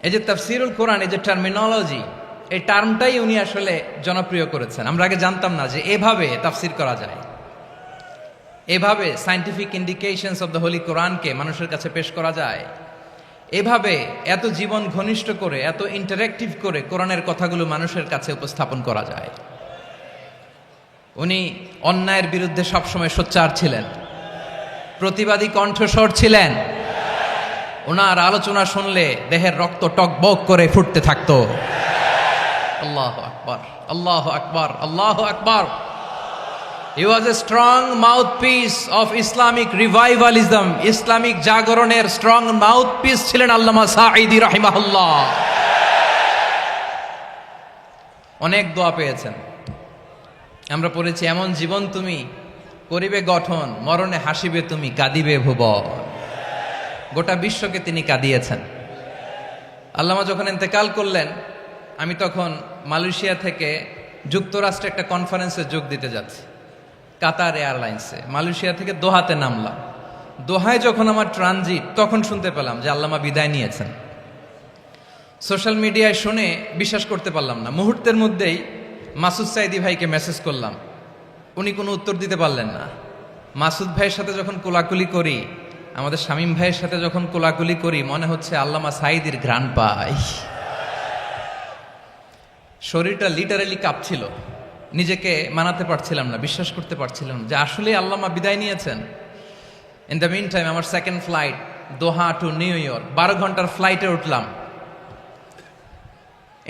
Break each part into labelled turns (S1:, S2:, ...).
S1: এই যে তাফসিরুল কোরআন, এই যে টার্মিনোলজি, এই টার্মটাই উনি আসলে জনপ্রিয় করেছেন। আমরা আগে জানতাম না যে এভাবে তাফসির করা যায়, এভাবে scientific indications of the Holi কোরআনকে মানুষের কাছে পেশ করা যায়, এভাবে এত জীবন ঘনিষ্ঠ করে, এত ইন্টারেক্টিভ করে কোরআনের কথাগুলো মানুষের কাছে উপস্থাপন করা যায়। উনি অন্যায়ের বিরুদ্ধে সবসময় সোচ্চার ছিলেন, প্রতিবাদী কণ্ঠস্বর ছিলেন। ওনার আলোচনা শুনলে দেহের রক্ত টকবক করে ফুটতে থাকতো। আল্লাহু আকবার, আল্লাহু আকবার, আল্লাহু আকবার। He was a strong mouthpiece of Islamic revivalism. Islamic জাগরণের স্ট্রং মাউথপিস ছিলেন আল্লামা সাঈদী রাহিমাহুল্লাহ। অনেক দোয়া পেয়েছেন। আমরা পড়েছি, এমন জীবন তুমি করিবে গঠন, মরণে হাসিবে তুমি, কাঁদিবে ভুবন। গোটা বিশ্বকে তিনি কাঁদিয়েছেন। আল্লামা যখন ইন্তেকাল করলেন, আমি তখন মালয়েশিয়া থেকে যুক্তরাষ্ট্রে একটা কনফারেন্সে যোগ দিতে যাচ্ছি, কাতার এয়ারলাইন্সে। মালয়েশিয়া থেকে দোহাতে নামলাম। দোহায় যখন আমার ট্রানজিট, তখন শুনতে পেলাম যে আল্লামা বিদায় নিয়েছেন। সোশ্যাল মিডিয়ায় শুনে বিশ্বাস করতে পারলাম না। মুহূর্তের মধ্যেই মাসুদ সাইদি ভাইকে মেসেজ করলাম, উনি কোনো উত্তর দিতে পারলেন না। মাসুদ ভাইয়ের সাথে যখন কোলাকুলি করি, আমাদের শামীম ভাইয়ের সাথে যখন কোলাকুলি করি, মনে হচ্ছে আল্লামা সাইদির ঘ্রাণ পাই। শরীরটা লিটারালি কাঁপছিল, নিজেকে মানাতে পারছিলাম না, বিশ্বাস করতে পারছিলাম যে আসলে আল্লামা বিদায় নিয়েছেন। ইন দ্য মিন টাইম আমার সেকেন্ড ফ্লাইট, দোহা টু নিউ ইয়র্ক, 12 ঘন্টার ফ্লাইটে উঠলাম।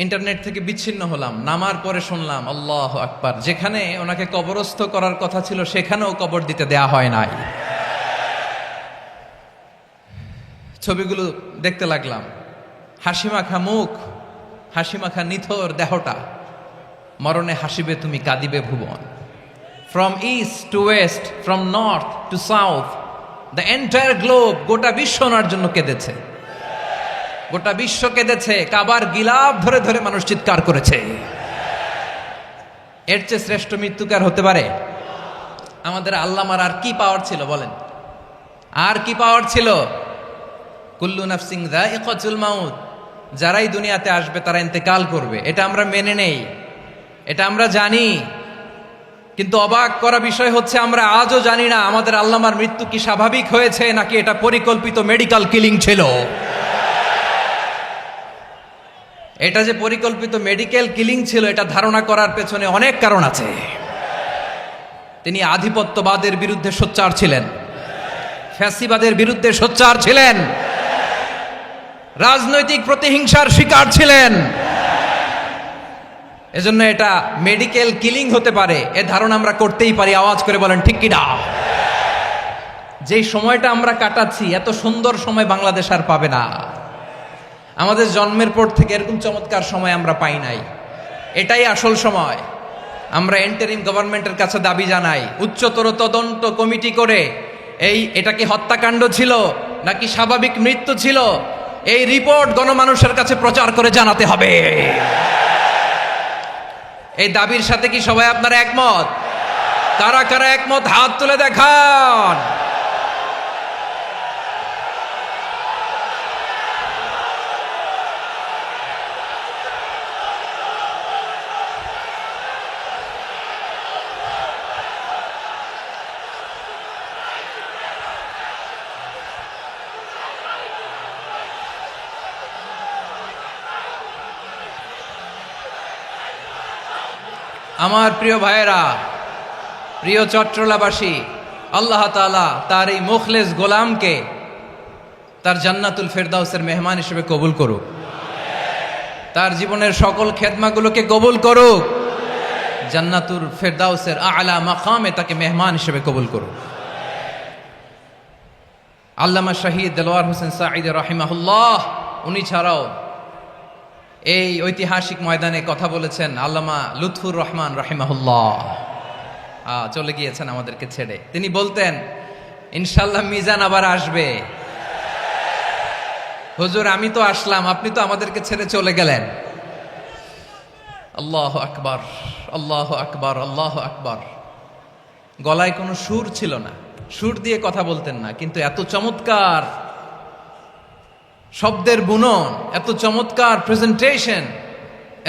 S1: ইন্টারনেট থেকে বিচ্ছিন্ন হলাম। নামার পরে শুনলাম আল্লাহু আকবার, যেখানে ওনাকে কবরস্থ করার কথা ছিল সেখানেও কবর দিতে দেয়া হয় নাই। ছবিগুলো দেখতে লাগলাম, হাসিমাখা মুখ, হাসিমাখা নিথর দেহটা, মরণে হাসিবে তুমি, কাঁদিবে ভুবন। From east to west, from north to south, the entire globe, গোটা বিশ্ব ওনার জন্য কেঁদেছে, গোটা বিশ্ব কেঁদেছে। কাবার গিলাফ ধরে ধরে মানুষ চিৎকার করেছে। এর চেয়ে শ্রেষ্ঠ মৃত্যুকার হতে পারে? আমাদের আল্লামার আর কি পাওয়ার ছিল বলেন? আর কি পাওয়ার ছিল? কুল্লু নাফসিন যায়িকাতুল মাউত, যারাই দুনিয়াতে আসবে তারা ইন্তেকাল করবে, এটা আমরা মেনে নেই, এটা আমরা জানি। কিন্তু অবাক করা বিষয় হচ্ছে, আমরা আজও জানি না আমাদের আল্লামার মৃত্যু কি স্বাভাবিক হয়েছে নাকি এটা পরিকল্পিত মেডিকেল কিলিং ছিল। এটা যে পরিকল্পিত মেডিকেল কিলিং ছিল, এটা ধারণা করার পেছনে অনেক কারণ আছে। তিনি আধিপত্যবাদের বিরুদ্ধে সোচ্চার ছিলেন, ফ্যাসিবাদের বিরুদ্ধে সোচ্চার ছিলেন, রাজনৈতিক প্রতিহিংসার শিকার ছিলেন। এজন্য এটা মেডিকেল কিলিং হতে পারে, এ ধারণা আমরা করতেই পারি। আওয়াজ করে বলেন ঠিক কিনা? যেই সময়টা আমরা কাটাচ্ছি, এত সুন্দর সময় বাংলাদেশ আর পাবে না। আমাদের জন্মের পর থেকে এরকম চমৎকার সময় আমরা পাই নাই। এটাই আসল সময়। আমরা ইন্টারিম গভর্নমেন্টের কাছে দাবি জানাই, উচ্চতর তদন্ত কমিটি করে এটা কি হত্যাকাণ্ড ছিল নাকি স্বাভাবিক মৃত্যু ছিল, এই রিপোর্ট গণমানুষের কাছে প্রচার করে জানাতে হবে। এই দাবির সাথে কি সবাই আপনারা একমত? কারা কারা একমত হাত তুলে দেখান। আমার প্রিয় ভাইয়েরা, প্রিয় চট্টলাবাসী, আল্লাহ তাআলা তার এই মুখলেস গোলামকে তার জান্নাতুল ফেরদাউসের মেহমান হিসেবে কবুল করুক, তার জীবনের সকল খেদমাগুলোকে কবুল করুক, জান্নাতুল ফেরদাউসের আলা মাকামে তাকে মেহমান হিসেবে কবুল করুক। আল্লামা শহীদ দেলোয়ার হোসেন সাঈদী রাহিমাহুল্লাহ, উনি ছাড়াও এই ঐতিহাসিক ময়দানে কথা বলেছেন আল্লামা লুৎফুর রহমান রাহিমাহুল্লাহ। চলে গিয়েছেন আমাদেরকে ছেড়ে। তিনি বলতেন, ইনশাল্লাহ মিজান আবার আসবে। হুজুর, আমি তো আসলাম, আপনি তো আমাদেরকে ছেড়ে চলে গেলেন। আল্লাহু আকবার, আল্লাহু আকবার, আল্লাহু আকবার। গলায় কোনো সুর ছিল না, সুর দিয়ে কথা বলতেন না, কিন্তু এত চমৎকার শব্দের বুনন, এত চমৎকার প্রেজেন্টেশন,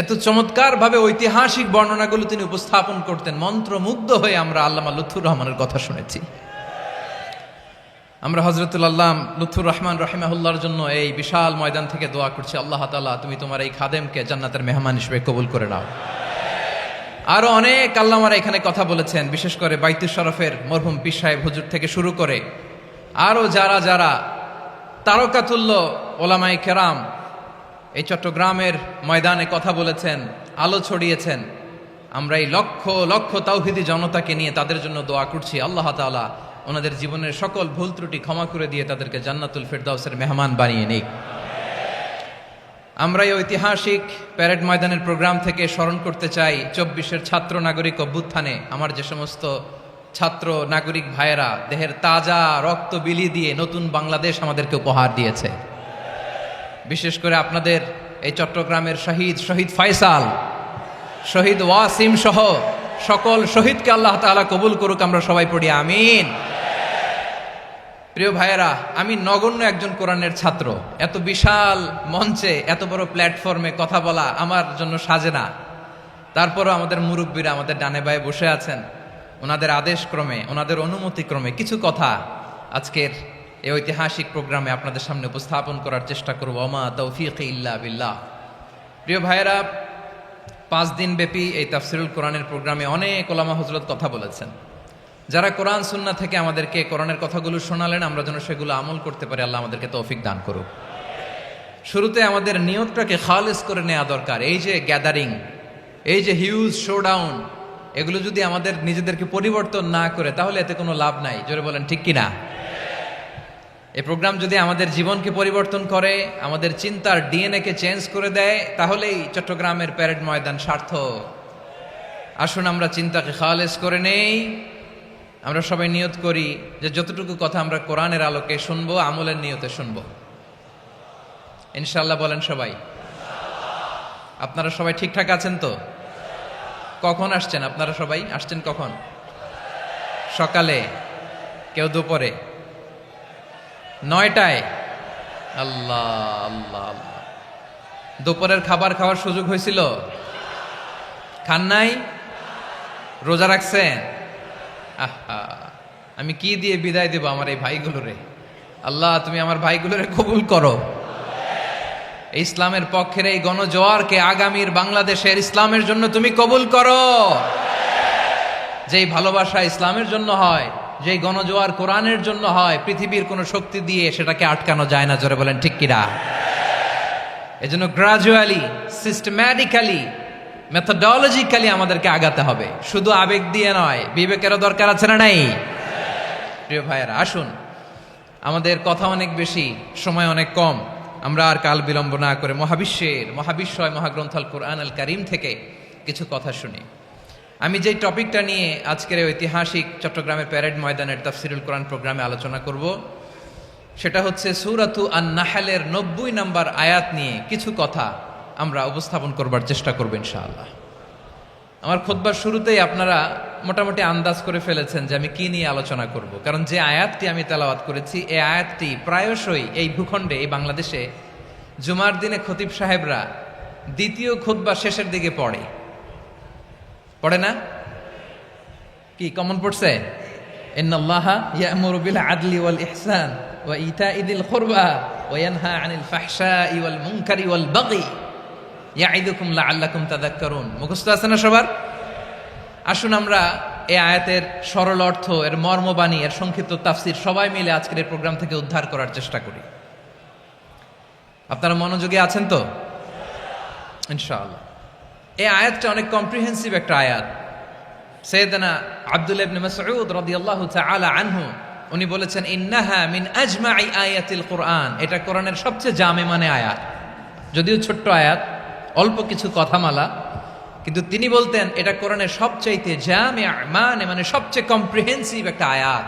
S1: এত চমৎকার ভাবে ঐতিহাসিক বর্ণনাগুলো তিনি উপস্থাপন করতেন। মন্ত্রমুগ্ধ হয়ে আমরা আল্লামা লুৎফুর রহমানের কথা শুনেছি। আমরা হযরতুল আল্লাম লুৎফুর রহমান রাহিমাহুল্লাহর জন্য এই বিশাল ময়দান থেকে দোয়া করছি, আল্লাহ তাআলা তুমি তোমার এই খাদেমকে জান্নাতের মেহমান হিসেবে কবুল করে নাও। আরো অনেক আল্লামারা এখানে কথা বলেছেন, বিশেষ করে বাইতুল শরফের মরহুম পীর সাহেব হুজুর থেকে শুরু করে আরো যারা যারা তারকাতুল্য ওলামায়ে কেরাম এই চট্টগ্রামের ময়দানে কথা বলেছেন, আলো ছড়িয়েছেন। আমরা এই লক্ষ লক্ষ তাওহীদি জনতাকে নিয়ে তাদের জন্য দোয়া করছি, আল্লাহ তাআলা ওনাদের জীবনের সকল ভুল ত্রুটি ক্ষমা করে দিয়ে তাদেরকে জান্নাতুল ফিরদাউসের মেহমান বানিয়ে নিক। আমরা এই ঐতিহাসিক প্যারেড ময়দানের প্রোগ্রাম থেকে স্মরণ করতে চাই 24-এর ছাত্র নাগরিক অভ্যুত্থানে আমার যে সমস্ত ছাত্র নাগরিক ভাইয়েরা দেহের তাজা রক্ত বিলি দিয়ে নতুন বাংলাদেশ আমাদেরকে উপহার দিয়েছে। বিশেষ করে আপনাদের এই চট্টগ্রামের শহীদ ফয়সাল, শহীদ ওয়াসিম সহ সকল শহীদকে আল্লাহ তাআলা কবুল করুক, আমরা সবাই পড়ি আমিন। প্রিয় ভাইয়েরা, আমি নগণ্য একজন কোরআনের ছাত্র, এত বিশাল মঞ্চে এত বড় প্ল্যাটফর্মে কথা বলা আমার জন্য সাজে না। তারপরও আমাদের মুরব্বীরা আমাদের ডানে বায়ে বসে আছেন, ওনাদের আদেশক্রমে ওনাদের অনুমতিক্রমে কিছু কথা আজকের এই ঐতিহাসিক প্রোগ্রামে আপনাদের সামনে উপস্থাপন করার চেষ্টা করব। ওমা তৌফিকি ইল্লা বিল্লাহ। প্রিয় ভাইয়েরা, 5 দিন ব্যাপী এই তাফসিরুল কোরআনের প্রোগ্রামে অনেক ওলামা হযরত কথা বলেছেন। যারা কোরআন সুন্নাহ থেকে আমাদেরকে কোরআনের কথাগুলো শোনালেন, আমরা যেন সেগুলো আমল করতে পারি, আল্লাহ আমাদেরকে তৌফিক দান করুক। শুরুতে আমাদের নিয়তটাকে খালেস করে নেওয়া দরকার। এই যে গ্যাদারিং, এই যে হিউজ শোডাউন, এগুলো যদি আমাদের নিজেদেরকে পরিবর্তন না করে তাহলে এতে কোনো লাভ নাই। জোরে বলেন ঠিক কিনা? এই প্রোগ্রাম যদি আমাদের জীবনকে পরিবর্তন করে, আমাদের চিন্তার ডিএনএ কে চেঞ্জ করে দেয়, তাহলেই চট্টগ্রামের প্যারেড ময়দান সার্থক। আসুন আমরা চিন্তাকে খালেস করে নেই। আমরা সবাই নিয়ত করি যে যতটুকু কথা আমরা কোরআনের আলোকে শুনবো, আমলের নিয়তে শুনবো ইনশাআল্লাহ। বলেন সবাই। আপনারা সবাই ঠিকঠাক আছেন তো? কখন আসছেন আপনারা? সবাই আসছেন কখন? সকালে, কেউ দুপুরে, 9টায়? আল্লাহ আল্লাহ আল্লাহ। দুপুরের খাবার খাওয়ার সুযোগ হয়েছিল? খান নাই? রোজা রাখছেন? আহা, আমি কি দিয়ে বিদায় দেব আমার এই ভাইগুলোরে? আল্লাহ তুমি আমার ভাইগুলোরে কবুল করো। ইসলামের পক্ষের এই গণজোয়ারকে আগামীর বাংলাদেশের ইসলামের জন্য তুমি কবুল করো। যেই ভালোবাসা ইসলামের জন্য হয়, যেই গণজোয়ার কোরআনের জন্য হয়, পৃথিবীর কোনো শক্তি দিয়ে সেটাকে আটকানো যায় না। জোরে বলেন ঠিক কিনা? এজন্য গ্রাজুয়ালি, সিস্টেম্যাটিক্যালি, মেথোডোলজিক্যালি আমাদেরকে আগাতে হবে, শুধু আবেগ দিয়ে নয়। বিবেকেরও দরকার আছে না নাই? প্রিয় ভাইয়েরা, আসুন, আমাদের কথা অনেক বেশি, সময় অনেক কম। আমরা আর কাল বিলম্ব না করে মহাবিশ্বয় মহাগ্রন্থ আল কোরআন আল কারীম থেকে কিছু কথা শুনি। আমি যেই টপিকটা নিয়ে আজকের ঐতিহাসিক চট্টগ্রামের প্যারেড ময়দানের তাফসিরুল কোরআন প্রোগ্রামে আলোচনা করব, সেটা হচ্ছে সূরাতু আন-নাহলের 90 নম্বর আয়াত নিয়ে কিছু কথা আমরা উপস্থাপন করবার চেষ্টা করব ইনশাআল্লাহ। আমার খুতবার শুরুতেই আপনারা মোটামুটি আন্দাজ করে ফেলেছেন যে আমি কি নিয়ে আলোচনা করব, কারণ যে আয়াতটি আমি তেলাওয়াত করেছি এই আয়াতটি প্রায়শই এই ভূখণ্ডে, এই বাংলাদেশে জুমার দিনে খতিব সাহেবরা দ্বিতীয় খুতবা শেষের দিকে পড়ে না? কি কমন পড়ছে? ইন্নাল্লাহা ইয়া'মুরু বিল আদলি ওয়াল ইহসান ওয়া ইতা'i যিল কুরবা ওয়া ইয়ানহা আনিল ফাহশাই ওয়াল মুনকারি ওয়াল বাগি ইয়া'iদুকুম লাআল্লাকুম তাযাক্কারুন। মুখস্থ আছে না সবার? আসুন আমরা এই আয়াতের সরল অর্থ, এর মর্মবাণী, এর সংক্ষিপ্ত তাফসীর সবাই মিলে আজকের এই প্রোগ্রাম থেকে উদ্ধার করার চেষ্টা করি। আপনারা মনোযোগী আছেন তো? ইনশাআল্লাহ। এই আয়াতটা অনেক কম্প্রিহেন্সিভ একটা আয়াত। সাইয়েদনা আব্দুল্লাহ ইবনে মাসউদ রাদিয়াল্লাহু তাআলা আনহু উনি বলেছেন, ইন্নাহা মিন আজমাই আয়াতিল কোরআন। এটা কোরআনের সবচেয়ে জামে মানে আয়াত। যদিও ছোট্ট আয়াত, অল্প কিছু কথামালা, কিন্তু তিনি বলতেন এটা কোরআনের সবচাইতে জামে মানে সবচেয়ে কম্প্রিহেন্সিভ একটা আয়াত,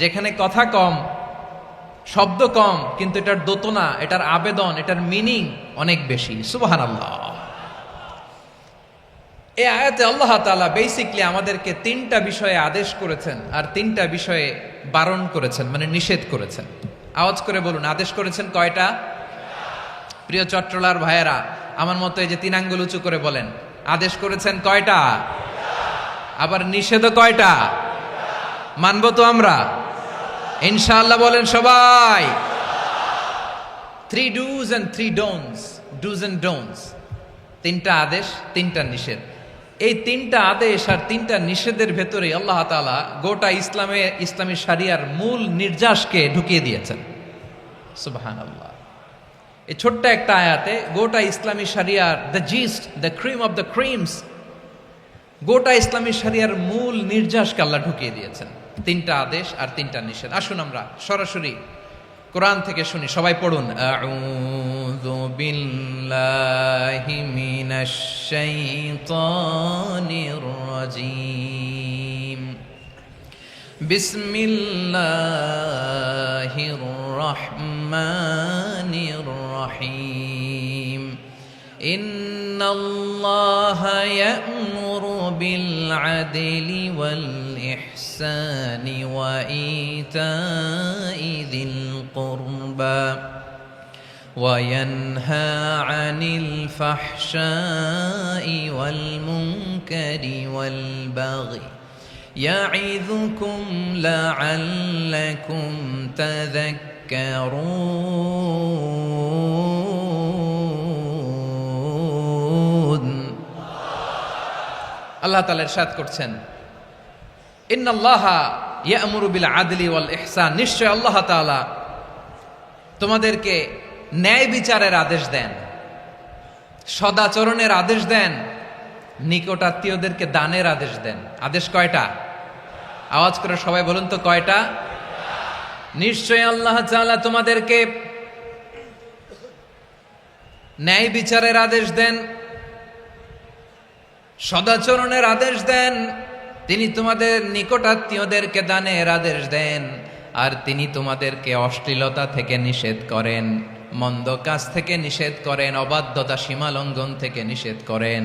S1: যেখানে কথা কম, শব্দ কম, কিন্তু এটার দোতনা, এটার আবেদন, এটার মিনিং অনেক বেশি। সুবহানাল্লাহ। এই আয়াতে আল্লাহ তাআলা বেসিকলি আমাদেরকে 3টা বিষয়ে আদেশ করেছেন আর 3টা বিষয়ে বারণ করেছেন, মানে নিষেধ করেছেন। আওয়াজ করে বলুন, আদেশ করেছেন কয়টা? প্রিয় চট্টলার ভাইয়েরা, আমার মতো এই যে 3 আঙ্গুল উঁচু করে বলেন, আদেশ করেছেন কয়টা? আবার নিষেধও কয়টা? মানবো তো আমরা ইনশাআল্লাহ? বলেন সবাই। 3 do's and 3 don'ts, do's and don'ts, 3টা আদেশ 3টা নিষেধ। এই 3টা আদেশ আর 3টা নিষেধের ভেতরে আল্লাহ তাআলা গোটা ইসলামী শরিয়ার মূল নির্যাসকে ঢুকিয়ে দিয়েছেন। সুবহানাল্লাহ। এই ছোট্ট একটা আয়াতে গোটা ইসলামী শরিয়ার the gist, the cream of the creams, গোটা ইসলামী শরিয়ার মূল নির্যাসকে আল্লাহ ঢুকিয়ে দিয়েছেন। 3টা আদেশ আর 3টা নিষেধ। আসুন আমরা সরাসরি কোরআন থেকে শুনি, সবাই পড়ুন। আউযু বিল্লাহি মিনাশ শাইতানির রাজীম। বিসমিল্লাহির রহমানির রহিম। ইন্নাল্লাহা ইয়া'মুরু বিল আদলি ওয়াল ইহসানি ওয়া ইতাই যিল কুরবা ওয়া ইয়ানহা আনিল ফাহশাই ওয়াল মুনকারি ওয়াল বাগি ইয়া'iযুকুম লা'আল্লাকুম তাযাক্কারুন। আল্লাহ তাআলা ইরশাদ করছেন, ইন্নাল্লাহা ইয়া'মুরু বিল আদলি ওয়াল ইহসান, নিশ্চয় আল্লাহ তাআলা তোমাদেরকে ন্যায় বিচারের আদেশ দেন, সদাচরণের আদেশ দেন, নিকটাত্মীয়দেরকে দানের আদেশ দেন। আদেশ কয়টা? আওয়াজ করে সবাই বলুন তো কয়টা? নিশ্চয় আল্লাহ তাআলা তোমাদেরকে ন্যায় বিচারের আদেশ দেন, সদাচরণের আদেশ দেন, তিনি তোমাদের নিকটাত্মীয়দেরকে দানের আদেশ দেন, আর তিনি তোমাদেরকে অশ্লীলতা থেকে নিষেধ করেন, মন্দ কাজ থেকে নিষেধ করেন, অবাধ্যতা সীমা লঙ্ঘন থেকে নিষেধ করেন।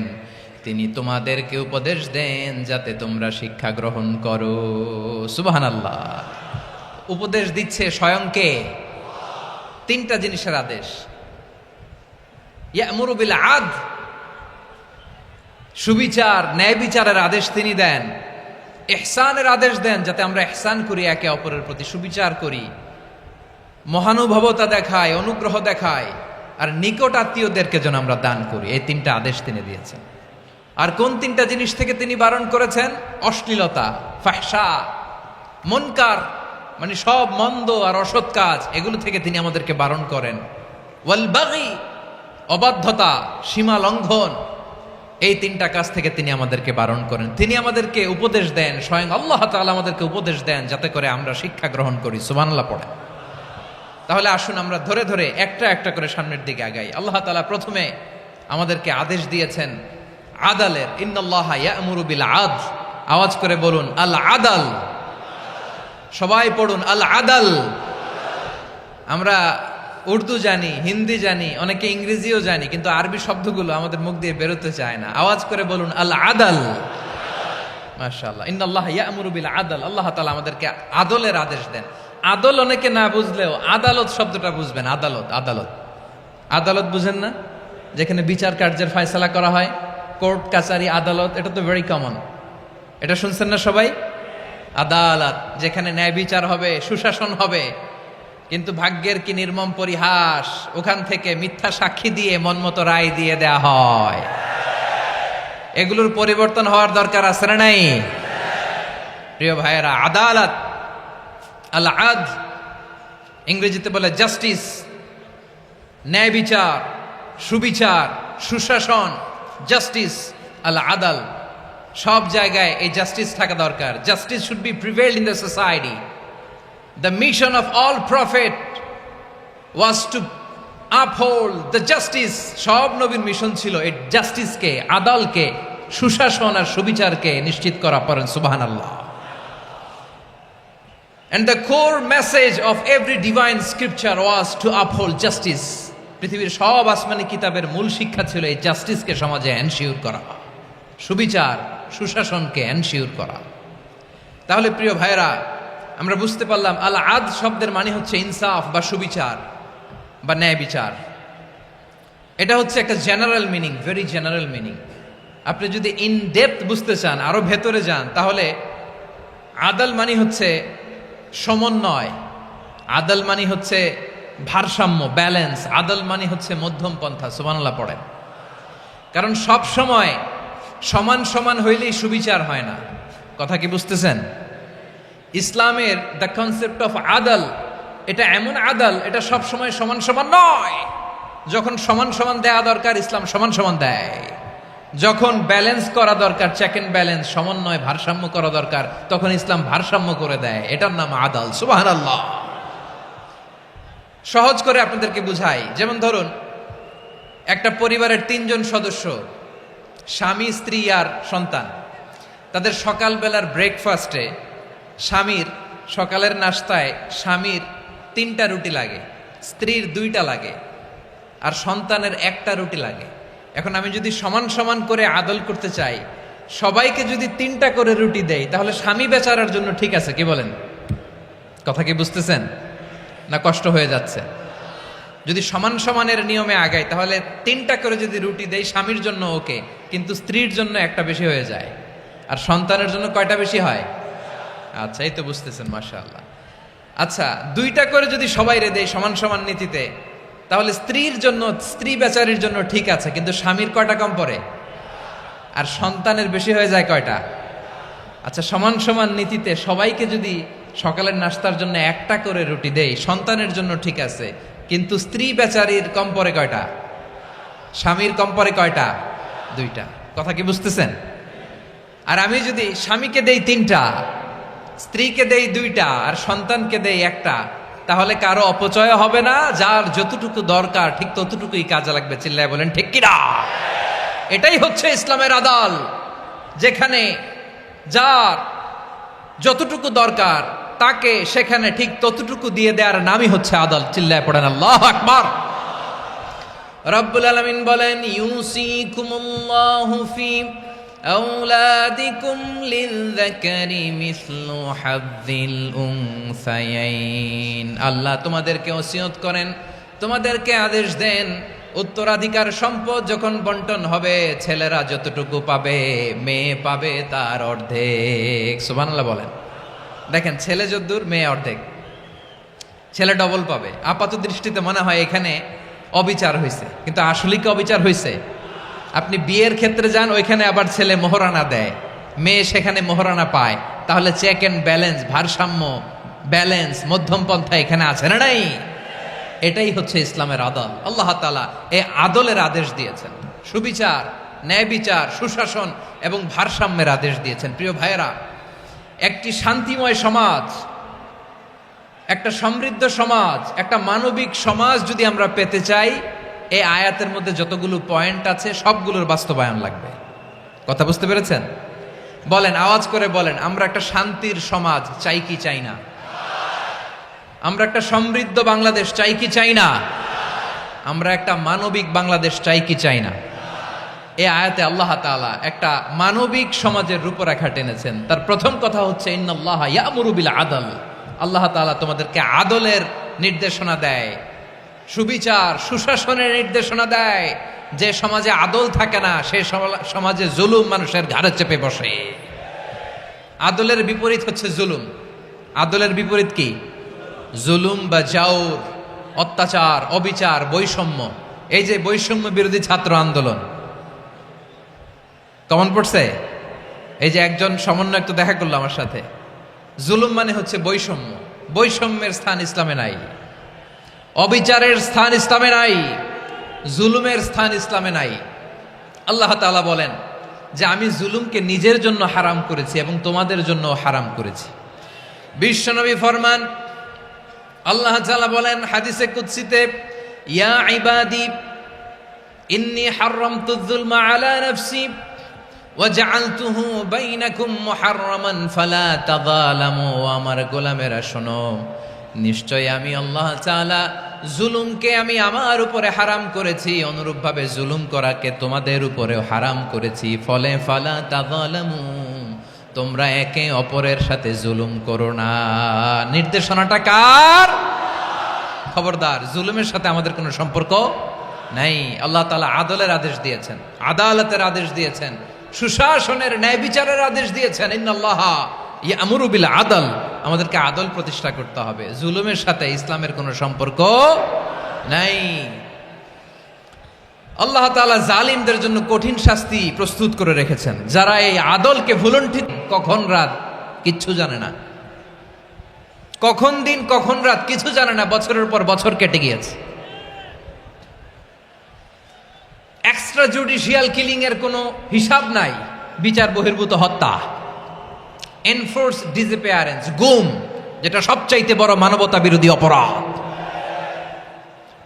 S1: তিনি তোমাদেরকে উপদেশ দেন যাতে তোমরা শিক্ষা গ্রহণ করো। সুবহানাল্লাহ। উপদেশ দিচ্ছে স্বয়ং কে? 3টা জিনিসের আদেশ। ইয়া'মুরু বিল আদল, সুবিচার ন্যায় বিচারের আদেশ তিনি দেন। ইহসানের আদেশ দেন, যাতে আমরা ইহসান করি, একে অপরের প্রতি সুবিচার করি, মহানুভবতা দেখায়, অনুগ্রহ দেখায়, আর নিকট আত্মীয়দেরকে যেন আমরা দান করি। এই 3টা আদেশ তিনি দিয়েছেন। আর কোন 3টা জিনিস থেকে তিনি বারণ করেছেন? অশ্লীলতা, ফাহশা, মুনকার, মানে সব মন্দ আর অসৎ কাজ, এগুলো থেকে তিনি আমাদেরকে বারণ করেন। ওয়াল বাগি, অবাধ্যতা, সীমা লঙ্ঘন, এই 3টা কাজ থেকে তিনি আমাদেরকে বারণ করেন। তিনি আমাদেরকে উপদেশ দেন, স্বয়ং আল্লাহ তাআলা আমাদেরকে উপদেশ দেন যাতে করে আমরা শিক্ষা গ্রহণ করি। সুবহানাল্লাহ পড়ে। তাহলে আসুন আমরা ধরে ধরে একটা একটা করে সামনের দিকে আগাই। আল্লাহ তাআলা প্রথমে আমাদেরকে আদেশ দিয়েছেন আদালের। ইন্নাল্লাহা ইয়া'মুরু বিল আদল। আওয়াজ করে বলুন আল আদাল। সবাই পড়ুন আল আদাল। আমরা উর্দু জানি, হিন্দি জানি, অনেকে ইংরেজিও জানি, কিন্তু আরবি শব্দগুলো আমাদের মুখ দিয়ে বেরোতে চায় না। আওয়াজ করে বলুন আল আদাল। মাশাআল্লাহ। ইন্নাল্লাহা ইয়া'মুরু বিল আদল। আল্লাহ তাআলা আমাদেরকে আদলের আদেশ দেন। আদল অনেকে না বুঝলেও আদালত শব্দটা বুঝবেন। আদালত, আদালত, আদালত বুঝেন না? যেখানে বিচার কার্যের ফয়সালা করা হয়, কোর্ট কাচারি আদালত, এটা তো ভেরি কমন। এটা শুনছেন না সবাই? আদালত, যেখানে ন্যায় বিচার হবে, সুশাসন হবে। কিন্তু ভাগ্যের কি নির্মম পরিহাস, ওখান থেকে মিথ্যা সাক্ষী দিয়ে মনমতো রায় দিয়ে দেয়া হয়। এগুলোর পরিবর্তন হওয়ার দরকার আছে না নাই? প্রিয় ভাইয়েরা, আদালত, আল আদল, ইংরেজিতে বলে জাস্টিস, ন্যায় বিচার, সুবিচার, সুশাসন, জাস্টিস, আল আদল, সব জায়গায় এই জাস্টিস থাকা দরকার। Justice should be prevailed in the society. The mission of all prophet was to uphold the justice. সব নবীর মিশন ছিল এই জাস্টিসকে, আদালকে, সুশাসন আর সুবিচারকে নিশ্চিত করা। পড়েন সুবহানাল্লাহ। And the core message of every divine scripture was to uphold justice. পৃথিবীর সব আসমানি কিতাবের মূল শিক্ষা ছিল এই জাস্টিসকে সমাজে এনশিওর করা, সুবিচার, সুশাসনকে এনশিওর করা। তাহলে প্রিয় ভাইরা, আমরা বুঝতে পারলাম আল আদ শব্দের মানে হচ্ছে ইনসাফ বা সুবিচার বা ন্যায় বিচার। এটা হচ্ছে একটা general meaning, very general meaning. আপনি যদি ইন ডেপথ বুঝতে চান, আরো ভেতরে যান, তাহলে আদল মানে হচ্ছে সমন্বয়, আদল মানে হচ্ছে ভারসাম্য, ব্যালেন্স। আদল মানে হচ্ছে মধ্যম পন্থা। সুবহানাল্লাহ পড়েন। কারণ সব সময় সমান সমান হইলেই সুবিচার হয় না। কথা কি বুঝতেছেন? ইসলামের দ্য কনসেপ্ট অফ আদল, এটা এমন আদল, এটা সব সময় সমান সমান নয়। যখন সমান সমান দেয়া দরকার, ইসলাম সমান সমান দেয়। যখন ব্যালেন্স করা দরকার, চেক এন্ড ব্যালেন্স, সমন্বয়, ভারসাম্য করা দরকার, তখন ইসলাম ভারসাম্য করে দেয়। এটার নাম আদল। সুবহানাল্লাহ। সহজ করে আপনাদেরকে বুঝাই। যেমন ধরুন, একটা পরিবারের 3 জন সদস্য, স্বামী, স্ত্রী আর সন্তান। তাদের সকালবেলার ব্রেকফাস্টে স্বামীর, সকালের নাস্তায় স্বামীর 3টা রুটি লাগে, স্ত্রীর 2টা লাগে, আর সন্তানের 1টা রুটি লাগে। এখন আমি যদি সমান সমান করে আদল করতে চাই, সবাইকে যদি 3টা করে রুটি দেই, তাহলে স্বামী বেচারার জন্য ঠিক আছে? কি বলেন? কথা কি বুঝতেছেন না কষ্ট হয়ে যাচ্ছে? যদি সমান সমানের নিয়মে আগাই, তাহলে 3টা করে যদি রুটি দেই, স্বামীর জন্য ওকে, কিন্তু স্ত্রীর জন্য 1টা বেশি হয়ে যায়। আর সন্তানের জন্য কয়টা বেশি হয়? আচ্ছা, এই তো বুঝতেছেন, মাশাআল্লাহ। আচ্ছা, 2টা করে যদি সবাই রে দেয় সমান সমান নীতিতে, তাহলে স্ত্রীর জন্য, স্ত্রী বেচারির জন্য ঠিক আছে, কিন্তু স্বামীর কয়টা কম পড়ে? আর সন্তানের বেশি হয়ে যায় কয়টা? আচ্ছা, সমান সমান নীতিতে সবাইকে যদি সকালের নাস্তার জন্য 1টা করে রুটি দেই, সন্তানের জন্য ঠিক আছে, কিন্তু স্ত্রী বেচারির কম পড়ে কয়টা? স্বামীর কম পড়ে কয়টা? 2টা। কথা কি বুঝতেছেন? আর আমি যদি স্বামীকে দেই 3টা, স্ত্রীকে দেই 2টা, আর সন্তানকে দেই 1টা, তাহলে কারো অপচয় হবে না। যার যতটুকু দরকার ঠিক ততটুকুই কাজে লাগবে। চিল্লায় বলেন ঠিক কিনা? এটাই হচ্ছে ইসলামের আদল, যেখানে যার যতটুকু দরকার তাকে সেখানে ঠিক ততটুকু দিয়ে দেওয়ার নামই হচ্ছে আদল। চিল্লায় পড়েন আল্লাহু আকবার। রব্বুল আলামিন বলেন, ইউসিকুমুল্লাহু ফি আওলাদিকুম লিযযাকারি মিসলু হাযযিল উনসায়াইন। আল্লাহ তোমাদেরকে ওসিয়ত করেন, তোমাদেরকে আদেশ দেন, উত্তরাধিকার সম্পদ যখন বন্টন হবে, ছেলেরা যতটুকু পাবে, মেয়ে পাবে তার অর্ধেক। সুবহানাল্লাহ বলেন। দেখেন, ছেলে যদ্দূর, মেয়ে অর্ধেক, ছেলে ডবল পাবে। আপাত দৃষ্টিতে মনে হয় এখানে অবিচার হয়েছে, কিন্তু আসলে কি অবিচার হয়েছে? আপনি বিয়ের ক্ষেত্রে যান, ওইখানে আবার ছেলে মোহরানা দেয়, মেয়ে সেখানে মোহরানা পায়। তাহলে চেক এন্ড ব্যালেন্স, ভারসাম্য, ব্যালেন্স, মধ্যম পন্থা এখানে আছে না নাই? এটাই হচ্ছে ইসলামের আদল। আল্লাহ তাআলা এই আদলের আদেশ দিয়েছেন, সুবিচার, ন্যায় বিচার, সুশাসন এবং ভারসাম্যের আদেশ দিয়েছেন। প্রিয় ভাইয়েরা, একটি শান্তিময় সমাজ, একটা সমৃদ্ধ সমাজ, একটা মানবিক সমাজ যদি আমরা পেতে চাই, এই আয়াতের মধ্যে যতগুলো পয়েন্ট আছে সবগুলোর বাস্তবায়ন লাগবে। কথা বুঝতে পেরেছেন? বলেন, আওয়াজ করে বলেন, আমরা একটা শান্তির সমাজ চাই কি চাই না? আমরা একটা সমৃদ্ধ বাংলাদেশ চাই কি চাই না? আমরা একটা মানবিক বাংলাদেশ চাই কি চাই না? এই আয়াতে আল্লাহ তাআলা একটা মানবিক সমাজের রূপরেখা টেনেছেন। তার প্রথম কথা হচ্ছে, ইন্নাল্লাহা ইয়ামুরু বিল আদল। আল্লাহ তাআলা তোমাদেরকে আদলের নির্দেশনা দেয়, সুবিচার, সুশাসনের নির্দেশনা দেয়। যে সমাজে আদল থাকে না, সে সমাজে জুলুম মানুষের ঘাড়ে চেপে বসে। আদলের বিপরীত হচ্ছে জুলুম। আদলের বিপরীত কি? জুলুম বা জাউর, অত্যাচার, অবিচার, বৈষম্য। এই যে বৈষম্য বিরোধী ছাত্র আন্দোলন কমন পড়ছে? এই যে একজন সমন্বয়ক তো দেখা করলো আমার সাথে। জুলুম মানে হচ্ছে বৈষম্য। বৈষম্যের স্থান ইসলামে নাই, অবিচারের স্থান ইসলামে নাই, জুলুমের স্থান ইসলামে নাই। আল্লাহ তাআলা বলেন যে আমি জুলুমকে নিজের জন্য হারাম করেছি এবং তোমাদের জন্য হারাম করেছি। বিশ্বনবী ফরমান, আল্লাহ তাআলা বলেন হাদিসে কুদসিতে, ইয়া ইবাদি ইন্নী হারামতুয যুলমা আলা নাফসি ওয়া জাআলতুহু বাইনাকুম মুহাররামান ফালা তাযালামু। আমার গোলামেরা শোনো, নিশ্চয় আমি আল্লাহ তাআলা জুলুমকে আমি আমার উপরে হারাম করেছি, অনুরূপভাবে জুলুম করাকে তোমাদের উপরেও হারাম করেছি। ফলে ফালা তাযালামু, তোমরা একে অপরের সাথে জুলুম করো না। নির্দেশনাটা কার? খবরদার, জুলুমের সাথে আমাদের কোনো সম্পর্ক নাই। আল্লাহ তাআলা আদলের আদেশ দিয়েছেন, আদালতের আদেশ দিয়েছেন, সুশাসনের ন্যায় বিচারের আদেশ দিয়েছেন। ইন্নাল্লাহা ইয়ামুরু বিল আদল, আমাদেরকে আদল প্রতিষ্ঠা করতে হবে। জুলুমের সাথে ইসলামের কোনো সম্পর্ক নাই। আল্লাহ তাআলা জালিমদের জন্য কঠিন শাস্তি প্রস্তুত করে রেখেছেন। যারা এই আদলকে ভুলণ্ঠিত, কখন রাত কিচ্ছু জানে না, কখন দিন কখন রাত কিছু জানে না, বছরের পর বছর কেটে গিয়েছে। এক্সট্রা জুডিশিয়াল কিলিং এর কোনো হিসাব নাই, বিচার বহির্ভূত হত্যা, এনফোর্স ডিসঅ্যাপিয়ারেন্স, গুম, যেটা সবচাইতে বড় মানবতা বিরোধী অপরাধ।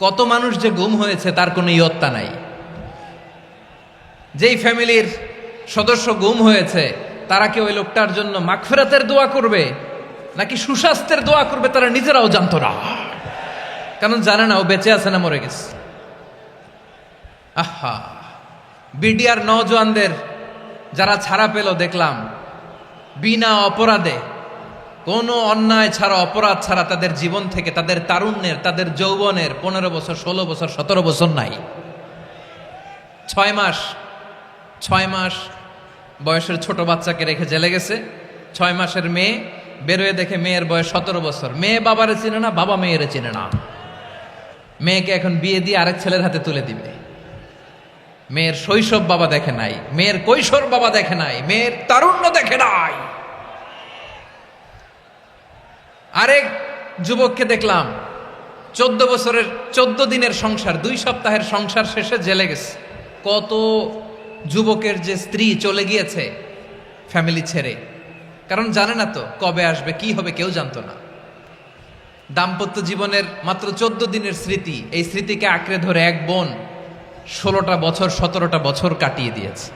S1: কত মানুষ যে গুম হয়েছে তার কোনো ইয়ত্তা নাই। যেই ফ্যামিলির সদস্য গুম হয়েছে তারা কি ওই লোকটার জন্য মাগফিরাতের দোয়া করবে নাকি সুস্বাস্থ্যের দোয়া করবে তারা নিজেরাও জানতো না, কারণ জানে না ও বেঁচে আছে না মরে গেছে। আহা, বিডিআর নওজোয়ানদের যারা ছাড়া পেল দেখলাম, বিনা অপরাধে, কোনো অন্যায় ছাড়া, অপরাধ ছাড়া তাদের জীবন থেকে, তাদের তারুণ্যের, তাদের যৌবনের 15 বছর 16 বছর 17 বছর নাই, 6 মাস বয়সের ছোট বাচ্চাকে রেখে জেলে গেছে। 6 মাসের মেয়ে বেরোয় দেখে মেয়ের বয়স 17 বছর। মেয়ে বাবারে চিনে না, বাবা মেয়েরে চিনে না। মেয়েকে এখন বিয়ে দিয়ে আরেক ছেলের হাতে তুলে দিবে। মেয়ের শৈশব বাবা দেখে নাই, মেয়ের কৈশোর বাবা দেখে নাই, মেয়ের তারুণ্য দেখে নাই। আরেক যুবককে দেখলাম 14 বছরের 14 দিনের সংসার, 2 সপ্তাহের সংসার শেষে জেলে গেছে। কত যুবকের যে স্ত্রী চলে গিয়েছে ফ্যামিলি ছেড়ে, কারণ জানে না তো কবে আসবে, কি হবে, কেউ জানতো না। দাম্পত্য জীবনের মাত্র 14 দিনের স্মৃতি, এই স্মৃতিকে আঁকড়ে ধরে এক বোন 16টা বছর 17টা বছর কাটিয়ে দিয়েছে।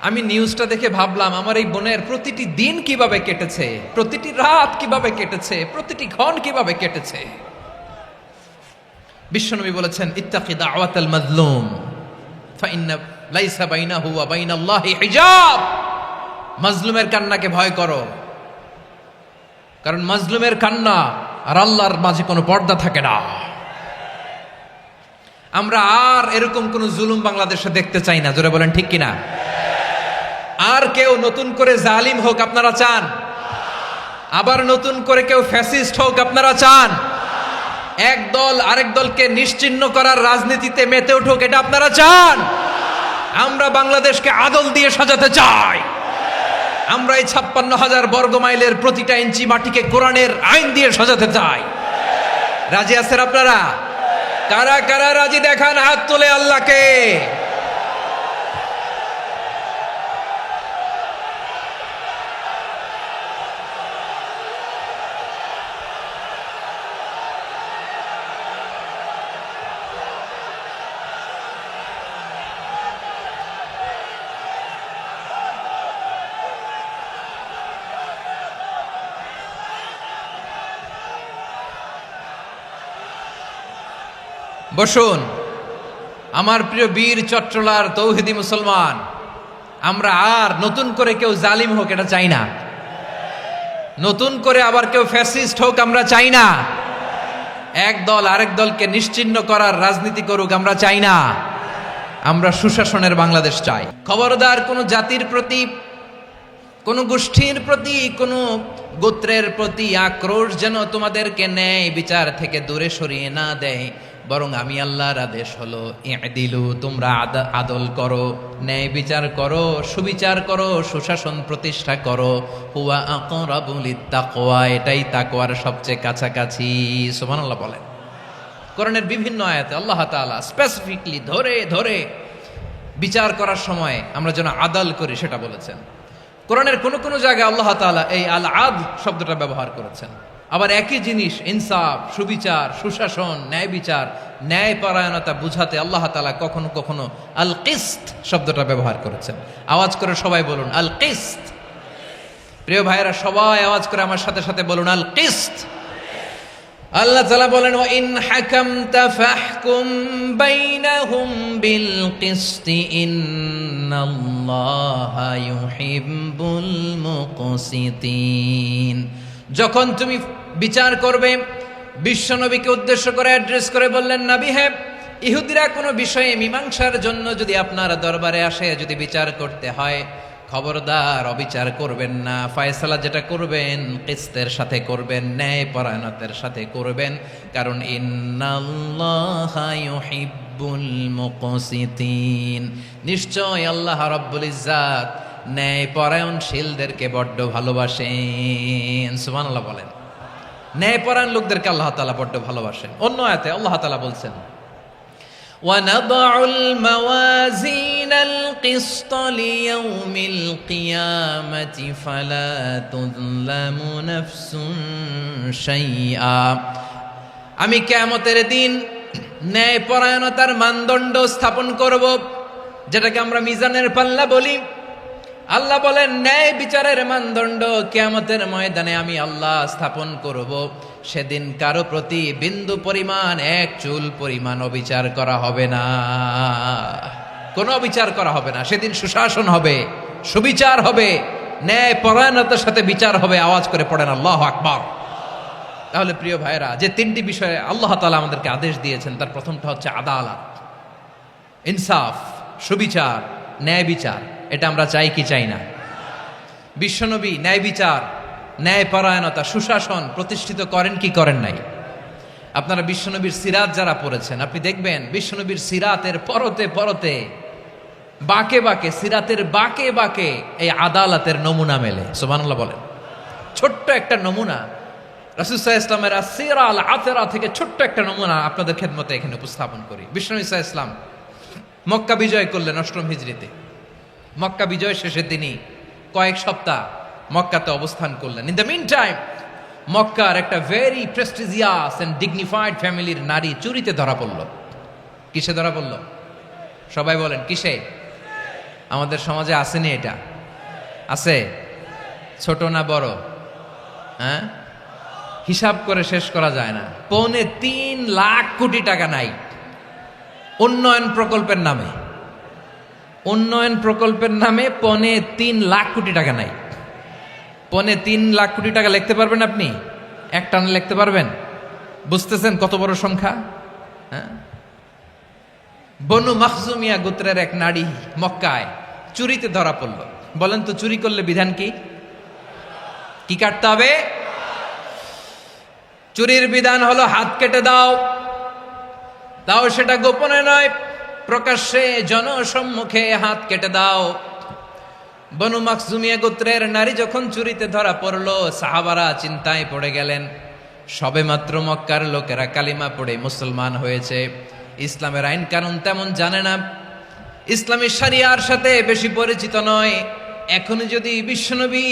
S1: আমি নিউজটা দেখে ভাবলাম, আমার এই বোনের প্রতিটি দিন কিভাবে কেটেছে, প্রতিটি রাত কিভাবে কেটেছে, প্রতিটি ক্ষণ কিভাবে কেটেছে। বিশ্বনবী বলেছেন, ইত্তাকি দাওয়াতাল মাজলুম ফাইন্না লাইসা বাইনাহু ওয়া বাইনাল্লাহি হিজাব। মাজলুমের কান্নাকে ভয় করো, কারণ মাজলুমের কান্না আর আল্লাহর মাঝে কোনো পর্দা থাকে না। আমরা আর এরকম কোন জুলুম বাংলাদেশে দেখতে চাই না, জোরে বলেন ঠিক কিনা? আর কেউ নতুন করে জালিম হোক আপনারা চান? আবার নতুন করে কেউ ফ্যাসিস্ট হোক আপনারা চান? এক দল আরেক দলকে নিশ্চিহ্ন করার রাজনীতিতে মেতে উঠুক এটা আপনারা চান? আমরা বাংলাদেশকে আদল দিয়ে সাজাতে চাই। আমরা এই 56,000 বর্গ মাইলের প্রতিটা ইঞ্চি মাটিকে কোরআনের আইন দিয়ে সাজাতে চাই। রাজি আছেন আপনারা? কারা কারা রাজি দেখান হাত তুলে আল্লাহকে। বসুন আমার প্রিয় বীর চট্টলার তৌহিদি মুসলমান, আমরা আর নতুন করে কেউ জালিম হোক এটা চাই না, নতুন করে আবার কেউ ফ্যাসিস্ট হোক আমরা চাই না, এক দল আরেক দলকে নিশ্চিহ্ন করার রাজনীতি করুক আমরা চাই না। আমরা সুশাসনের বাংলাদেশ চাই। খবরদার কোন জাতির প্রতি, কোন গোষ্ঠীর প্রতি, কোন গোত্রের প্রতি আক্রোশ যেন তোমাদেরকে ন্যায় বিচার থেকে দূরে সরিয়ে না দেয়, বরং আমি আল্লাহর আদেশ হলো ইদিলু, তোমরা আদল করো, ন্যায় বিচার করো, সুবিচার করো, সুশাসন প্রতিষ্ঠা করো। হুয়া আকরাবু লিত্তাকওয়া, এটাই তাকওয়ার সবচেয়ে কাছাকাছি। সুবহানাল্লাহ বলেন। কোরআনের বিভিন্ন আয়াতে আল্লাহ তাআলা স্পেসিফিকলি ধরে ধরে বিচার করার সময় আমরা যেন আদল করি সেটা বলেছেন। কোরআনের কোন কোন জায়গায় আল্লাহ তাআলা এই আল আদল শব্দটা ব্যবহার করেছেন। আবার একই জিনিস ইনসাফ, সুবিচার, সুশাসন, ন্যায় বিচার, ন্যায় পরায়ণতা বুঝাতে আল্লাহ তাআলা কখনো কখনো আল কিসত শব্দটা ব্যবহার করেছেন। আওয়াজ করে সবাই বলুন আল কিসত। প্রিয় ভাইরা সবাই আওয়াজ করে আমার সাথে সাথে বলুন আল কিসত। আল্লাহ তাআলা বলেন, ওয়া ইন হাকামতা ফাহকুম বাইনাহুম বিল কিসতি ইন্নাল্লাহা ইউহিব্বুল মুকসিতিন। যখন তুমি বিচার করবে, বিশ্বনবীকে উদ্দেশ্য করে অ্যাড্রেস করে বললেন, নবী হে ইহুদিরা কোনো বিষয়ে মীমাংসার জন্য যদি আপনার দরবারে আসে, যদি বিচার করতে হয়, খবরদার অবিচার করবেন না। ফয়সালা যেটা করবেন কিসতের সাথে করবেন, ন্যায় পরায়ণতার সাথে করবেন, কারণ ইন্নাল্লাহা ইউহিব্বুল মুকসিতিন, নিশ্চয় আল্লাহ রাব্বুল ইজ্জাত ন্যায় পরায়ণশীলদেরকে বড্ড ভালোবাসেন। সুবহানাল্লাহ বলেন। ন্যায় পরায়ণ লোকদেরকে আল্লাহ তাআলা বড্ড ভালোবাসেন। অন্য আয়াতে আল্লাহ তাআলা বলছেন, وَنَضَعُ الْمَوَازِينَ الْقِسْطَ لِيَوْمِ الْقِيَامَةِ فَلَا تُظْلَمُ نَفْسٌ شَيْئًا। আমি কিয়ামতের দিন ন্যায় পরায়ণতার মানদণ্ড স্থাপন করব, যেটাকে আমরা মিজানের পাল্লা বলি। আল্লাহ বলেন ন্যায় বিচারের মানদণ্ড কিয়ামতের ময়দানে আমি আল্লাহ স্থাপন করব। সেদিন কারো প্রতি বিন্দু পরিমাণ, এক চুল পরিমাণ অবিচার করা হবে না, কোনো অবিচার করা হবে না। সেদিন সুশাসন হবে, সুবিচার হবে, ন্যায় পরায়ণতার সাথে বিচার হবে। আওয়াজ করে পড়েন আল্লাহু আকবার। তাহলে প্রিয় ভাইরা, যে তিনটি বিষয়ে আল্লাহ তাআলা আমাদেরকে আদেশ দিয়েছেন, তার প্রথমটা হচ্ছে আদালত, ইনসাফ, সুবিচার, ন্যায় বিচার। এটা আমরা চাই কি চাই না? বিশ্বনবী ন্যায় বিচার, ন্যায় পরায়ণতা, সুশাসন প্রতিষ্ঠিত করেন কি করেন নাই? আপনারা বিশ্বনবীর সিরাত যারা পড়েছেন, আপনি দেখবেন বিশ্বনবীর সিরাতের পরতে পরতে, বাঁকে বাঁকে, সিরাতের বাঁকে বাঁকে এই আদালতের নমুনা মেলে। সুবহানাল্লাহ বলেন। ছোট্ট একটা নমুনা রাসূল সাল্লাল্লাহু আলাইহি ওয়াসাল্লামের আসসিরা আল আতরা থেকে ছোট্ট একটা নমুনা আপনাদের খেদমতে এখানে উপস্থাপন করি। বিশ্বনবী সাল্লাল্লাহু আলাইহি ওয়াসাল্লাম মক্কা বিজয় করলেন ৮ম হিজরিতে। মক্কা বিজয় শেষে তিনি কয়েক সপ্তাহ মক্কাতে অবস্থান করলেন। ইন দ্য মিন টাইম মক্কার একটা ভেরি প্রেস্টিজিয়াস এন্ড ডিগনিফাইড ফ্যামিলির নারী চুরিতে ধরা পড়ল। কিসে ধরা পড়ল? সবাই বলেন কিসে? আমাদের সমাজে আসেনি এটা? আছে? ছোট না বড়? হ্যাঁ, হিসাব করে শেষ করা যায় না। ৩.৫ লাখ কোটি টাকা নাই উন্নয়ন প্রকল্পের নামে। উন্নয়ন প্রকল্পের নামে ৩.৫ লাখ কোটি টাকা নাই। ৩.৫ লাখ কোটি টাকা লিখতে পারবেন আপনি? এক টানে লিখতে পারবেন? বুঝতেছেন কত বড় সংখ্যা? হ্যাঁ, বনু মাখজুমিয়া গোত্রের এক নারী মক্কায় চুরিতে ধরা পড়ল। বলেন তো চুরি করলে বিধান কি? কি কাটতে হবে? চুরির বিধান হলো হাত কেটে দাও। তাও সেটা গোপনে নয়, প্রকাশ্যে জনসম্মুখে হাত কেটে দাও। বনু মাখজুমিয়া গোত্রের নারী যখন চুরিতে ধরা পড়লো, সাহাবারা চিন্তায় পড়ে গেলেন। সবেমাত্র মক্কার লোকেরা কালিমা পড়ে মুসলমান হয়েছে, ইসলামের আইন কানুন তেমন জানে না, ইসলামী শরিয়ার সাথে বেশি পরিচিত নয়। এখন যদি বিশ্বনবী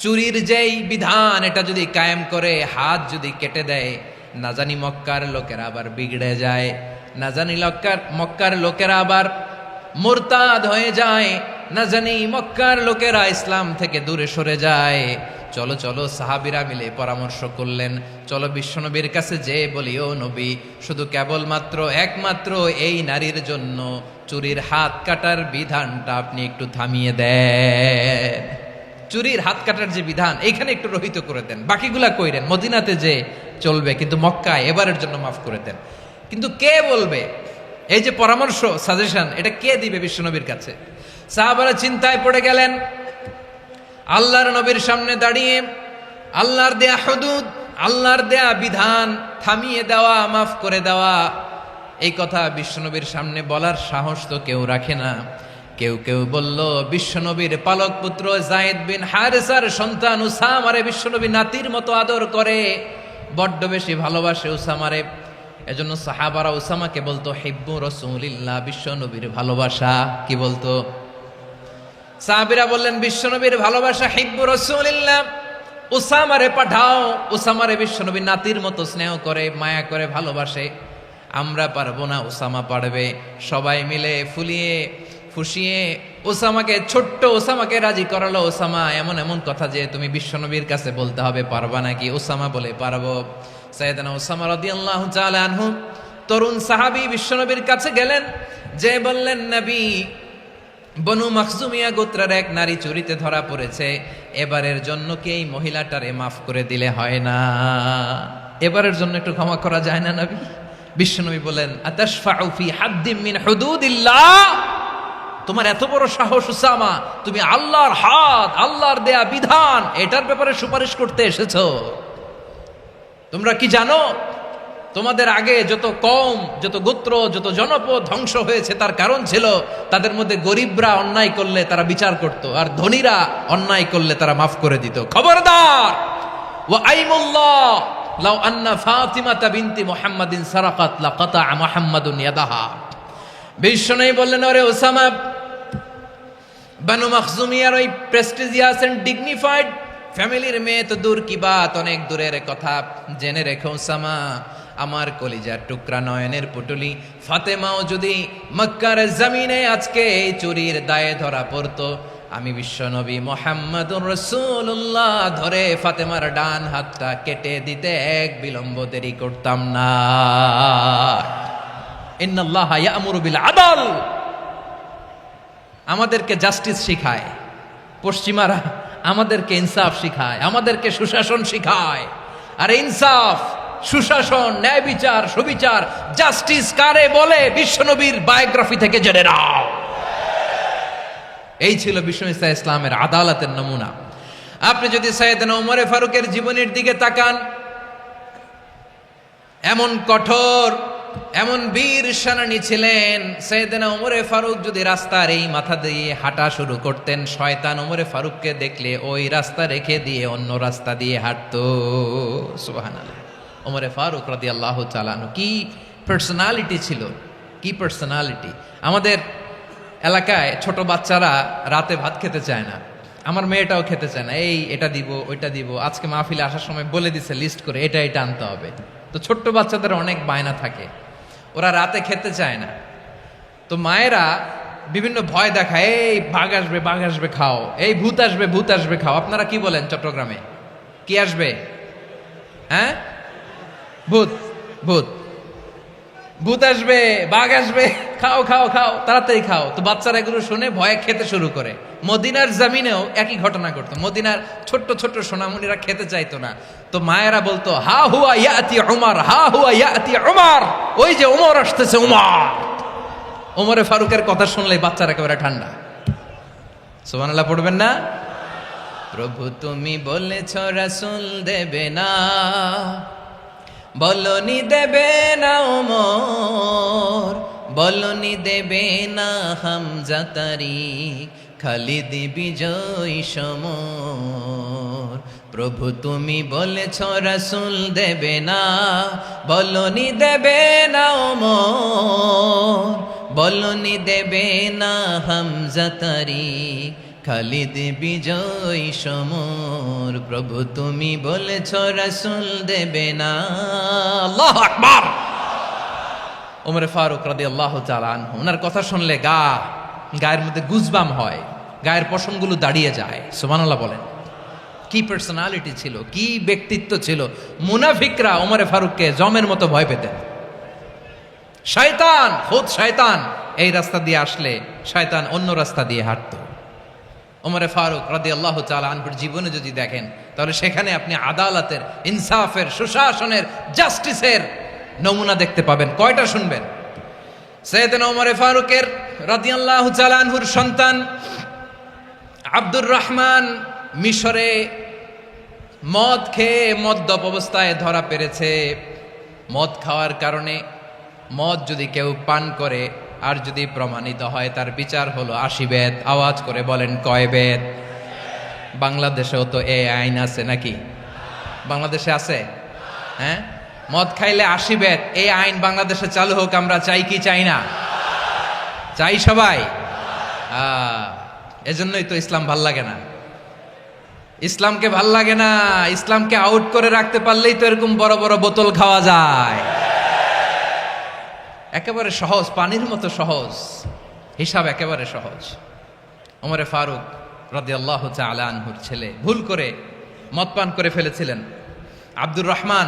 S1: চুরির যেই বিধান এটা যদি কায়েম করে হাত যদি কেটে দেয়, না জানি মক্কার লোকেরা আবার বিগড়ে যায়, না জানি মক্কার লোকেরা আবার মুরতাদ হয়ে যায়, না জানি মক্কার লোকেরা ইসলাম থেকে দূরে সরে যায়। চলো চলো, সাহাবীরা মিলে পরামর্শ করলেন, চলো বিশ্বনবীর কাছে যে বলি, ও নবী, শুধু কেবলমাত্র একমাত্র এই নারীর জন্য চুরির হাত কাটার বিধানটা আপনি একটু থামিয়ে দেন। চুরির হাত কাটার যে বিধান এইখানে একটু রহিত করে দেন, বাকিগুলা কইরেন মদিনাতে যে চলবে, কিন্তু মক্কায় এবারের জন্য মাফ করে দেন। কিন্তু কে বলবে? এই যে পরামর্শ, সাজেশন, এটা কে দিবে বিশ্বনবীর কাছে? সাহাবারা চিন্তায় পড়ে গেলেন। আল্লাহর নবীর সামনে দাঁড়িয়ে আল্লাহর দেয়া হুদুদ, আল্লাহর দেয়া বিধান থামিয়ে দেওয়া, মাফ করে দেওয়া, এই কথা বিশ্বনবীর সামনে বলার সাহস তো কেউ রাখে না। কেউ কেউ বলল, বিশ্বনবীর পালক পুত্র যায়েদ বিন হারেসার সন্তান উসামারে বিশ্বনবী নাতির মতো আদর করে, বড্ড বেশি ভালোবাসে উসামারে। এজন্য সাহাবারা উসামাকে বলতো হিব্বু রাসূলিল্লাহ, বিশ্বনবীর ভালোবাসা। কি বলতো? সাহাবীরা বললেন বিশ্বনবীর ভালোবাসা হিব্বু রাসূলিল্লাহ, উসামারে পাঠাও। উসামারে বিশ্বনবী নাতির মতো স্নেহ করে, মায়া করে, ভালোবাসে। আমরা পারবো না, উসামা পারবে। সবাই মিলে ফুলিয়ে ফুসিয়ে ওসামাকে, ছোট্ট ওসামাকে রাজি করালো। ওসামা, এমন এমন কথা যে তুমি বিশ্বনবীর কাছে বলতে হবে, পারবা নাকি? ওসামা বলে, পারবো। সাইয়েদনা ওসামা রাদিয়াল্লাহু তাআলা আনহু তরুণ সাহাবী বিশ্বনবীর কাছে গেলেন, যে বললেন, নবী, বনু মাখজুমিয়া গোত্রের এক নারী চুরিতে ধরা পড়েছে, এবারের জন্য কি এই মহিলাটারে মাফ করে দিলে হয় না? এবারের জন্য একটু ক্ষমা করা যায় না নবী? বিশ্বনবী বলেন, আতাশফাউ ফি হাদ্দিম মিন হুদুদিল্লাহ, তোমার এত বড় সাহস উসামা, তুমি আল্লাহর হাদ, আল্লাহর দেয়া বিধান, এটার ব্যাপারে সুপারিশ করতে এসেছো? তোমরা কি জানো তোমাদের আগে যত কওম, যত গোত্র, যত জনপদ ধ্বংস হয়েছে তার কারণ ছিল তাদের মধ্যে গরিবরা অন্যায় করলে তারা বিচার করত, আর ধনীরা অন্যায় করলে তারা মাফ করে দিত। খবরদার, ওয়া আইমুল্লাহ লাউ আন্না ফাতিমাতা বিনতি মুহাম্মাদিন সারাকাত লাকাতা মুহাম্মাদুন ইয়াদাহা। বিশ্বনবী বললেন, ওরে ওসামা, বানু মাখজুমিয়ার ওই প্রেস্টিজিয়াস এন্ড ডিগনিফাইড ফ্যামিলির মেয়ে তো দূর কি বাত, অনেক দূরের কথা। জেনে রেখো ওসামা, আমার কলিজার টুকরা নয়নের পুটুলি ফাতেমাও যদি মক্কার জমিনে আজকে এই চুরির দায়ে ধরা পড়তো, আমি বিশ্বনবী মুহাম্মাদুর রাসূলুল্লাহ ধরে ফাতেমার ডান হাতটা কেটে দিতে এক বিলম্ব দেরি করতাম না। ইন্নাল্লাহা ইয়া'মুরু বিল আদল, আমাদেরকে জাস্টিস শিখায় পশ্চিমারা, আমাদেরকে ইনসাফ শিখায়, আমাদেরকে সুশাসন শিখায়। আর ইনসাফ, সুশাসন, ন্যায় বিচার, সুবিচার, জাস্টিস কারে বলে বিশ্বনবীর বায়োগ্রাফি থেকে জেনে নাও। এই ছিল বিশ্বনবী ইসলামের আদালতের নমুনা। আপনি যদি সাইয়েদনা ওমর ফারুকের জীবনের দিকে তাকান, এমন কঠোর, এমন বীর সেনানী ছিলেন। সাইয়েদনা ওমর ফারুক যদি রাস্তার এই মাথা দিয়ে হাঁটা শুরু করতেন, শয়তান ওমর ফারুককে দেখলে ওই রাস্তা রেখে দিয়ে অন্য রাস্তা দিয়ে হাঁটতো। সুবহানাল্লাহ। ওমর ফারুক রাদিয়াল্লাহু তাআলা আনহু কি পার্সোনালিটি ছিল, কি পার্সোনালিটি। আমাদের এলাকায় ছোট বাচ্চারা রাতে ভাত খেতে চায় না, আমার মেয়েটাও খেতে চায় না, এই এটা দিব ওইটা দিব, আজকে মাহফিলে আসার সময় বলে দিছে লিস্ট করে এটা এটা আনতে হবে। তো ছোট্ট বাচ্চাদের অনেক বায়না থাকে, ওরা রাতে খেতে চায় না। তো মায়েরা বিভিন্ন ভয় দেখায়, এই বাঘ আসবে খাও, এই ভূত আসবে খাও। আপনারা কি বলেন চট্টগ্রামে, কি আসবে? হ্যাঁ, ভূত ভূত ভূত আসবে, বাঘ আসবে, খাও খাও খাও, তাড়াতাড়ি খাও। তো বাচ্চারা এগুলো শুনে ভয়ে খেতে শুরু করে। মদিনার জমিনেও একই ঘটনা ঘটতো। মদিনার ছোট্ট ছোট্ট সোনামণিরা খেতে চাইতো না, তো মায়েরা বলতো, হা হুয়া ইয়াতি উমর, হা হুয়া ইয়াতি উমর, ওই যে ওমর আসতেছে, উমর। ওমরে ফারুকের কথা শুনলে বাচ্চারা একেবারে ঠান্ডা। সুবহানাল্লাহ পড়বেন না? প্রভু তুমি বলেছ রাসূল দেবে না, বলনি দেবে না ওমর, বলনি দেবে না হামজা তারিক, খালিদ বিজয় সমর। প্রভু তুমি বলেছ রাসূল দেবে না, বলনি দেবে না ওমর, বলনি দেবে না হামজা তারিক, খালিদ বিজয় সমর। প্রভু তুমি বলেছ রাসূল দেবে না। আল্লাহু আকবার। ওমর ফারুক রাদিয়াল্লাহু তাআলা আনহু, ওনার কথা শুনলে গায়ের মধ্যে গুজবাম হয়, গায়ের পশমগুলো দাঁড়িয়ে যায়। সুবহানাল্লাহ বলেন। কি পার্সোনালিটি ছিল, কি ব্যক্তিত্ব ছিল। মুনাফিকরা ওমর ফারুককে জমের মতো ভয় পেতেন। শয়তান, খুদ শয়তান এই রাস্তা দিয়ে আসলে শয়তান অন্য রাস্তা দিয়ে হাঁটতো। ওমর ফারুক রাদিয়াল্লাহু তাআলা আনহুর জীবনে যদি দেখেন, তাহলে সেখানে আপনি আদালতের, ইনসাফের, সুশাসনের, জাস্টিসের নমুনা দেখতে পাবেন। কয়টা শুনবেন? সাইয়েদনা ওমর ফারুকের রাদিয়াল্লাহু তাআলা আনহুর সন্তান আব্দুর রহমান মিশরে মদ খেয়ে মদ্যপ অবস্থায় ধরা পড়েছে। মদ খাওয়ার কারণে, মদ যদি কেউ পান করে আর যদি প্রমাণিত হয়, তার বিচার হলো 80 বেত। আওয়াজ করে বলেন কয় বেত? বাংলাদেশেও তো এই আইন আছে নাকি? বাংলাদেশে আছে? হ্যাঁ, মদ খাইলে 80 বেত, এই আইন বাংলাদেশে চালু হোক। আমরা চাই কি চাই না? চাই সবাই। এজন্যই তো ইসলাম ভাল লাগে না। ইসলামকে ভাল লাগে না, ইসলামকে আউট করে রাখতে পারলেই তো এরকম বড় বড় বোতল খাওয়া যায়। একেবারে সহজ, পানির মতো সহজ, হিসাব একেবারে সহজ। ওমর ফারুক রাদিয়াল্লাহু তাআলা আনহুর ছেলে ভুল করে মদ পান করে ফেলেছিলেন। আব্দুর রহমান,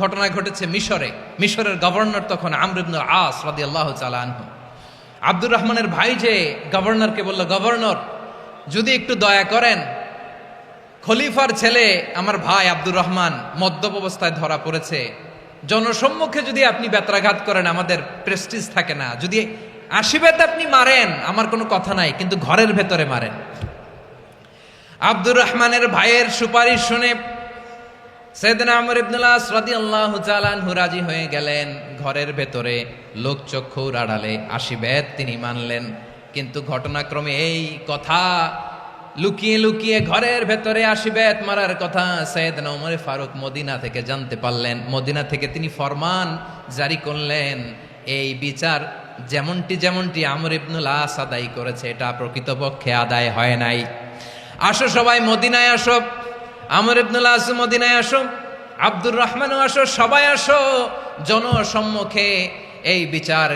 S1: ঘটনা ঘটেছে মিশরে। মিশরের গভর্নর তখন আমর ইবনে আস রাদিয়াল্লাহু তাআলা আনহু। আব্দুর রহমানের ভাই যে গভর্নরকে বলল, গভর্নর যদি একটু দয়া করেন, খলিফার ছেলে আমার ভাই আব্দুর রহমান মদ্যপ অবস্থায় ধরা পড়েছে, জনসম্মুখে যদি আপনি বেত্রাঘাত করেন, আমাদের প্রেস্টিজ থাকে না। যদি 80 বেত আপনি মারেন, আমার কোনো কথা নাই, কিন্তু ঘরের ভেতরে মারেন। আব্দুর রহমানের ভাইয়ের সুপারিশ শুনে সাইয়েদনা আমর ইবনুল আস রাদিয়াল্লাহু তাআলা আনহু রাজি হয়ে গেলেন। ঘরের ভেতরে লোকচক্ষুর আড়ালে 80 বেত তিনি মানলেন। কিন্তু ঘটনাক্রমে এই কথা লুকিয়ে লুকিয়ে ঘরের ভেতরে 80 বেত মারার কথা সাইয়েদনা ওমর ফারুক মদিনা থেকে জানতে পারলেন। মদিনা থেকে তিনি ফরমান জারি করলেন, এই বিচার যেমনটি আমর ইবনুল আস আদায় করেছে, এটা প্রকৃতপক্ষে আদায় হয় নাই। আসো সবাই মদিনায় আসো, আমর ইবনুল আস মদিনায় আসো, আব্দুর রহমানও আসো, সবাই আসো, জনসম্মুখে এই বিচার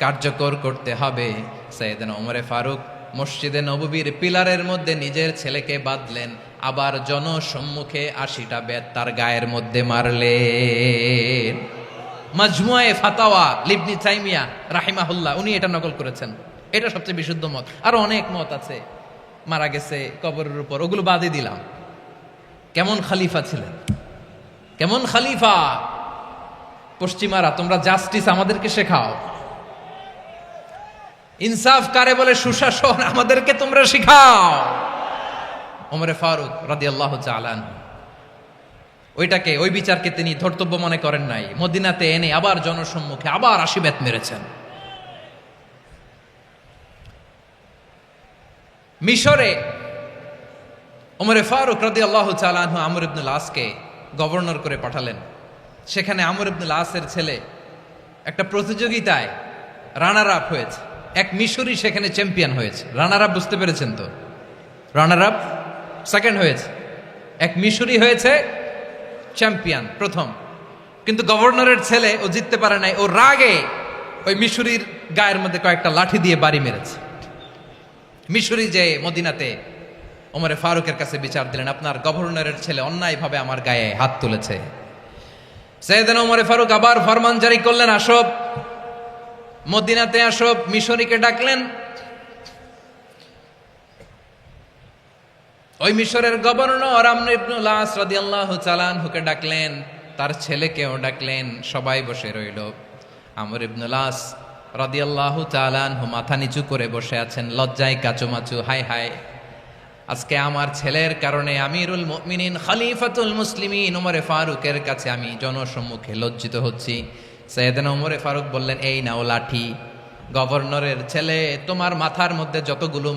S1: কার্যকর করতে হবে। সাইয়েদনা ওমর ফারুক মসজিদে নববীর পিলারের মধ্যে নিজের ছেলেকে বাঁধলেন, আবার জনসম্মুখে 80টা বেত তার গায়ের মধ্যে মারলেন। মাজমুয়ে ফাতাওয়া ইবনে তাইমিয়া রাহিমাহুল্লাহ উনি এটা নকল করেছেন। এটা সবচেয়ে বিশুদ্ধ মত। আরো অনেক মত আছে, মারা গেছে কবরের উপর, ওগুলো বাদই দিলাম। কেমন খলিফা ছিলেন, কেমন খলিফা! পশ্চিমারা তোমরা জাস্টিস আমাদেরকে শেখাও, ইনসাফ কারে বলে সুশাসন আমাদেরকে তোমরা শিখাও। ওমর ফারুক রাদিয়াল্লাহু তাআলা আনহু ওই বিচারকে তিনি ধর্তব্য মনে করেন নাই। মদিনাতে এনে আবার জনসম্মুখে আবার 80 বেত মেরেছেন। মিশরে ওমর ফারুক রাদিয়াল্লাহু তাআলা আনহু আমর ইবনুল আসকে গভর্নর করে পাঠালেন। সেখানে আমর ইবনুল আসের ছেলে একটা প্রতিযোগিতায় রানার আপ হয়েছে। এক মিশরি সেখানে চ্যাম্পিয়ন হয়েছে। রানার আপ বুঝতে পেরেছেন তো? রানার আপ সেকেন্ড হয়েছে, এক মিশরি হয়েছে চ্যাম্পিয়ন প্রথম। কিন্তু গভর্নরের ছেলে ও জিততে পারে নাই। ও রাগে ওই মিশরির গায়ের মধ্যে কয়েকটা লাঠি দিয়ে বাড়ি মেরেছে। মিশরি যে মদিনাতে ওমর ফারুকের কাছে বিচার দিলেন, আপনার গভর্নরের ছেলে অন্যায়ভাবে আমার গায়ে হাত তুলেছে। সাইয়েদনা ওমর ফারুক আবার ফরমান জারি করলেন, আসো মদিনাতে আসো। মিশরীকে ডাকলেন। ওই মিশরের গভর্নর আমর ইবনুল আস রাদিয়াল্লাহু তাআলা আনহুকে ডাকলেন, তার ছেলেকেও ডাকলেন। সবাই বসে রইল। আমর ইবনুল আস রাদিয়াল্লাহু তাআলা আনহু মাথা নিচু করে বসে আছেন, লজ্জায় কাচুমাচু। হায় হায়, আজকে আমার ছেলের কারণে আমিরুল মুমিনিন খলিফাতুল মুসলিমিন ওমর ফারুকের কাছে আমি জনসম্মুখে লজ্জিত হচ্ছি। সাইয়েদনা ওমর ফারুক বললেন, এই নাও লাঠি। গভর্নরের ছেলে তোমার মাথার মধ্যে যতগুলো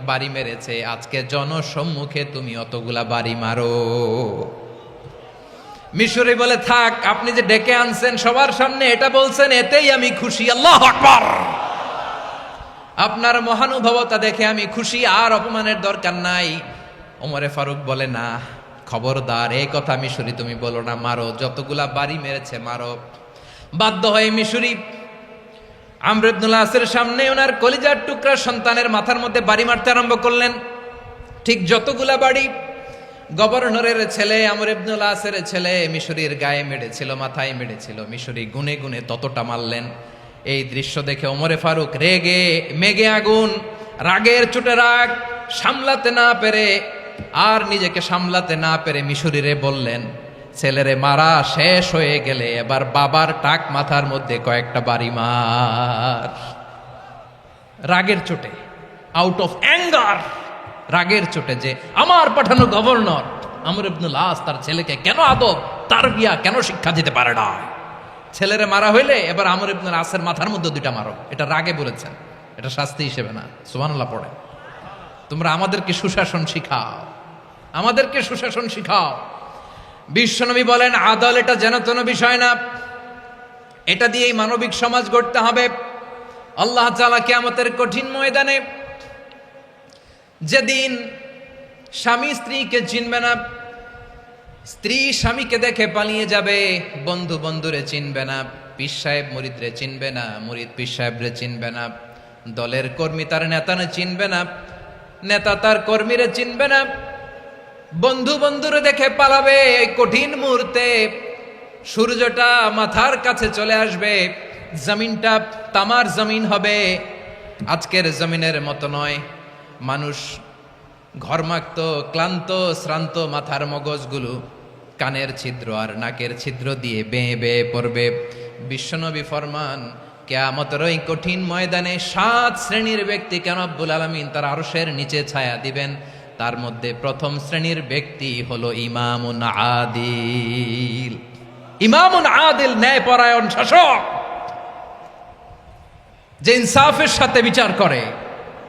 S1: বাড়ি মেরেছে, আজকে জনসম্মুখে তুমি অতগুলা বাড়ি মারো। মিশরি বলে, থাক, আপনি যে ডেকে আনছেন সবার সামনে এটা বলছেন, এতেই আমি খুশি। আল্লাহু আকবার! আপনার মহানুভবতা দেখে আমি খুশি, আর অপমানের দরকার নাই। ওমরে ফারুক বলে, না, খবরদার, এই কথা মিশরি তুমি বলো না, মারো, যতগুলা বাড়ি মেরেছে মারো। বাধ্য হয়ে মিশরি আমর ইবনুল আসের সামনে ওনার কলিজার টুকরা সন্তানের মাথার মধ্যে বাড়ি মারতে আরম্ভ করলেন। ঠিক যতগুলা বাড়ি গভর্নরের ছেলে আমর ইবনুল আসের ছেলে মিশরির গায়ে মেরেছিল, মাথায় মেরেছিল, মিশরি গুনে গুনে ততটা মারলেন। এই দৃশ্য দেখে ওমরে ফারুক রেগে মেগে আগুন, রাগের চোটে রাগ সামলাতে না পেরে, আর নিজেকে সামলাতে না পেরে মিশরিরে বললেন, ছেলেরে মারা শেষ হয়ে গেলে এবার বাবার টাক মাথার মধ্যে কয়েকটা বাড়ি মার। রাগের চোটে, আউট অফ অ্যাঙ্গার, রাগের চোটে, যে আমার পাঠানো গভর্নর আমর ইবনুল আস তার ছেলেকে কেন আদব তারবিয়া কেন শিক্ষা দিতে পারে না। ছেলেরে মারা হইলে এবার আমর ইবনুল আসের মাথার মধ্যে 2টা মারো। এটা রাগে বলেছেন, এটা শাস্তি হিসেবে না। সুবহানাল্লাহ পড়ে। তোমরা আমাদেরকে সুশাসন শিখাও, আমাদেরকে সুশাসন শিখাও। বিশ্বনবী বলেন, আদল এটা যেন তেন বিষয় না, এটা দিয়েই মানবিক সমাজ গড়তে হবে। আল্লাহ তাআলা কিয়ামতের কঠিন ময়দানে, যেদিন স্বামী স্ত্রীকে চিনবে না, স্ত্রী স্বামীকে দেখে পালিয়ে যাবে, বন্ধু বন্ধুরে চিনবে না, পীর সাহেব মুরিদরে চিনবে না, মুরিদ পীর সাহেবরে চিনবে না, দলের কর্মী তার নেতারে চিনবে না, নেতা তার কর্মীরে চিনবে না, বন্ধু বন্ধুরে দেখে পালাবে। এই কঠিন মুহূর্তে সূর্যটা মাথার কাছে চলে আসবে, জমিনটা তামার জমিন হবে। আজকের জমিনের মতো নয়। মানুষ ঘর্মাক্ত, ক্লান্ত, শ্রান্ত মাথার মগজগুলো কানের ছিদ্র আর নাকের ছিদ্র দিয়ে বেয়ে বেয়ে পড়বে। বিশ্বনবী ফরমান, কিয়ামতের ওই কঠিন ময়দানে 7 শ্রেণীর ব্যক্তিকে রব্বুল আলামিন তার আরশের নিচে ছায়া দিবেন। তার মধ্যে প্রথম শ্রেণীর ব্যক্তি হলো ইমামুন আদিল। ইমামুন আদিল, ন্যায়পরায়ণ শাসক, যে ইনসাফের সাথে বিচার করে,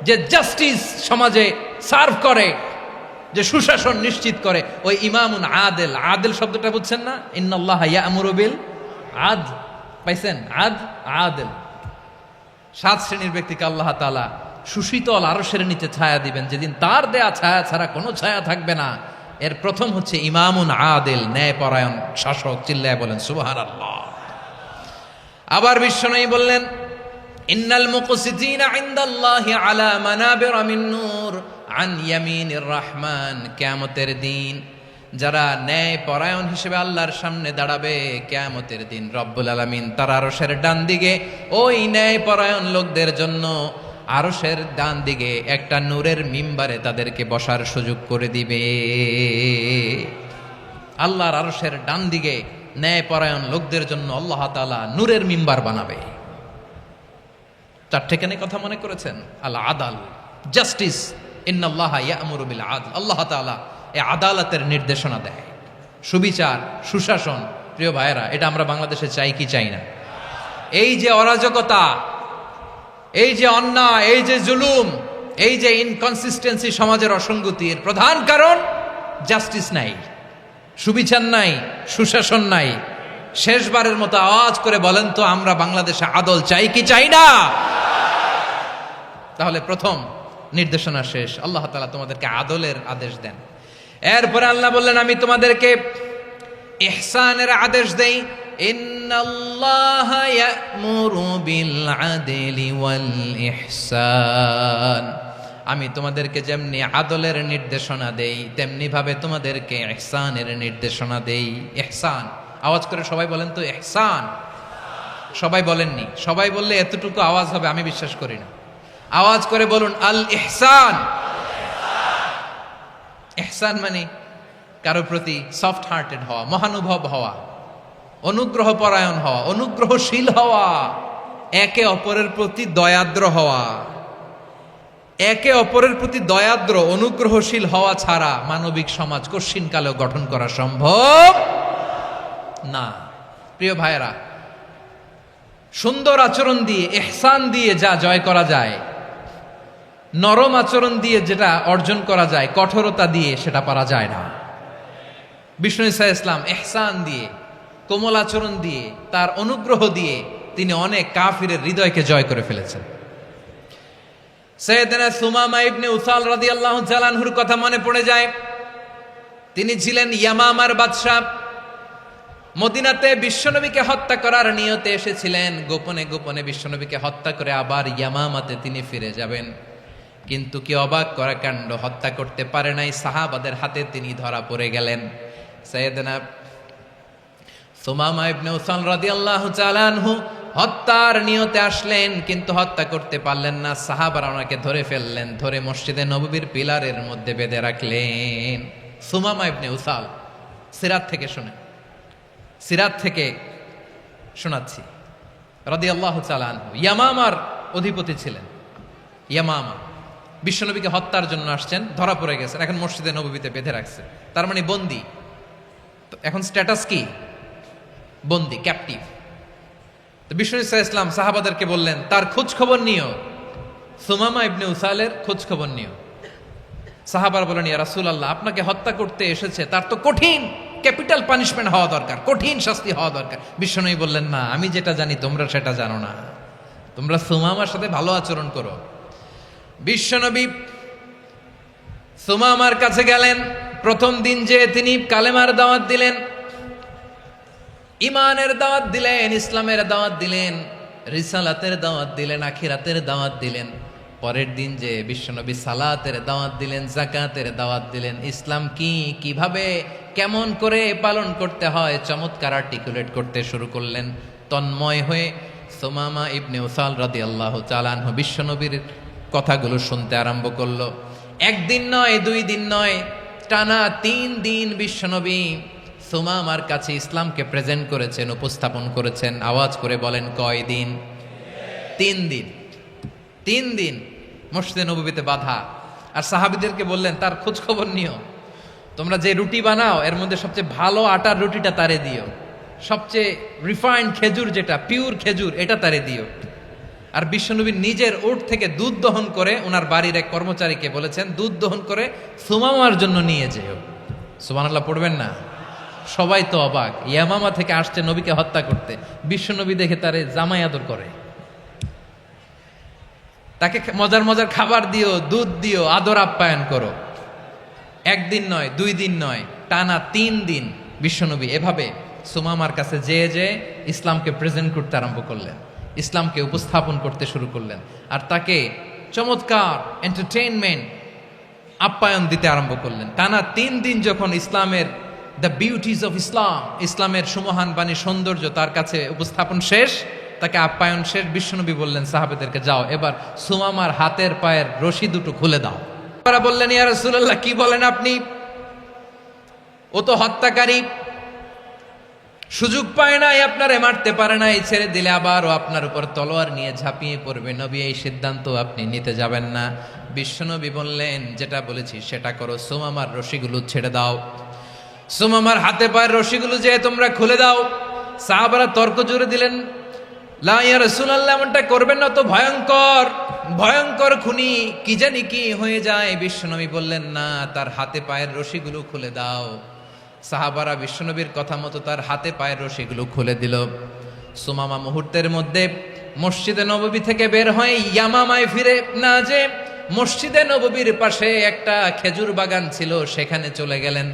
S1: যে জাস্টিস সমাজে সার্ভ করে, যে সুশাসন নিশ্চিত করে, ওই ইমামুন আদিল। আদিল শব্দটা বুঝছেন না? ইন্নাল্লাহ ইয়া'মুরু বিল আদল, পাইছেন? আদিল। 7 শ্রেণীর ব্যক্তিকে আল্লাহ তাআলা সুশীতল আরশের নিচে ছায়া দিবেন, যেদিন তার দেয়া ছায়া ছাড়া কোনো ছায়া থাকবে না। এর প্রথম হচ্ছে ইমামুন আদিল, ন্যায়পরায়ণ শাসক। চিল্লায় বলেন সুবহানাল্লাহ। আবার বিশ্বনবী বললেন, ইন্নাল মুকসিতিনা ইনদাল্লাহি আলা মানাবিরা মিন নূর আন ইয়ামিনির রহমান। কিয়ামতের দিন যারা ন্যায়পরায়ণ হিসেবে আল্লাহর সামনে দাঁড়াবে, কিয়ামতের দিন রব্বুল আলামিন তার আরশের ডান দিকে ওই ন্যায়পরায়ণ লোকদের জন্য আরশের ডান দিকে একটা নূরের মিম্বারে তাদেরকে বসার সুযোগ করে দিবে। আল্লাহর আরশের ডান দিকে ন্যায়পরায়ণ লোকদের জন্য আল্লাহ তাআলা নূরের মিম্বার বানাবে। 4টে কেন কথা মনে করেছেন? আল আদাল, জাস্টিস। ইন্নাল্লাহা ইয়া'মুরু বিল আদল। আল্লাহ তাআলা এই আদালতের নির্দেশনা দেয়, সুবিচার, সুশাসন। প্রিয় ভাইয়েরা, এটা আমরা বাংলাদেশে চাই কি চাই না? এই যে অরাজকতা, এই যে অন্যায়, এই যে জুলুম, এই যে ইনকনসিস্টেন্সি সমাজের অসঙ্গতির প্রধান কারণ জাস্টিস নাই, সুবিচার নাই, সুশাসন নাই। শেষবারের মতো আওয়াজ করে বলেন তো, আমরা বাংলাদেশে আদল চাই কি চাই না? তাহলে প্রথম নির্দেশনা শেষ। আল্লাহ তাআলা তোমাদেরকে আদলের আদেশ দেন। এরপরে আল্লাহ বললেন, আমি তোমাদেরকে ইহসানের আদেশ দেই। ইন্নাল্লাহা ইয়া'মুরু বিল আদলি ওয়াল ইহসান। আমি তোমাদেরকে যেমনি আদলের নির্দেশনা দেই, তেমনি ভাবে তোমাদেরকে ইহসানের নির্দেশনা দেই। ইহসান, আওয়াজ করে সবাই বলেন তো ইহসান। সবাই বলেননি, সবাই বললে এতটুকু আওয়াজ হবে আমি বিশ্বাস করি না। আওয়াজ করে বলুন আল ইহসান। ইহসান মানে কারো প্রতি সফট হার্টেড হওয়া, মহানুভব হওয়া, অনুগ্রহ পরায়ণ হওয়া, অনুগ্রহশীল হওয়া, একে অপরের প্রতি দয়াদ্র হওয়া। একে অপরের প্রতি দয়াদ্র, অনুগ্রহশীল হওয়া ছাড়া মানবিক সমাজ কশিনকালেও গঠন করা সম্ভব না। প্রিয় ভাইয়েরা, সুন্দর আচরণ দিয়ে, ইহসান দিয়ে যা জয় করা যায়, নরম আচরণ দিয়ে যেটা অর্জন করা যায়, কঠোরতা দিয়ে সেটা পারা যায় না। বিষ্ণু ঈসা ইসলাম ইহসান দিয়ে, কোমল আচরণ দিয়ে, তার অনুগ্রহ দিয়ে তিনি অনেক কাফিরের হৃদয়কে জয় করে ফেলেছেন। সাইয়েদনা সুমামা ইবনে উসাল রাদিয়াল্লাহু তাআলা আনহুর কথা মনে পড়ে যায়। তিনি ছিলেন ইয়ামামার বাদশা। মদিনাতে বিশ্বনবীকে হত্যা করার নিয়তে এসেছিলেন। গোপনে গোপনে বিশ্বনবীকে হত্যা করে আবার ইয়ামামাতে তিনি ফিরে যাবেন। কিন্তু কি অবাক করা কাণ্ড, হত্যা করতে পারে নাই, সাহাবাদের হাতে তিনি ধরা পড়ে গেলেন। সাইয়েদনা সুমামা ইবনে উসাল রাদিয়াল্লাহু তাআলা আনহু হত্যার নিয়তে আসলেন, কিন্তু হত্যা করতে পারলেন না। সাহাবারা ওনাকে ধরে ফেললেন, ধরে মসজিদে নববীর পিলারের মধ্যে বেঁধে রাখলেন। সুমামা ইবনে উসাল, সিরাত থেকে শোনেন, সিরাত থেকে শোনাচ্ছি। রাদিয়াল্লাহু তাআলা আনহু ইয়ামামার অধিপতি ছিলেন। ইয়ামামা বিশ্বনবীকে হত্যার জন্য আসছেন, ধরা পড়ে গেছেন, এখন মসজিদে নববীতে বেঁধে রাখছে, তার মানে বন্দী। এখন স্ট্যাটাস কি? বন্দী, ক্যাপটিভ। তো বিষ্ণু ঈসা ইসলাম সাহাবাদেরকে বললেন, তার খোঁজ খবর নিও, সুমামা ইবনে উসালের খোঁজ খবর নিও। সাহাবার বলেন, ইয়া রাসূলুল্লাহ, আপনাকে হত্যা করতে এসেছে, তার তো কঠিন ক্যাপিটাল পানিশমেন্ট হওয়া দরকার, কঠিন শাস্তি হওয়া দরকার। বিশ্বনবী বললেন, না, আমি যেটা জানি তোমরা সেটা জানো না, তোমরা সুমামার সাথে ভালো আচরণ করো। বিশ্বনবী সুমামার কাছে গেলেন। প্রথম দিন যে তিনি কালেমার দাওয়াত দিলেন, ইমানের দাওয়াত দিলেন, ইসলামের দাওয়াত দিলেন, রিসালাতের দাওয়াত দিলেন, আখিরাতের দাওয়াত দিলেন। পরের দিন যে বিশ্বনবী সালাতের দাওয়াত দিলেন, যাকাতের দাওয়াত দিলেন, ইসলাম কি, কিভাবে, কেমন করে পালন করতে হয় চমৎকার আর্টিকুলেট করতে শুরু করলেন। তন্ময় হয়ে সুমামা ইবনে উসাল রাদিয়াল্লাহু তাআলা আনহু বিশ্বনবীর কথাগুলো শুনতে আরম্ভ করলো। একদিন নয়, 2 দিন নয়, টানা 3 দিন বিশ্বনবী সুমামার কাছে ইসলামকে প্রেজেন্ট করেছেন, উপস্থাপন করেছেন। আওয়াজ করে বলেন কয় দিন? 3 দিন। 3 দিন মসজিদে নববীতে বাধা। আর সাহাবীদেরকে বললেন তার খোঁজ খবর নিও, তোমরা যে রুটি বানাও এর মধ্যে সবচেয়ে ভালো আটার রুটিটা তারে দিও, সবচেয়ে রিফাইন্ড খেজুর যেটা পিওর খেজুর এটা তারে দিও। আর বিশ্বনবী নিজের উট থেকে দুধ দহন করে ওনার বাড়ির এক কর্মচারীকে বলেছেন দুধ দহন করে সুমামার জন্য নিয়ে যেও। সুবহানাল্লাহ পড়বেন না? সবাই তো অবাক, ইয়ামামা থেকে আসছে নবীকে হত্যা করতে, বিশ্বনবী দেখে তারে জামাই আদর করে, তাকে মজার মজার খাবার দিও, দুধ দিও, আদর আপ্যায়ন করো। 1 দিন নয়, 2 দিন নয়, টানা 3 দিন বিশ্বনবী এভাবে সুমামার কাছে যেয়ে ইসলামকে প্রেজেন্ট করতে আরম্ভ করলেন, ইসলামকে উপস্থাপন করতে শুরু করলেন। আর তাকে চমৎকার এন্টারটেইনমেন্ট আপ্যায়ন দিতে আরম্ভ করলেন। টানা 3 দিন যখন ইসলামের দ্য বিউটিজ অফ ইসলাম, ইসলামের সুমহান বাণী সৌন্দর্য তার কাছে উপস্থাপন শেষ, তাকে আপ্যায়ন শেষ, বিশ্বনবী বললেন সাহাবেদেরকে যাও এবার সুমামার হাতের পায়ের রশি দুটো খুলে দাও। তারা বললেন ইয়া রাসূলুল্লাহ কি বলেন আপনি, ও তো হত্যাকারী, সুযোগ পায় নাই, আপনারে মারতে পারে নাই, ছেড়ে দিলে আবার ও আপনার উপর তলোয়ার নিয়ে ঝাঁপিয়ে পড়বে। নবী এই সিদ্ধান্ত আপনি নিতে যাবেন না। বিশ্বনবী বললেন যেটা বলেছি সেটা করো, সুমামার রশিগুলো ছেড়ে দাও, সুমামার হাতে পায়ের রশিগুলো যে তোমরা খুলে দাও। সাহাবারা তর্ক জুড়ে দিলেন লা ইয়া রাসূলুল্লাহ এমনটা করবেন না, তো ভয়ঙ্কর ভয়ঙ্কর খুনি, কি জানি কি হয়ে যায়। বিশ্বনবী বললেন না, তার হাতে পায়ের রশিগুলো খুলে দাও। সাহাবারা বিশ্বনবীর কথা মতো তার হাতে পায়ের রশিগুলো খুলে দিল। সুমামা মুহূর্তের মধ্যে মসজিদে নববী থেকে বের হয়ে ইয়ামামায় ফিরে না যে মসজিদে নববীর পাশে একটা খেজুর বাগান ছিল সেখানে চলে গেলেন।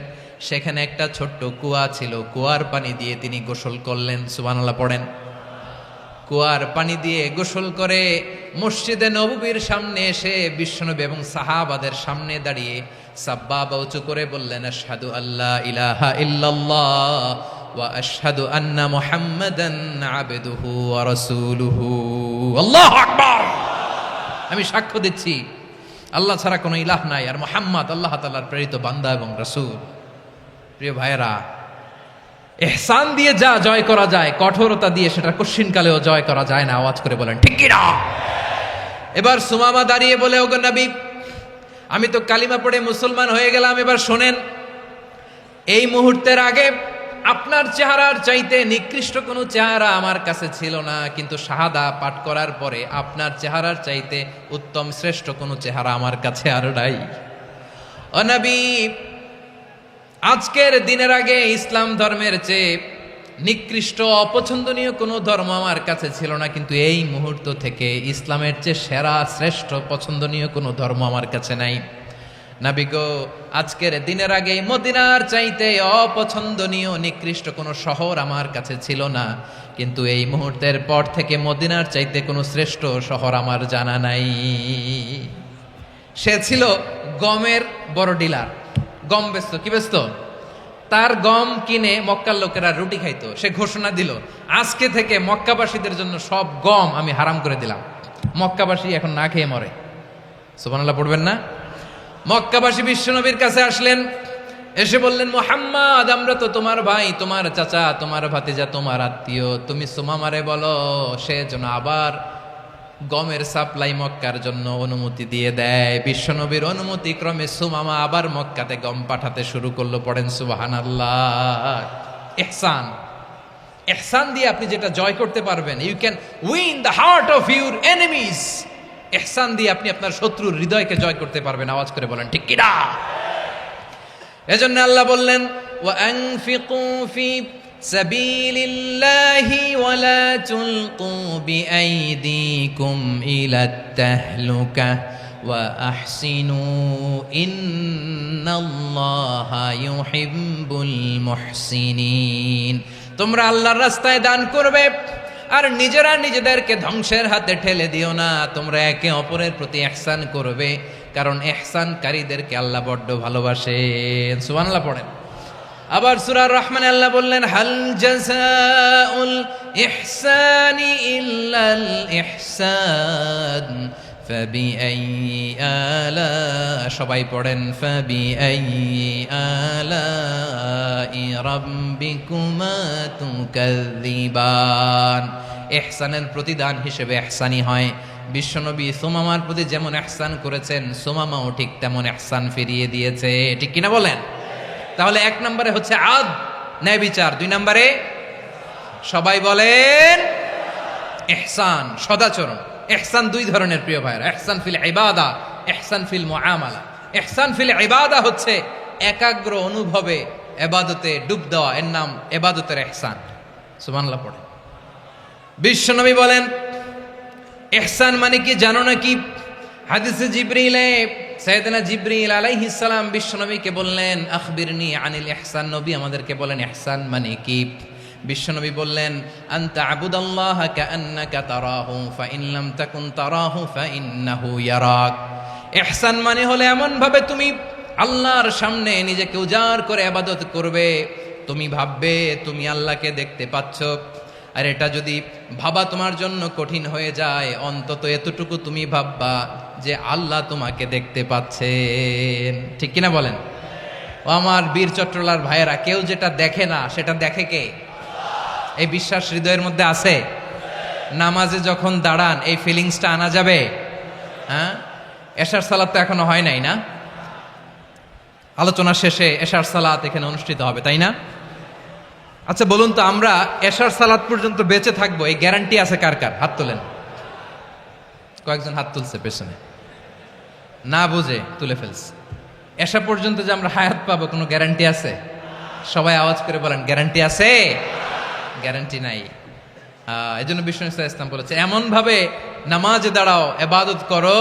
S1: সেখানে একটা ছোট্ট কুয়া ছিল, কুয়ার পানি দিয়ে তিনি গোসল করলেন। সুবহানাল্লাহ পড়েন। কুয়ার পানি দিয়ে গোসল করে মসজিদে নববীর সামনে এসে বিশ্বনবী এবং সাহাবাদের সামনে দাঁড়িয়ে সাব্বাবা উঁচু করে বললেন আশহাদু আল্লা ইলাহা ইল্লাল্লাহ ওয়া আশহাদু আন্না মুহাম্মাদান আবদুহু ওয়া রাসূলুহু। আল্লাহু আকবার। আমি সাক্ষ্য দিচ্ছি আল্লাহ ছাড়া কোনো ইলাহ নাই, আর মুহাম্মদ আল্লাহ তাআলার প্রেরিত বান্দা এবং রাসূল। প্রিয় ভাইয়েরা, ইহসান দিয়ে যা জয় করা যায়, কঠোরতা দিয়ে সেটা কঠিনকালেও জয় করা যায় না। আওয়াজ করে বলেন ঠিক কি না? এবার সুমামা দাঁড়িয়ে বলে ওগো নবী, আমি তো কালিমা পড়ে মুসলমান হয়ে গেলাম, এবার শোনেন, এই মুহূর্তের আগে আপনার চেহারার চাইতে নিকৃষ্ট কোনো চেহারা আমার কাছে ছিল না, কিন্তু শাহাদা পাঠ করার পরে আপনার চেহারার চাইতে উত্তম শ্রেষ্ঠ কোনো চেহারা আমার কাছে আর নাই। ও নবী, আজকের দিনের আগে ইসলাম ধর্মের চেয়ে নিকৃষ্ট অপছন্দনীয় কোনো ধর্ম আমার কাছে ছিল না, কিন্তু এই মুহূর্ত থেকে ইসলামের চেয়ে সেরা শ্রেষ্ঠ পছন্দনীয় কোনো ধর্ম আমার কাছে নাই। নবী গো, আজকের দিনের আগে মদিনার চাইতে অপছন্দনীয় নিকৃষ্ট কোনো শহর আমার কাছে ছিল না, কিন্তু এই মুহূর্তের পর থেকে মদিনার চাইতে কোনো শ্রেষ্ঠ শহর আমার জানা নাই। সে ছিল গমের বড় ডিলার, গম বেচতো। কি বেচতো? তার গম কিনে মক্কার লোকেরা রুটি খাইতো। সে ঘোষণা দিল আজকে থেকে মক্কাবাসীদের জন্য সব গম আমি হারাম করে দিলাম, মক্কাবাসী এখন না খেয়ে মরে। সুবহানাল্লাহ পড়বেন না? মক্কাবাসী বিশ্বনবীর কাছে আসলেন, এসে বললেন মুহাম্মদ, আমরা তো তোমার ভাই, তোমার চাচা, তোমার ভাতিজা, তোমার আত্মীয়, তুমি সুমামারে বলো সে যেন আবার গমের সাপ্লাই মক্কার জন্য অনুমতি দিয়ে দেয়। বিশ্বনবীর অনুমতি ক্রমে সুমামা আবার মক্কাতে গম পাঠাতে শুরু করলো। পড়েন সুবহানাল্লাহ। ইহসান, ইহসান দিয়ে আপনি যেটা জয় করতে পারবেন, you can win the heart of your enemies. ইহসান দিয়ে আপনি আপনার শত্রুর হৃদয়কে জয় করতে পারবেন। আওয়াজ করে বলেন ঠিক কি না? এজন্য আল্লাহ বললেন ওয়া আনফিকু ফি সাবিলিল্লাহি ওয়া লা তুলকু বিআইদিকুম ইলাত তাহলুকা ওয়া আহসিনু ইন্নাল্লাহা ইউহিব্বুল মুহসিনিন। তোমরা আল্লাহর রাস্তায় দান করবে আর নিজেরা নিজেদেরকে ধ্বংসের হাতে ঠেলে দিও না। তোমরা একে অপরের প্রতি ইহসান করবে, কারণ ইহসানকারীদেরকে আল্লাহ বড্ড ভালোবাসেন। সুবহানাল্লাহ পড়েন। আবার সূরা রহমানে আল্লাহ বললেন হাল জাযাউল ইহসানি ইল্লাল ইহসান ফাবিআইয়ি আলা, সবাই পড়েন ফাবিআইয়ি আলাই রাব্বিকুমা তুকাযযিবান। ইহসানের প্রতিদান হিসেবে ইহসানি হয়। বিশ্বনবী সুমামার প্রতি যেমন ইহসান করেছেন, সুমামাও ঠিক তেমন ইহসান ফিরিয়ে দিয়েছে। ঠিক কিনা বলেন? তাহলে এক নম্বরে হচ্ছে আদ, ন্যায় বিচার। দুই নম্বরে সবাই বলেন ইহসান, সদাচরণ। ইহসান দুই ধরনের প্রিয় ভাইরা, ইহসান ফিল ইবাদা, ইহসান ফিল মুআমালা। ইহসান ফিল ইবাদা হচ্ছে একাগ্র অনুভবে ইবাদতে ডুব দেওয়া, এর নাম ইবাদতের ইহসান। সুবহানাল্লাহ পড়ে। বিশ্বনবী বলেন ইহসান মানে কি জানো নাকি? হাদিসে জিবরিলে সাইয়েদনা জিবরিল আলাইহিস সালাম বিশ্বনবীকে বললেন আখবিরনি আনিল ইহসান। নবী আমাদেরকে বলেন ইহসান মানে কি? বিশ্বনবী বললেন আনতা আবুদাল্লাহা কাআন্নাকা তারাহু ফাইন লাম তাকুন তারাহু ফাইন্নাহু ইয়ারাক। ইহসান মানে হলো এমন ভাবে তুমি আল্লাহর সামনে নিজেকে উজাড় করে ইবাদত করবে, তুমি ভাববে তুমি আল্লাহকে দেখতে পাচ্ছ। আর এটা যদি ভাবা তোমার জন্য কঠিন হয়ে যায়, অন্তত এতটুকু তুমি ভাববা যে আল্লাহ তোমাকে দেখতে পাচ্ছেন। ঠিক কিনা বলেন? ও আমার বীর চট্টলার ভাইয়েরা, কেউ যেটা দেখে না সেটা দেখে কে? এই বিশ্বাস হৃদয়ের মধ্যে আছে? নামাজে যখন দাঁড়ান এই ফিলিংসটা আনা যাবে? হ্যাঁ, এশার সালাত তো এখনো হয় নাই না? আলোচনা শেষে এশার সালাত এখানে অনুষ্ঠিত হবে, তাই না? আচ্ছা বলুন তো, আমরা এশার সালাত পর্যন্ত বেঁচে থাকবো এই গ্যারান্টি আছে কার কার? হাত তোলেন। কয়েকজন হাত তুলছে পেছনে, না বুঝে তুলে ফেলছে। এশা পর্যন্ত যে আমরা হায়াত পাবো কোনো গ্যারান্টি আছে? সবাই আওয়াজ করে বলেন গ্যারান্টি আছে? গ্যারান্টি নাই। এই জন্য বিষ্ণু ইসলাম বলেছে এমন ভাবে নামাজে দাঁড়াও, ইবাদত করো,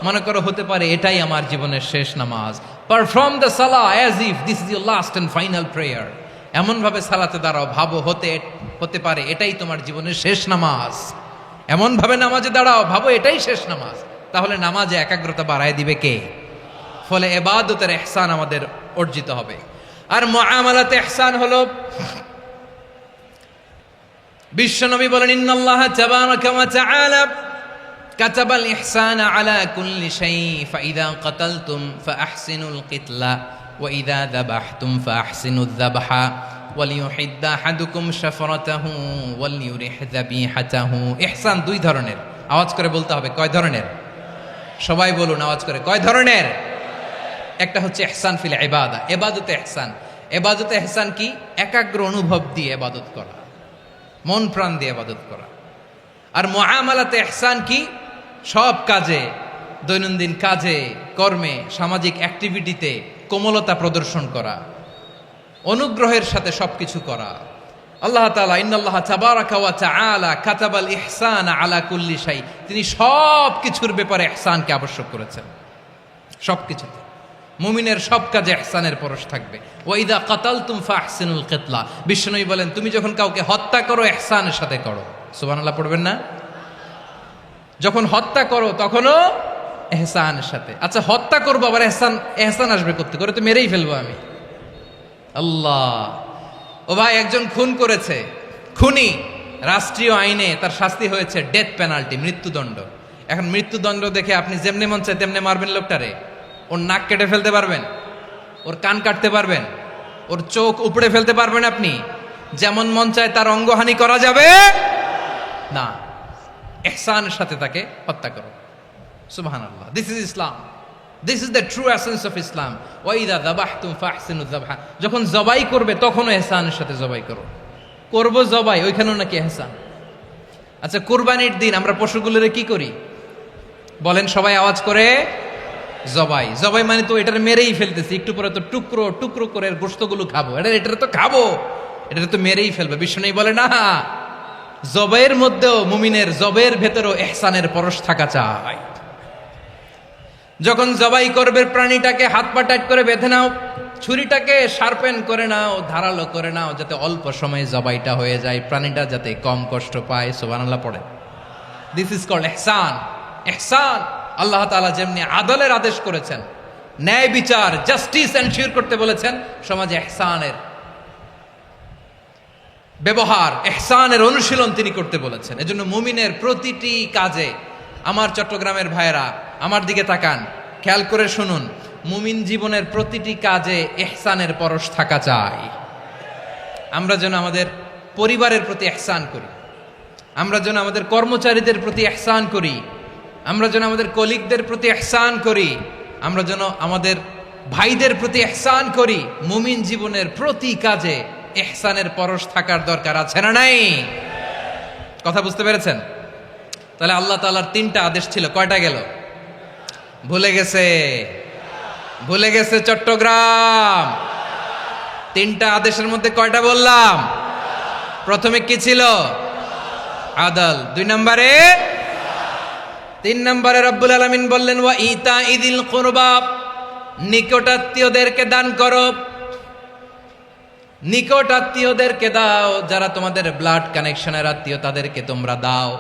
S1: মনে করো হতে পারে এটাই আমার জীবনের শেষ নামাজ। পারফর্ম দ্য সালাহ as if this is your last and final prayer. এমন ভাবে সালাতে দাঁড়াও, ভাবো হতে পারে এটাই তোমার জীবনের শেষ নামাজ। এমন ভাবে নামাজে দাঁড়াও, ভাবো এটাই শেষ নামাজ। তাহলে নামাজে একাগ্রতা বাড়ায় দিবে কে? ফলে ইবাদতের ইহসান আমাদের অর্জিত হবে। আর মুআমালাতে ইহসান হলো, বিশ্বনবী বলেন ইন্নাল্লাহা তাবারাকা ওয়া তাআলা কাতাবাল ইহসানা আলা কুল্লি শাই ফাইদা কাতালতুম ফাআহসিনুল কিতলা ওয়া ইযা যাবাহতুম ফাআহসিনুয যাবহা ওয়ালিয়ুহিদ্দা আহাদুকুম শাফরাতাহু ওয়ালিয়ুরিহ যাবিহাতাহু। ইহসান দুই ধরনের। আওয়াজ করে বলতে হবে কয় ধরনের? সবাই বলুন আওয়াজ করে, কয় ধরনের? একটা হচ্ছে ইহসান ফিল ইবাদা, ইবাদতে ইহসান। ইবাদতে ইহসান কি? একাগ্র অনুভব দিয়ে ইবাদত করা, মন প্রাণ দিয়ে ইবাদত করা। আর মুআমালাতে ইহসান কি? সব কাজে, দৈনন্দিন কাজে, কর্মে, সামাজিক অ্যাক্টিভিটিতে কোমলতা প্রদর্শন করা, অনুগ্রহের সাথে সবকিছু করা। আল্লাহ তাআলা ইন্নাল্লাহা তাবারাকা ওয়া তাআলা কাতাবাল ইহসানা আলা কুল্লি শাই, তিনি সব কিছুর ব্যাপারে ইহসানকে আবশ্যক করেছেন। সবকিছুতে মুমিনের সব কাজে ইহসানের পরশ থাকবে। ওয়া ইযা কাতালতুম ফাহসিনুল কিতলা, বিশ্বনবী বলেন তুমি যখন কাউকে হত্যা করো ইহসানের সাথে করো। সুবহানাল্লাহ পড়বেন না? যখন হত্যা করো তখনও ইহসানের সাথে। আচ্ছা হত্যা করবো আবার ইহসান আসবে করতে করে, তো মেরেই ফেলবো আমি। আল্লাহ, ও ভাই একজন খুন করেছে, খুনি, রাষ্ট্রীয় আইনে তার শাস্তি হয়েছে ডেথ পেনাল্টি, মৃত্যুদণ্ড। এখন মৃত্যুদণ্ড দেখে আপনি যেমনি মন চায় তেমনি মারবেন লোকটারে? ওর নাক কেটে ফেলতে পারবেন? ওর কান কাটতে পারবেন? ওর চোখ উপড়ে ফেলতে পারবেন আপনি? যেমন মন চায় তার অঙ্গহানি করা যাবে না। ইহসানের সাথে তাকে হত্যা করো। সুবহানাল্লাহ, this is Islam, this is the true essence of Islam. ওয়া ইযা যাবাহতুম ফাহসিনুয যাবহা, যখন জবাই করবে তখনও ইহসানের সাথে জবাই করো। করব জবাই, ওইখানেও নাকি ইহসান। আচ্ছা কুরবানির দিন আমরা পশুগুলোরে কি করি বলেন সবাই আওয়াজ করে? জবাই। জবাই মানে তো এটার মেরেই ফেলতেছি, একটু পরে তো টুকরো টুকরো করে গোশতগুলো খাবো, এটা তো খাবো, এটা তো মেরেই ফেলবে। বিষ্ণু বলে না, জবাইয়ের মধ্যেও মুমিনের জবের ভেতরেও ইহসানের পরশ থাকা চাই। যখন জবাই করবে প্রাণীটাকে হাত পা টাইট করে বেঁধে নাও, ছুরিটাকে শার্পেন করে নাও, ধারালো করে নাও, যাতে অল্প সময়ে জবাইটা হয়ে যায়, প্রাণীটা যাতে কম কষ্ট পায়। সুবহানাল্লাহ পড়ে। দিস ইজ কল্ড ইহসান। ইহসান আল্লাহ তাআলা যেমনি আদলের আদেশ করেছেন, ন্যায় বিচার, জাস্টিস এনশিওর করতে বলেছেন, সমাজে ইহসানের ব্যবহার, ইহসানের অনুশীলন তিনি করতে বলেছেন। এজন্য মুমিনের প্রতিটি কাজে আমার চট্টগ্রামের ভাইয়েরা আমার দিকে তাকান, খেয়াল করে শুনুন, মুমিন জীবনের প্রতিটি কাজে ইহসানের পরশ থাকা চাই। আমরা যেন আমাদের পরিবারের প্রতি ইহসান করি, আমরা যেন আমাদের কর্মচারীদের প্রতি ইহসান করি, আমরা যেন আমাদের কলিগদের প্রতি ইহসান করি, আমরা যেন আমাদের ভাইদের প্রতি ইহসান করি। মুমিন জীবনের প্রতি কাজে ইহসানের পরশ থাকার দরকার আছে না নাই? কথা বুঝতে পেরেছেন? তাহলে আল্লাহ তাআলার 3টা আদেশ ছিল, কয়টা গেল? ভুলে গেছে, ভুলে গেছে চট্টগ্রাম। 3টা আদেশের মধ্যে কয়টা বললাম? প্রথমে কি ছিল? আদল। 2 নম্বরে, 3 নম্বরে রব্বুল আলামিন বললেন ওয়া ইতা ইদিল কুরবা, নিকটাত্মীয়দেরকে দান করো, নিকটাত্মীয়দেরকে দাও, যারা তোমাদের ব্লাড কানেকশনের আত্মীয় তাদেরকে তোমরা দাও।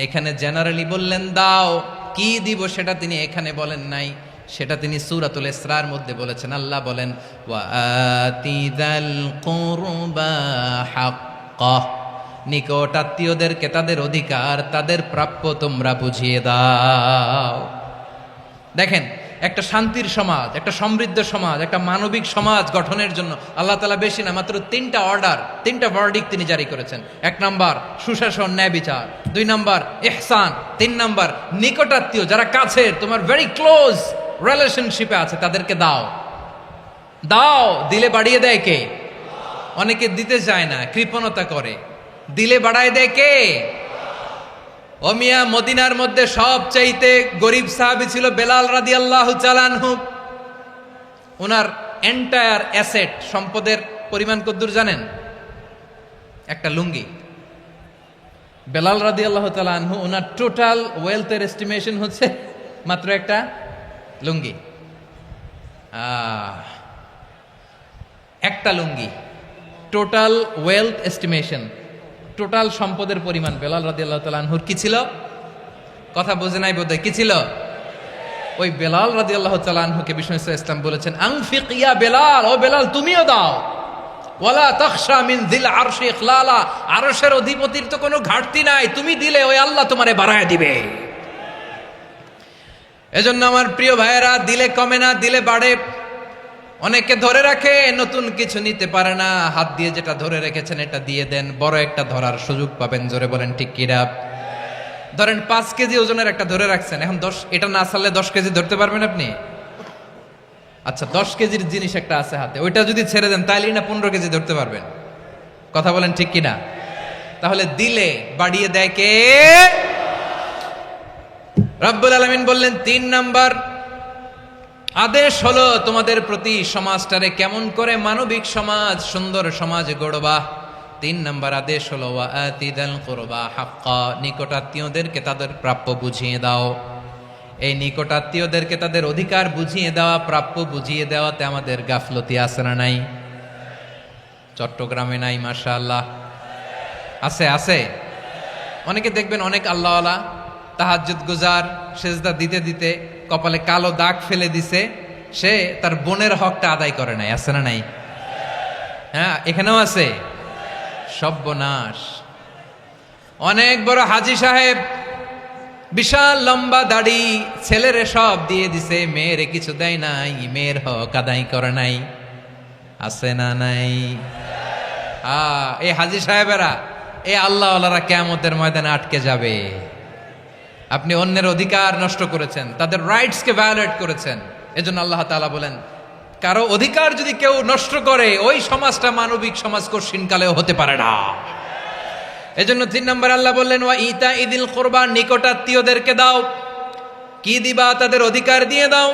S1: এখানে জেনারেলি বললেন দাও, কি দিব সেটা তিনি এখানে বলেন নাই, সেটা তিনি সূরাতুল ইসরার মধ্যে বলেছেন। আল্লাহ বলেন ওয়া আতিদাল কুরবা হাক্কাহ, নিকটাত্মীয়দেরকে তাদের অধিকার, তাদের প্রাপ্য তোমরা বুঝিয়ে দাও। দেখেন, একটা শান্তির সমাজ, একটা সমৃদ্ধ সমাজ, একটা মানবিক সমাজ গঠনের জন্য আল্লাহ তাআলা বেশি না, মাত্র 3টা অর্ডার, 3টা ভার্ডিক্ট তিনি জারি করেছেন। 1 নাম্বার সুশাসন, ন্যায় বিচার। 2 নাম্বার ইহসান। 3 নাম্বার নিকটাত্মীয়, যারা কাছের, তোমার ভেরি ক্লোজ রিলেশনশিপে আছে, তাদেরকে দাও। দাও, দিলে বাড়িয়ে দেয় কে? অনেকে দিতে চায় না, কৃপণতা করে। দিলে বাড়ায় দেয় কে? ও মিয়া, মদিনার মধ্যে সবচাইতে গরিব সাহাবী ছিল বেলাল রাদিয়াল্লাহু তাআলা আনহু। ওনার এন্টায়ার অ্যাসেট, সম্পদের পরিমাণ কতদূর জানেন? একটা লুঙ্গি। বেলাল রাদিয়াল্লাহু তাআলা আনহু, ওনার টোটাল ওয়েলথের এস্টিমেশন হচ্ছে মাত্র একটা লুঙ্গি। একটা লুঙ্গি, টোটাল ওয়েলথ এস্টিমেশন, টোটাল সম্পদের পরিমাণ বেলাল রাদিয়াল্লাহু তাআলা আনহুর কি ছিল? কথা বোঝে নাই বোধহয়, কি ছিল? ওই বেলাল রাদিয়াল্লাহু তাআলা আনহুকে বিষ্ণু ইসলাম বলেছেন আনফিক ইয়া বেলাল, ও বেলাল তুমিও দাও। ওয়ালা তাখশা মিন যিল আরশি ইখলালা, আরশের অধিপতির তো কোনো ঘাটতি নাই, তুমি দিলে ওই আল্লাহ তোমারে বাড়ায় দিবে। এজন্য আমার প্রিয় ভাইয়েরা, দিলে কমে না, দিলে বাড়ে। অনেকে ধরে রাখে, নতুন কিছু নিতে পারে না, হাত দিয়ে যেটা ধরে রেখেছেন এটা দিয়ে দেন, বড় একটা ধরার সুযোগ পাবেন। জোরে বলেন ঠিক কিনা? ধরেন 5 কেজি ওজনের একটা ধরে রাখছেন, এখন 10, এটা না ছাড়লে 10 কেজি ধরতে পারবেন আপনি? আচ্ছা, 10 কেজির জিনিস একটা আছে হাতে, ওইটা যদি ছেড়ে দেন তাইলেই না 15 কেজি ধরতে পারবেন। কথা বলেন ঠিক কিনা? তাহলে দিলে বাড়িয়ে দেয় কে? রব্বুল আলামিন বললেন 3 নাম্বার আদেশ হলো তোমাদের প্রতি সমাজটারে কেমন করে মানবিক সমাজ, সুন্দর সমাজ গড়বা। 3 নাম্বার আদেশ হলো ওয়া আতিদাল কুরবা হাক্কা, নিকটাত্মীয়দেরকে তাদের প্রাপ্য বুঝিয়ে দাও। এই নিকটাত্মীয়দেরকে তাদের অধিকার বুঝিয়ে দেওয়া, প্রাপ্য বুঝিয়ে দেওয়াতে আমাদের গাফলতি আছে না নাই? চট্টগ্রামে নাই? মাশাআল্লাহ আছে, আছে। অনেকে দেখবেন অনেক আল্লাহওয়ালা, তাহাজ্জুদ গুজার, সেজদা দিতে দিতে কপালে কালো দাগ ফেলে দিছে, সে তার বোনের হকটা আদায় করে নাই। আছে না নাই? হ্যাঁ, এখানেও আছে। সর্বনাশ। অনেক বড় হাজী সাহেব, বিশাল লম্বা দাড়ি, ছেলেরে সব দিয়ে দিছে, মেয়েরে কিছু দেয় নাই, মেয়ের হক আদায় করে নাই। আছে না নাই? এই হাজী সাহেবেরা, এই আল্লাহওয়ালারা কিয়ামতের ময়দানে আটকে যাবে। আপনি অন্যের অধিকার নষ্ট করেছেন, তাদের রাইটসকে ভায়োলেট করেছেন। এজন্য আল্লাহ তাআলা বলেন, কারো অধিকার যদি কেউ নষ্ট করে, ওই সমাজটা মানবিক সমাজ কঠিনকালেও হতে পারে না। এজন্য 3 নম্বর আল্লাহ বললেন ওয়া ইতা ইদিল কুরবা, নিকটাত্মীয়দেরকে দাও। কি দিবা? তাদের অধিকার দিয়ে দাও।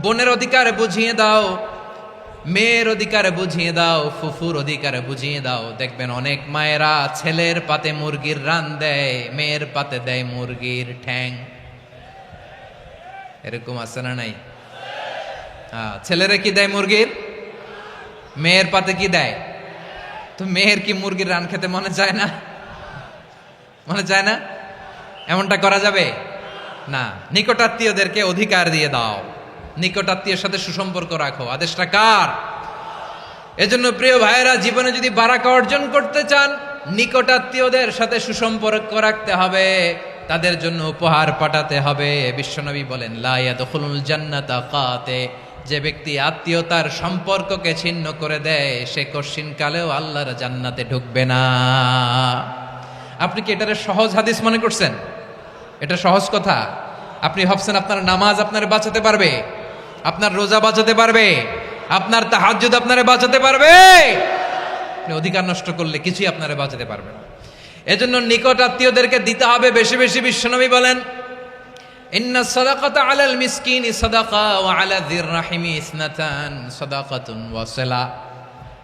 S1: বোনের অধিকার বুঝিয়ে দাও, মেয়ের অধিকার বুঝিয়ে দাও, ফুফুর অধিকার বুঝিয়ে দাও। দেখবেন অনেক মায়েরা ছেলের পাতে মুরগির রান দেয়, মেয়ের পাতে দেয় মুরগির ঠ্যাং। এরকম আছে না নাই? ছেলেরা কি দেয়? মুরগির। মেয়ের পাতে কি দেয়? তো মেয়ের কি মুরগির রান খেতে মনে চায় না? মনে চায় না? এমনটা করা যাবে না। নিকটাত্মীয়দেরকে অধিকার দিয়ে দাও, নিকটাত্মীয়ের সাথে সুসম্পর্ক রাখো। আদেশটা কার? এজন্য প্রিয় ভাইয়েরা, জীবনে যদি বারাকা অর্জন করতে চান, নিকটাত্মীয়দের সাথে সুসম্পর্ক রাখতে হবে। তাদের জন্য উপহার পাঠাতে হবে। বিশ্বনবী বলেন, লা ইয়াদখুলুল জান্নাতা কাতে, যে ব্যক্তি আত্মীয়তার সম্পর্ককে ছিন্ন করে দেয় সে কশিনকালেও আল্লাহর জান্নাতে ঢুকবে না। আপনি কি এটারে সহজ হাদিস মনে করছেন? এটা সহজ কথা? আপনি ভাবছেন আপনার নামাজ আপনারে বাঁচাতে পারবে, আপনার রোজা বাঁচাতে পারবে, আপনার তাহাজ্জুদ আপনারে বাঁচাতে পারবে? আপনি অধিকার নষ্ট করলে কিছুই আপনারে বাঁচাতে পারবে না। এজন্য নিকট আত্মীয়দেরকে দিতে হবে বেশি বেশি। বিশ্বনবী বলেন, ইন্না সাদাকাতা আলাল মিসকিনি সাদাকা ওয়া আলা যির রাহিমি ইসনাতান সাদাকাতুন ওয়া সিলা।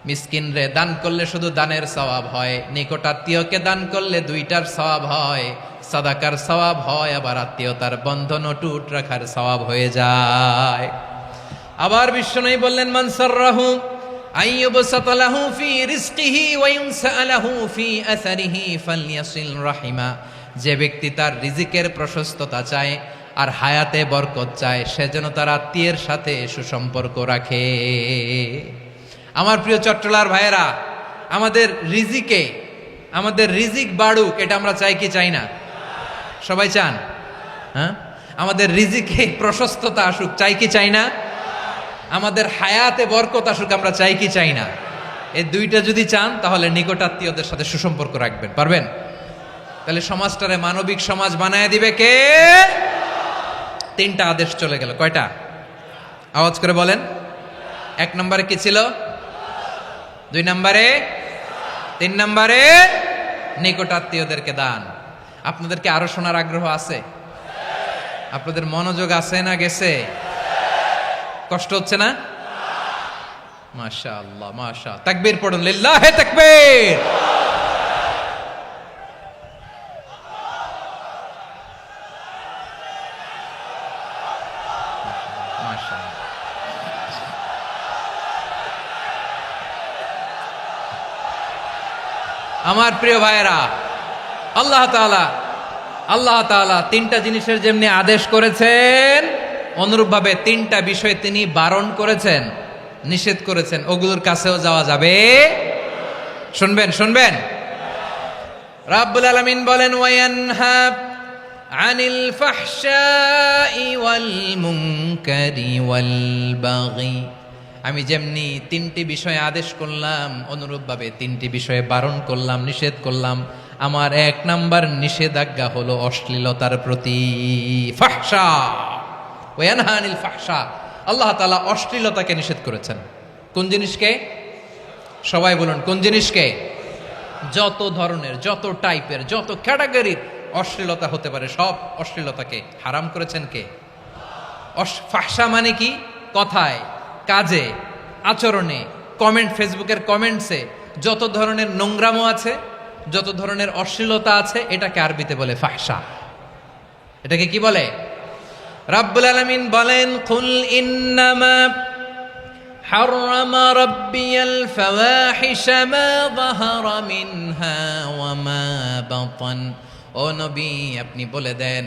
S1: মিসকিন রে দান করলে শুধু দানের সওয়াব হয়, নিকট আত্মীয়কে দান করলে দুইটার সওয়াব হয়, সাদাকার সওয়াব হয়, আবার আত্মীয়তার বন্ধন অটুট রাখার সওয়াব হয়ে যায়। আবার বিশ্বনবী বললেন, মান সাররাহু আইয়ুবসাতা লাহু ফি রিজকিহি ওয়া ইউনসা লাহু ফি আসারিহি ফালইয়াসিল রাহিমা। যে ব্যক্তি তার রিজিকের প্রশস্ততা চায় আর হায়াতে বরকত চায়, সে যেন তার আত্মীয়ের সাথে সুসম্পর্ক রাখে। আমার প্রিয় চট্টলার ভাইয়েরা, আমাদের রিজিক বাড়ুক, এটা আমরা চাই কি চাই না? সবাই চান? হ্যাঁ, আমাদের রিজিকে প্রশস্ততা আসুক, চাই কি চাই না? আমাদের হায়াতে বরকত আসুক, আমরা চাই কি চাই না? এই দুইটা যদি চান তাহলে নিকট আত্মীয়দের সাথে সুসম্পর্ক রাখবেন, পারবেন? তাহলে সমাজটারে মানবিক সমাজ বানায় দিবে কে? তিনটা আদেশ চলে গেল। কয়টা? আওয়াজ করে বলেন। 1 নম্বরে কি ছিল? 2 নম্বরে, 3 নম্বরে নিকট আত্মীয়দেরকে দান। আপনাদেরকে আরো শোনার আগ্রহ আছে? আপনাদের মনোযোগ আছে না গেছে? কষ্ট হচ্ছে না? মাশাআল্লাহ, মাশাআল্লাহ। তাকবীর পড়ুন, লিল্লাহি তাকবীর। আমার প্রিয় ভাইয়েরা, আল্লাহ তাআলা তিনটা জিনিসের যেমনি আদেশ করেছেন, অনুরূপভাবে তিনটা বিষয় তিনি বারণ করেছেন, নিষেধ করেছেন। ওগুলোর কাছেও যাওয়া যাবে। শুনবেন। রাব্বুল আলামিন বলেন, ওয়ায়ানহা আনিল ফাহশাই ওয়াল মুনকারি ওয়াল বাগি। আমি যেমনি তিনটি বিষয়ে আদেশ করলাম, অনুরূপভাবে তিনটি বিষয়ে বারণ করলাম, নিষেধ করলাম। আমার 1 নাম্বার নিষেধাজ্ঞা হলো অশ্লীলতার প্রতি। ফাহশা, ওয়ায়ানহা আনিল ফাহশা। আল্লাহ তাআলা অশ্লীলতাকে নিষেধ করেছেন। কোন জিনিসকে? সবাই বলুন, কোন জিনিসকে? যত ধরনের, যত টাইপের, যত ক্যাটাগরির অশ্লীলতা হতে পারে সব অশ্লীলতাকে হারাম করেছেন কে? ফাহশা মানে কি? কথায়, কাজে, আচরণে, কমেন্ট, ফেসবুকের কমেন্টসে যত ধরনের নোংরামো আছে, যত ধরনের অশ্লীলতা আছে, এটাকে আরবিতে বলে ফাহশা। এটাকে কি বলে? রাব্বুল আলামিন বলেন, কুল ইন্নামা হাররামা রাব্বিয়াল ফাওয়াহিশা মা যাহারা মিনহা ওয়া মা বাতান। ও নবী, আপনি বলে দেন,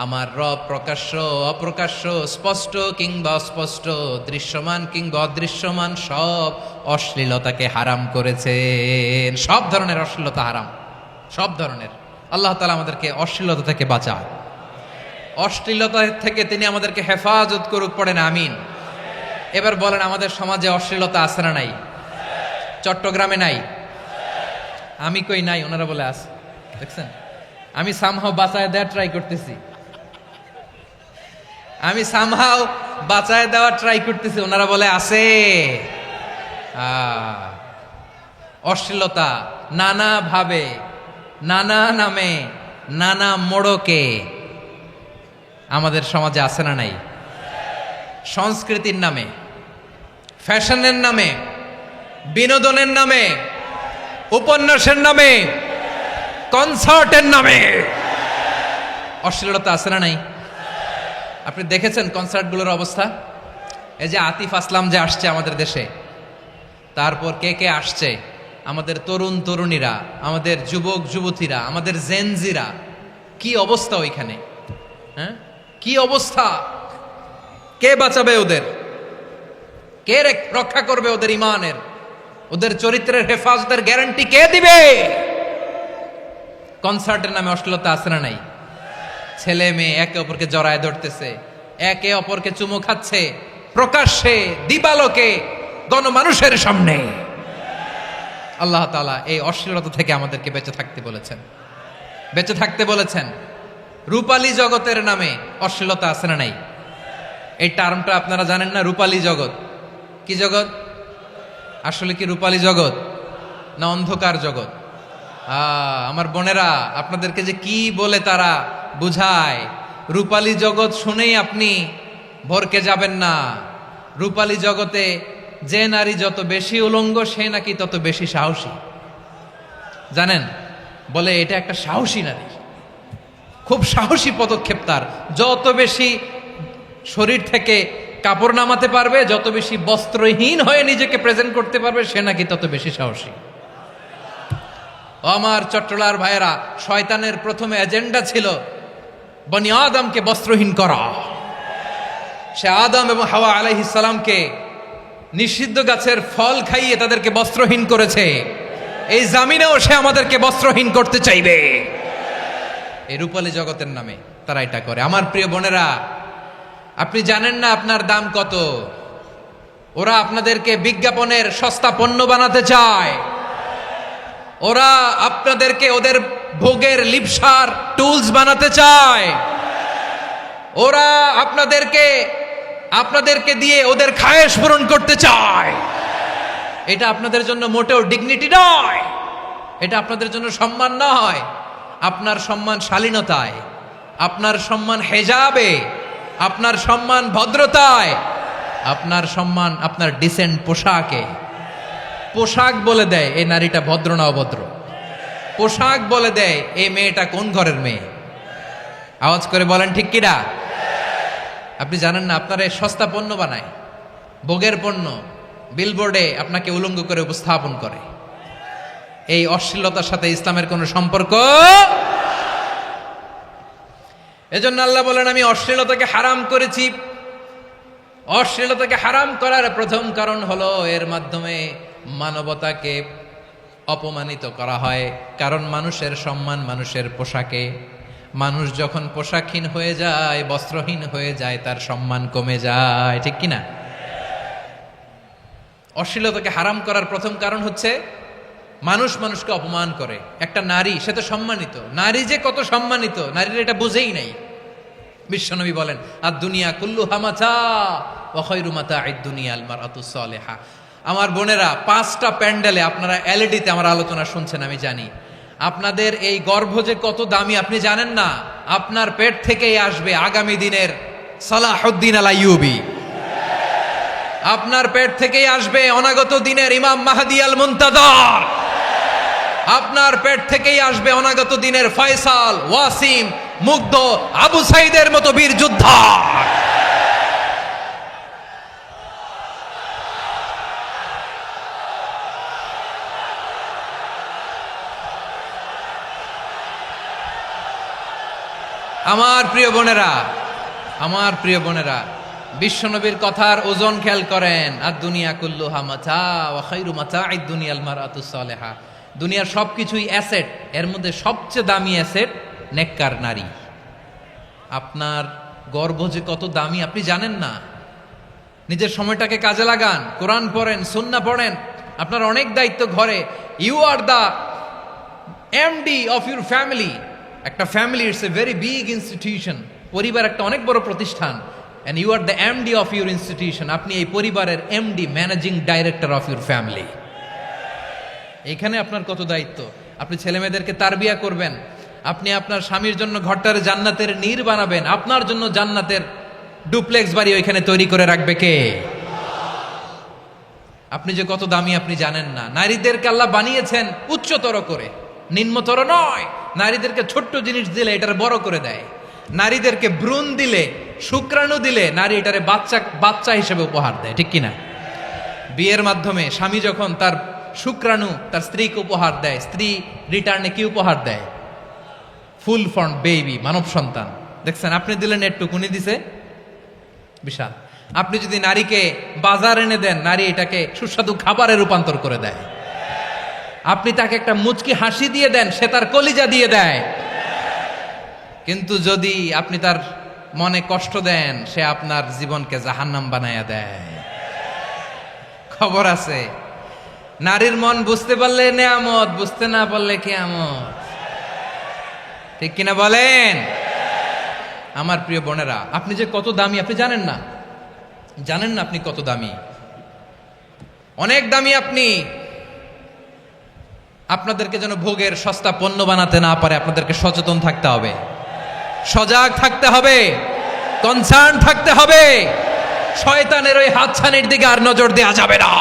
S1: আমার রব প্রকাশ্য অপ্রকাশ্য, স্পষ্ট কিংবা অস্পষ্ট, দৃশ্যমান কিংবা অদৃশ্যমান সব অশ্লীলতাকে হারাম করেছেন। সব ধরনের অশ্লীলতা হারাম, সব ধরনের। আল্লাহ তাআলা আমাদেরকে অশ্লীলতা থেকে বাঁচায়, অশ্লীলতা থেকে তিনি আমাদেরকে হেফাজত করুক। পড়েন আমিন। এবার বলেন, আমাদের সমাজে অশ্লীলতা আছে না নাই? চট্টগ্রামে নাই? আমি কই নাই, ওনারা বলে আছে। দেখছেন, আমি সামহাও বাঁচায় দেওয়ার ট্রাই করতেছি, ওনারা বলে আছে। অশ্লীলতা নানা ভাবে, নানা নামে, নানা মোড়কে আমাদের সমাজে আছে না নাই? সংস্কৃতির নামে, ফ্যাশনের নামে, বিনোদনের নামে, উপন্যাসের নামে, কনসার্টের নামে অশ্লীলতা আছে না নাই? আপনি দেখেছেন কনসার্টগুলোর অবস্থা? এই যে আতিফ আসলাম যে আসছে আমাদের দেশে, তারপর কে কে আসছে, আমাদের তরুণ তরুণীরা, আমাদের যুবক যুবতীরা, আমাদের জেনজিরা, কি অবস্থা ওইখানে? হ্যাঁ, কি অবস্থা? কে বাঁচাবে ওদের? কে রক্ষা করবে ওদের ইমানের, ওদের চরিত্রের হেফাজতের গ্যারান্টি কে দিবে? কনসার্টের নামে অশ্লীলতা আছে না নাই? ছেলে মেয়ে একে অপরকে জড়ায় ধরতেছে, একে অপরকে চুমু খাচ্ছে প্রকাশ্যে, দিবালোকে, গণমানুষের সামনে। আল্লাহ তাআলা এই অশ্লীলতা থেকে আমাদেরকে বেঁচে থাকতে বলেছেন, বেঁচে থাকতে বলেছেন। রূপালী জগতের নামে অশ্লীলতা আছে না নাই? এই টার্মটা আপনারা জানেন না? রূপালী জগৎ কি জগৎ? আসলে কি রূপালী জগৎ না অন্ধকার জগৎ? আমার বোনেরা, আপনাদেরকে যে কি বলে তারা বুঝায়, রূপালী জগৎ শুনেই আপনি ভরকে যাবেন না। রূপালী জগতে যে নারী যত বেশি উলঙ্গ সে নাকি তত বেশি সাহসী। জানেন, বলে এটা একটা সাহসী নারী, খুব সাহসী পদক্ষেপ তার। যত বেশি শরীর থেকে কাপড় নামাতে পারবে, যত বেশি বস্ত্রহীন হয়ে নিজেকে প্রেজেন্ট করতে পারবে, সে নাকি তত বেশি সাহসী। আমার চট্টলার ভাইয়েরা, শয়তানের প্রথমে এজেন্ডা ছিল বনি আদমকে বস্ত্রহীন করা। সে আদম এবং হাওয়া আলাইহিস সালামকে নিষিদ্ধ গাছের ফল খাইয়ে তাদেরকে বস্ত্রহীন করেছে। এই জামিনেও সে আমাদেরকে বস্ত্রহীন করতে চাইবে। এই রূপালী জগতের নামে তারা এটা করে। আমার প্রিয় বোনেরা, আপনি জানেন না আপনার দাম কত। ওরা আপনাদেরকে বিজ্ঞাপনের সস্তা পণ্য বানাতে চায়। ওরা আপনাদেরকে ওদের ভোগের লিপসার টুলস বানাতে চায়। ওরা আপনাদেরকে দিয়ে ওদের খায়েশ পূরণ করতে চায়। এটা আপনাদের জন্য মোটেও ডিগনিটি নয়, এটা আপনাদের জন্য সম্মান নয়। আপনার সম্মান শালীনতায়, আপনার সম্মান হেজাবে, আপনার সম্মান ভদ্রতায়, আপনার সম্মান আপনার ডিসেন্ট পোশাকে। পোশাক বলে দেয় এই নারীটা ভদ্র না অভদ্র। পোশাক বলে দেয় এই মেয়েটা কোন ঘরের মেয়ে। আওয়াজ করে বলেন ঠিক কিনা? আপনি জানেন না, আপনার এই সস্তা পণ্য বানায়, ভোগের পণ্য, বিলবোর্ডে আপনাকে উলঙ্গ করে উপস্থাপন করে। এই অশ্লীলতার সাথে ইসলামের কোনো সম্পর্ক। এজন্য আল্লাহ বলেন, আমি অশ্লীলতাকে হারাম করেছি। অশ্লীলতাকে হারাম করার প্রথম কারণ হলো এর মাধ্যমে মানবতাকে অপমানিত করা হয়। কারণ মানুষের সম্মান মানুষের পোশাকে। মানুষ যখন পোশাকহীন হয়ে যায়, বস্ত্রহীন হয়ে যায়, তার সম্মান কমে যায়। ঠিক কিনা? অশ্লীলতাকে হারাম করার প্রথম কারণ হচ্ছে মানুষ মানুষকে অপমান করে। একটা নারী, সে তো সম্মানিত। নারী যে কত সম্মানিত, নারীরা এটা বুঝেই নাই। বিশ্বনবী বলেন, আর দুনিয়া কুল্লুহা মাতা ওয়া খায়রু মাতা'আদ দুনিয়া আল মারআতুস সালিহা। আমার বোনেরা, 5টা প্যান্ডেলে আপনারা এলইডিতে আমার আলোচনা শুনছেন, আমি জানি। আপনাদের এই গর্ভ যে কত দামি আপনি জানেন না। আপনার পেট থেকেই আসবে আগামী দিনের সালাহুদ্দিন আল আইয়ুবী। আপনার পেট থেকেই আসবে অনাগত দিনের ইমাম মাহদী আল মুনতাজার। আপনার পেট থেকেই আসবে অনাগত দিনের ফয়সাল, ওয়াসিম, মুগ্ধ, আবু সাইদের মতো বীর যোদ্ধা। আমার প্রিয় বোনেরা, আমার প্রিয় বোনেরা, বিশ্বনবীর কথার ওজন খেয়াল করেন। আর দুনিয়া কুল্লুহা মাতা ওয়া খায়রু মাতা'আদ দুনিয়া আল মারআতুস সালিহা। দুনিয়ার সবকিছুই অ্যাসেট, এর মধ্যে সবচেয়ে দামি অ্যাসেট নেককার নারী। আপনার গর্ভ যে কত দামি আপনি জানেন না। নিজের সময়টাকে কাজে লাগান, কোরআন পড়েন, সুন্নাহ পড়েন। আপনার অনেক দায়িত্ব ঘরে। You are the MD of your family. একটা family it's a very big institution. পরিবার একটা অনেক বড় প্রতিষ্ঠান। And you are the MD of your institution. আপনি এই পরিবারের MD, managing director of your family. এখানে আপনার কত দায়িত্ব। আপনি ছেলে মেয়েদেরকে তারবিয়া করবেন। আপনি আপনার স্বামীর জন্য ঘরটারে জান্নাতের নীর বানাবেন। আপনার জন্য জান্নাতের ডুপ্লেক্স বাড়ি ওইখানে তৈরি করে রাখবে কে? আপনি যে কত দামি আপনি জানেন না। নারীদেরকে আল্লাহ বানিয়েছেন উচ্চতর করে, নিম্নতর নয়। নারীদেরকে ছোট্ট জিনিস দিলে এটারে বড় করে দেয়। নারীদেরকে ভ্রূণ দিলে, শুক্রাণু দিলে নারী এটারে বাচ্চা হিসেবে উপহার দেয়। ঠিক কিনা? বিয়ের মাধ্যমে স্বামী যখন তার শুক্রাণু তার স্ত্রীকে উপহার দেয়, স্ত্রী রিটার্নে কি উপহার দেয়? ফুল ফর্ম বেবি, মানব সন্তান। দেখছেন, আপনি দিলেন একটুক, উনি দিছে বিশাল। আপনি যদি নারীকে বাজার এনে দেন, নারী এটাকে সুস্বাদু খাবারে রূপান্তর করে দেয়। আপনি তাকে একটা মুচকি হাসি দিয়ে দেন, সে তার কলিজা দিয়ে দেয়। কিন্তু যদি আপনি তার মনে কষ্ট দেন, সে আপনার জীবনকে জাহান্নাম বানায়া দেয়। খবর আছে, নারীর মন বুঝতে পারলে নেয়ামত, বুঝতে না পারলে কিয়ামত। ঠিক কিনা বলেন? আমার প্রিয় বোনেরা, আপনি যে কত দামি আপনি জানেন না, জানেন না আপনি কত দামি, অনেক দামি আপনি। আপনাদেরকে যেন ভোগের সস্তা পণ্য বানাতে না পারে, আপনাদেরকে সচেতন থাকতে হবে, সজাগ থাকতে হবে, কনসার্ন থাকতে হবে। শয়তানের ওই হাতছানির দিকে আর নজর দেওয়া যাবে না।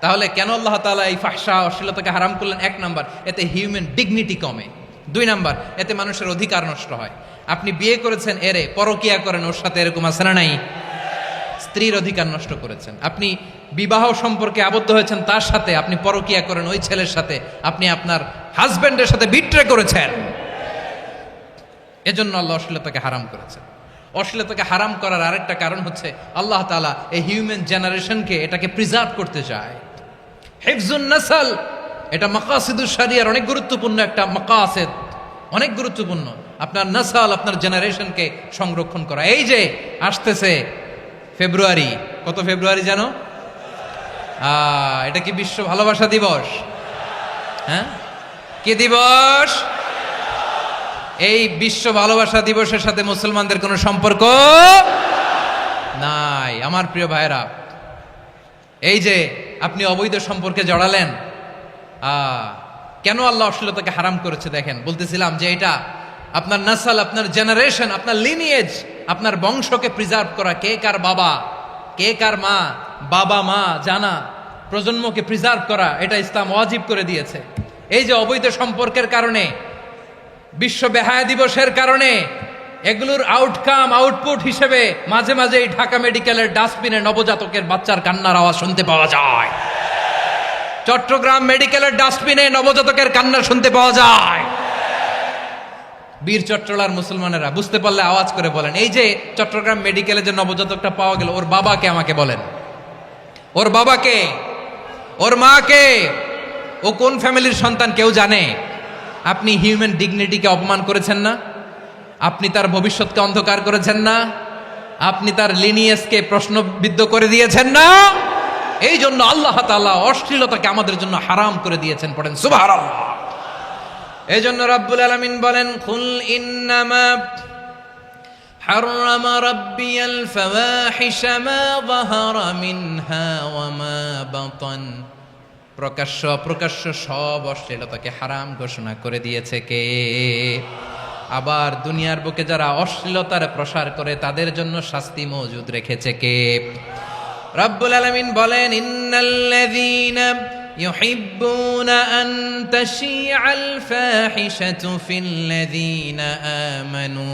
S1: তাহলে কেন আল্লাহ তাআলা এই ফাহশা অশ্লীলতাকে হারাম করলেন? এক নাম্বার, এতে হিউম্যান ডিগনিটি কমে। দুই নাম্বার, এতে মানুষের অধিকার নষ্ট হয়। আপনি বিয়ে করেছেন, এরে পরকিয়া করেন, ওর সাথে এরকম আছে না নাই? স্ত্রীর অধিকার নষ্ট করেছেন। আপনি বিবাহ সম্পর্কে আবদ্ধ হয়েছেন তার সাথে, আপনি পরকিয়া করেন ওই ছেলের সাথে, আপনি আপনার হাজবেন্ডের সাথে বিট্রে করেছেন। এজন্য আল্লাহ অশ্লীলতাকে হারাম করেছেন। অশ্লীলতাকে হারাম করার আরেকটা কারণ হচ্ছে আল্লাহ তাআলা এই হিউম্যান জেনারেশনকে এটাকে প্রিজার্ভ করতে চায়। হিফজুন নাসল, এটা মাকাসিদুশ শরিয়ার অনেক গুরুত্বপূর্ণ একটা মাকাসিদ, অনেক গুরুত্বপূর্ণ। আপনার নাসল, আপনার জেনারেশনকে সংরক্ষণ করা। এই যে আসতেছে ফেব্রুয়ারি, কত ফেব্রুয়ারি জানো? এটা কি বিশ্ব ভালোবাসা দিবস? হ্যাঁ, কি দিবস? এই বিশ্ব ভালোবাসা দিবসের সাথে মুসলমানদের কোনো সম্পর্ক নাই। আমার প্রিয় ভাইরা, এই যে আপনি অবৈধ সম্পর্কে জড়ালেন, কেন আল্লাহ অশ্লীলতাকে হারাম করেছে দেখেন। বলতেছিলাম যে এটা আপনার নাসল, আপনার জেনারেশন, আপনার লিনিয়েজ, আপনার বংশকে প্রিজার্ভ করা। কে কার বাবা, কে কার মা, বাবা মা জানা, প্রজন্মকে প্রিজার্ভ করা, এটা ইসলাম ওয়াজিব করে দিয়েছে। এই যে অবৈধ সম্পর্কের কারণে, বিশ্ব বেহায়া দিবসের কারণে, এগুলোর আউটকাম, আউটপুট হিসেবে মাঝে মাঝে এই ঢাকা মেডিকেলের ডাস্টবিনে নবজাতকের বাচ্চার কান্নার আওয়াজ শুনতে পাওয়া যায়। চট্টগ্রাম মেডিকেলের ডাস্টবিনে নবজাতকের কান্না শুনতে পাওয়া যায়। বীর চট্টলার মুসলমানেরা বুঝতে পারলে আওয়াজ করে বলেন, এই যে চট্টগ্রাম মেডিকেলে যে নবজাতকটা পাওয়া গেল, ওর বাবাকে আমাকে বলেন, ওর বাবাকে, ওর মাকে, ও কোন ফ্যামিলির সন্তান কেউ জানে? আপনি হিউম্যান ডিগনিটিকে অপমান করেছেন না? আপনি তার ভবিষ্যৎকে অন্ধকার করেছেন না? আপনি তার লিনিয়েজকে প্রশ্নবিদ্ধ করে দিয়েছেন না? এই জন্য আল্লাহ তাআলা অশ্লীলতাকে আমাদের জন্য হারাম করে দিয়েছেন। পড়েন সুবহানাল্লাহ। এই জন্য রাব্বুল আলামিন বলেন, কুল ইন্নামা হাররামা রাব্বিয়াল ফাওয়াহিশা মা যাহারা মিনহা ওয়া মা বাতান। প্রকাশ্য অপ্রকাশ্য সব অশ্লীলতাকে হারাম ঘোষণা করে দিয়েছে কে? আবার দুনিয়ার বুকে যারা অশ্লীলতার প্রসার করে তাদের জন্য শাস্তি মজুদ রেখেছে কে? রব্বুল আলামিন বলেন, ইন্নাল্লাযীনা ইউহিব্বুনা আন তাশিআল ফাহিশাতু ফিল্লাযীনা আমানু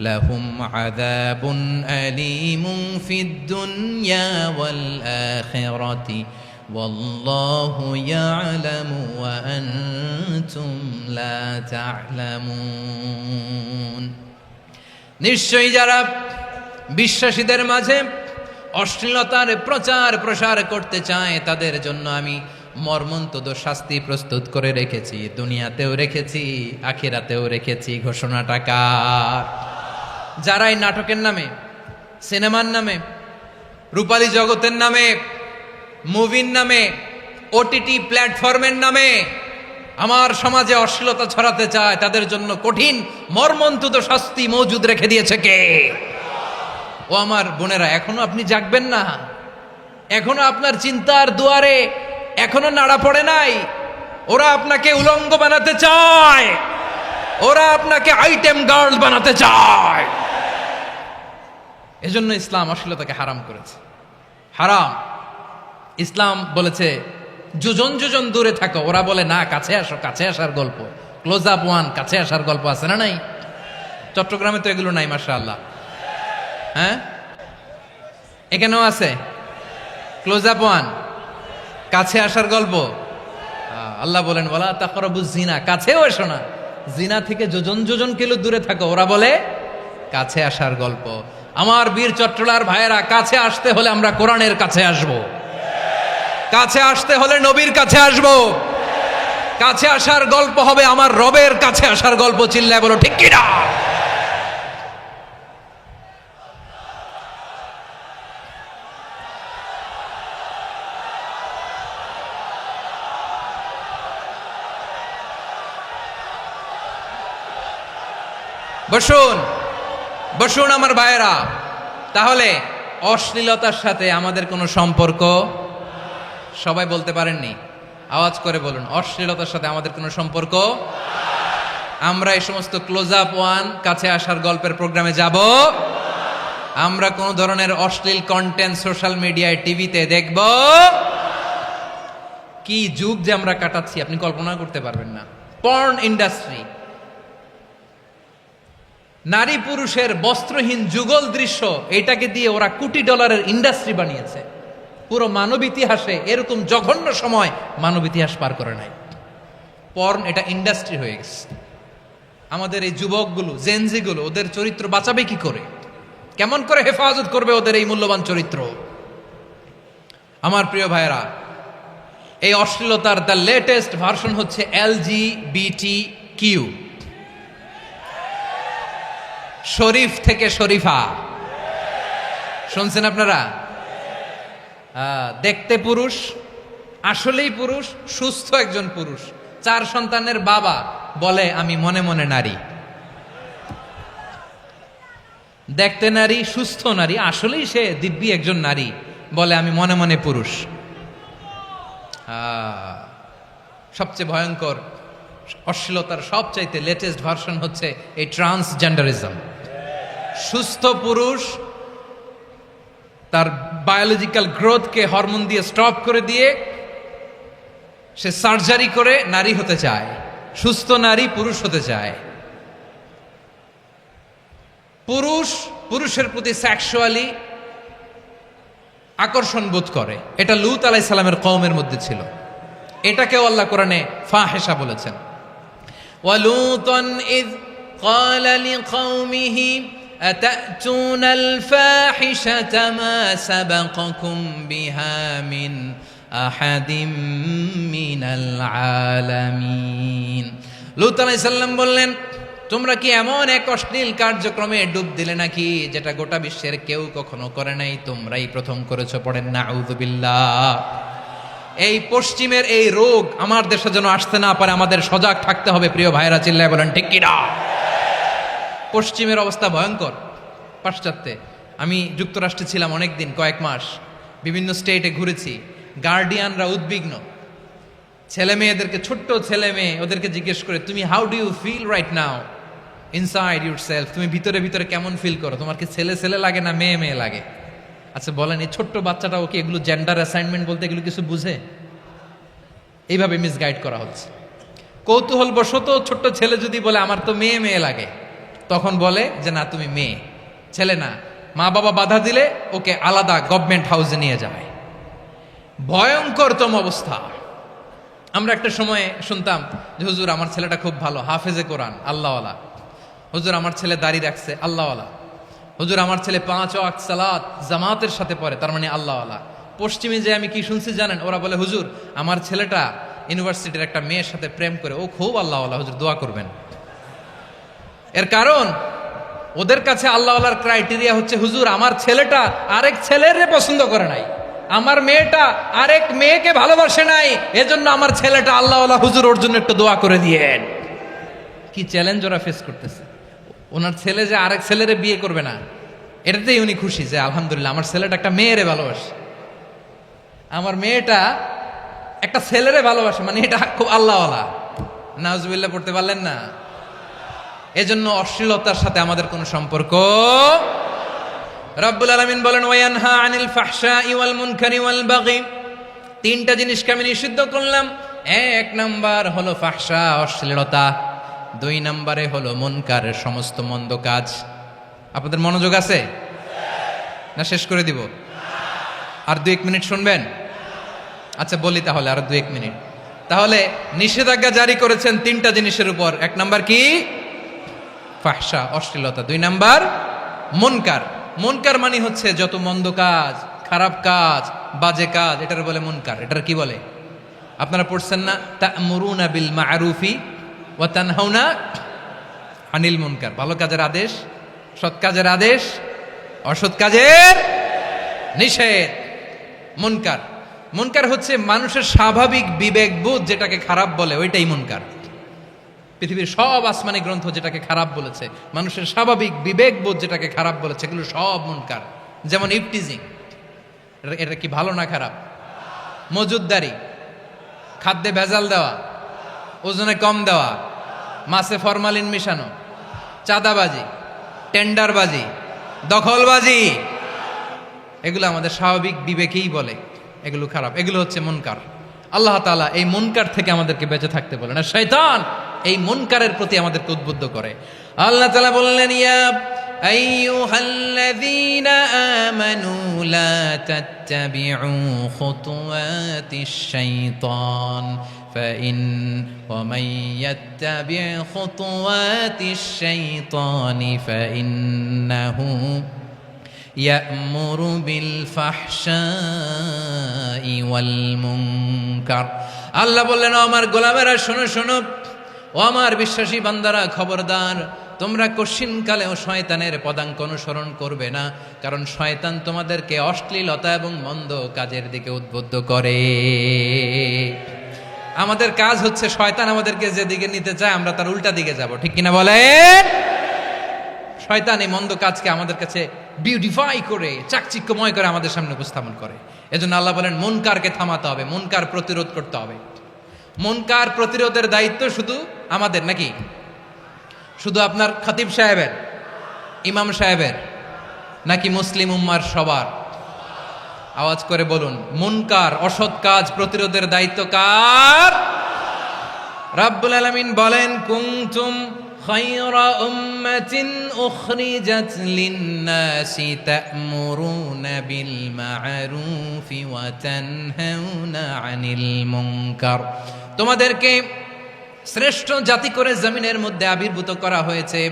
S1: লাহুম আযাবুন আলীমুন ফিদ দুনিয়া ওয়াল আখিরাতি ওয়াল্লাহু ইয়ালামু ওয়া আনতুম লা তা'লামুন। নিশ্চয়ই যারা বিশ্বাসীদের মাঝে অশ্লীলতার প্রচার প্রসার করতে চায় তাদের জন্য আমি মর্মন্তুদ শাস্তি প্রস্তুত করে রেখেছি, দুনিয়াতেও রেখেছি, আখিরাতেও রেখেছি। ঘোষণাটা কার? যারাই নাটকের নামে, সিনেমার নামে, রূপালী জগতের নামে, মুভির নামে, ওটিটি প্ল্যাটফর্মের নামে আমার সমাজে অশ্লীলতা ছড়াতে চায় তাদের জন্য কঠিন মর্মন্তুদ শাস্তি মজুদ রেখে দিয়েছে কে? ও আমার বোনেরা, এখনো আপনি জাগবেন না? এখনো আপনার চিন্তার দুয়ারে এখনো নাড়া পড়ে নাই? ওরা আপনাকে উলঙ্গ বানাতে চায়, ওরা আপনাকে আইটেম গার্ল বানাতে চায়। এজন্য ইসলাম অশ্লীলতাকে হারাম করেছে। হারাম। ইসলাম বলেছে যোজন যোজন দূরে থাকো, ওরা বলে না কাছে আসো, কাছে আসার গল্প, ক্লোজ আপ ওয়ান, কাছে আসার গল্প আছে না নাই? চট্টগ্রামে তো এগুলো নাই মাশাআল্লাহ। হ্যাঁ, এখানেও আছে ক্লোজ আপ ওয়ান, কাছে আসার গল্প। আল্লাহ বলেন ওয়ালা তাকরাবুজ জিনা, কাছেও এসো না, জিনা থেকে যোজন যোজন কিলো দূরে থাকো, ওরা বলে কাছে আসার গল্প। আমার বীর চট্টলার ভাইয়েরা, কাছে আসতে হলে আমরা কোরআনের কাছে আসব, কাছে আসতে হলে নবীর কাছে আসব, কাছে আসার গল্প হবে আমার রবের কাছে আসার গল্প। চিল্লায় বলো ঠিক কিনা? বসুন বসুন আমার ভাইয়েরা। তাহলে অশ্লীলতার সাথে আমাদের কোনো সম্পর্ক? সবাই বলতে পারেননি, আওয়াজ করে বলুন, অশ্লীলতার সাথে আমাদের কোনো সম্পর্ক? আমরা এই সমস্ত ক্লোজ আপ ওয়ান, কাছে আসার গল্পের প্রোগ্রামে যাব? আমরা কোন ধরনের অশ্লীল কন্টেন্ট সোশ্যাল মিডিয়ায়, টিভিতে দেখব? কি যুগ যে আমরা কাটাচ্ছি আপনি কল্পনা করতে পারবেন না। পর্ন ইন্ডাস্ট্রি, নারী পুরুষের বস্ত্রহীন যুগল দৃশ্য, এটাকে দিয়ে ওরা কোটি ডলারের ইন্ডাস্ট্রি বানিয়েছে। পুরো মানব ইতিহাসে এরকম জঘন্য সময় মানব ইতিহাস পার করে নাই। পর্ন এটা ইন্ডাস্ট্রি হয়ে গেছে। আমাদের এই যুবকগুলো, জেনজিগুলো, ওদের চরিত্র বাঁচাবে কি করে? কেমন করে হেফাজত করবে ওদের এই মূল্যবান চরিত্র? আমার প্রিয় ভাইয়েরা, এই অশ্লীলতার দ্য লেটেস্ট ভার্সন হচ্ছে LGBTQ, শরীফ থেকে শরীফা। শুনছেন আপনারা? দেখতে পুরুষ, আসলেই পুরুষ, সুস্থ একজন পুরুষ, 4 সন্তানের বাবা, বলে আমি মনে মনে নারী। দেখতে নারী, সুস্থ নারী, আসলেই সে দিব্যি একজন নারী, বলে আমি মনে মনে পুরুষ। সবচেয়ে ভয়ঙ্কর অশ্লীলতার সবচাইতে লেটেস্ট ভার্সন হচ্ছে এই ট্রান্সজেন্ডারিজম। সুস্থ পুরুষ তার বায়োলজিক্যাল গ্রোথকে হরমোন দিয়ে স্টপ করে দিয়ে সে সার্জারি করে নারী হতে চায়, সুস্থ নারী পুরুষ হতে চায়। পুরুষ পুরুষের প্রতি সেক্সুয়ালি আকর্ষণ বোধ করে। এটা লূত আলাইহিস সালামের কওমের মধ্যে ছিল। এটাকেও আল্লাহ কোরআনে ফাহিশা বলেছেন। ওয়ালুতান ইয ক্বালা লিকাওমিহি আতাতুনাল ফাহিশাতা মা সাবাকাকুম বিহা মিন আহাদিম মিনাল আলামিন। লূত আলাইহিস সালাম বললেন, তোমরা কি এমন এক অশ্লীল কার্যক্রমে ডুব দিলে নাকি যেটা গোটা বিশ্বের কেউ কখনো করে নাই? তোমরাই প্রথম করেছো। পড়েন নাউযুবিল্লাহ। এই পশ্চিমের এই রোগ আমার দেশে যেন আসতে না পারে, আমাদের সজাগ থাকতে হবে। প্রিয় ভাইরা, চিল্লায় বলেন ঠিক কিনা? পশ্চিমের অবস্থা ভয়ঙ্কর। পাশ্চাত্যে, আমি যুক্তরাষ্ট্রে ছিলাম অনেকদিন, কয়েক মাস, বিভিন্ন স্টেটে ঘুরেছি। গার্ডিয়ানরা উদ্বিগ্ন। ছেলে মেয়েদেরকে, ছোট্ট ছেলে মেয়ে, ওদেরকে জিজ্ঞেস করে, তুমি how do you feel right now inside yourself? তুমি ভিতরে ভিতরে কেমন ফিল করো? তোমার কি ছেলে ছেলে লাগে না মেয়ে মেয়ে লাগে? আচ্ছা বলেন, এই ছোট্ট বাচ্চাটা ওকে এগুলো জেন্ডার অ্যাসাইনমেন্ট বলতে এগুলো কিছু বুঝে? এইভাবে মিসগাইড করা হচ্ছে। কৌতূহল বশত ছোট্ট ছেলে যদি বলে আমার তো মেয়ে মেয়ে লাগে, তখন বলে যে না তুমি মেয়ে, ছেলে না। মা বাবা বাধা দিলে ওকে আলাদা গভর্নমেন্ট হাউসে নিয়ে যায়। ভয়ঙ্করতম অবস্থা। আমরা একটা সময়ে শুনতাম যে হুজুর আমার ছেলেটা খুব ভালো, হাফেজে কোরআন, আল্লাহওয়ালা। হুজুর আমার ছেলে দাড়ি রাখছে, আল্লাহওয়ালা। হুজুর আমার ছেলে 5 ওয়াক্ত সালাত জামাতের সাথে পড়ে, তার মানে আল্লাহওয়ালা। পশ্চিমে যে আমি কি শুনছি জানেন? ওরা বলে হুজুর আমার ছেলেটা ইউনিভার্সিটির একটা মেয়ের সাথে প্রেম করে, ও খুব আল্লাহওয়ালা, হুজুর দোয়া করবেন। এর কারণ ওদের কাছে আল্লাহওয়ালার ক্রাইটেরিয়া হচ্ছে হুজুর আমার ছেলেটা আরেক ছেলের পছন্দ করে নাই, আমার মেয়েটা আরেক মেয়েকে ভালোবাসে নাই, এজন্য আমার ছেলেটা আল্লাহওয়ালা, হুজুর ওর জন্য একটু দোয়া করে দিয়েন। কি চ্যালেঞ্জ ওরা ফেস করতেছে। ওনার ছেলে যে আরেক ছেলেরে বিয়ে করবে না, এটাতেই উনি খুশি যে আলহামদুলিল্লাহ আমার ছেলেটা একটা মেয়েরে ভালোবাসে, আমার মেয়েটা একটা ছেলেরে ভালোবাসে, মানে এটা খুব আল্লাহওয়ালা। নাউজুবিল্লাহ পড়তে পারলেন না? এজন্য অশ্লীলতার সাথে আমাদের কোনো সম্পর্ক। রব্বুল আলামিন বলেন ওয়ায়ানহা আনিল ফাহশাই ওয়াল মুনকারি ওয়াল বাগি। 3টা জিনিসকে আমি নিষিদ্ধ করলাম। 1 নাম্বার হলো ফাহশা, অশ্লীলতা। 2 নম্বরে হলো মুনকার, সমস্ত মন্দ কাজ। আপনাদের মনোযোগ আছে না? শেষ করে দিব? আর 2-1 মিনিট শুনবেন? আচ্ছা বলি তাহলে, আর 2-1 মিনিট। তাহলে নিষেধাজ্ঞা জারি করেছেন 3টা জিনিসের উপর। 1 নাম্বার কি? ফাহশা, অশ্লীলতা। 2 নাম্বার মুনকার। মুনকার মানে হচ্ছে যত মন্দ কাজ, খারাপ কাজ, বাজে কাজ, এটার বলে মুনকার। এটার কি বলে? আপনারা পড়ছেন না, তা'মুরুনা বিল মা'রুফি ওয়া তানহাউনা আনিল মুনকার। ভালো কাজের আদেশ, সৎ কাজের আদেশ, অসৎ কাজের নিষেধ। মুনকার, মুনকার হচ্ছে মানুষের স্বাভাবিক বিবেকবোধ যেটাকে খারাপ বলে, ওইটাই মুনকার। পৃথিবীর সব আসমানি গ্রন্থ যেটাকে খারাপ বলেছে, মানুষের স্বাভাবিক বিবেকবোধ যেটাকে খারাপ বলেছে, এগুলো সব মুনকার। যেমন ইফটিজিং, এটা কি ভালো না খারাপ? মজুদদারি, খাদ্যে ভেজাল দেওয়া, ওজনে কম দেওয়া, মাছে ফরমালিন মিশানো, চাঁদাবাজি, টেন্ডারবাজি, দখলবাজি, এগুলো আমাদের স্বাভাবিক বিবেকেই বলে এগুলো খারাপ, এগুলো হচ্ছে মুনকার। আল্লাহ তাআলা এই মুনকার থেকে আমাদেরকে বেঁচে থাকতে বলেন, আর শয়তান এই মুনকারের প্রতি আমাদেরকে উদ্বুদ্ধ করে। আল্লাহ তাআলা বললেন, ইয়া আইয়ুহাল্লাযীনা আমানু লা তাত্তাবিউ খুতুওয়াতিশ শাইতান ومن يتبع خطوات الشيطان فإنه يأمر بالفحشاء والمنكر। আল্লাহ বললেন, আমার গোলামেরা শোনো শোনো, ও আমার বিশ্বাসী বান্দারা খবরদার, তোমরা কশিনকালেও শয়তানের পদাঙ্ক অনুসরণ করবে না, কারণ শয়তান তোমাদেরকে অশ্লীলতা এবং মন্দ কাজের দিকে উদ্বুদ্ধ করে। আমাদের কাজ হচ্ছে শয়তান আমাদেরকে যেদিকে নিতে চায় আমরা তার উল্টা দিকে যাব, ঠিক কিনা বলেন? শয়তান এই মন্দ কাজকে আমাদের কাছে বিউটিফাই করে, চাকচিক্যময় করে আমাদের সামনে উপস্থাপন করে। এজন্য আল্লাহ বলেন, মুনকারকে থামাতে হবে, মুনকার প্রতিরোধ করতে হবে। মুনকার প্রতিরোধের দায়িত্ব শুধু আমাদের নাকি? শুধু আপনার খতিব সাহেবের, ইমাম সাহেবের, নাকি মুসলিম উম্মার সবার? আওয়াজ করে বলুন, মুনকার অসৎ কাজ প্রতিরোধের দায়িত্ব কার? রাব্বুল আলামিন বলেন, কুনতুম খায়রা উম্মাতিন উখরিজাত লিন-নাসি তা'মুরুনা বিল মা'রুফি ওয়া তানহাউনা আনিল মুনকার। তোমাদেরকে শ্রেষ্ঠ জাতি করে জমিনের মধ্যে আবির্ভূত করা হয়েছে,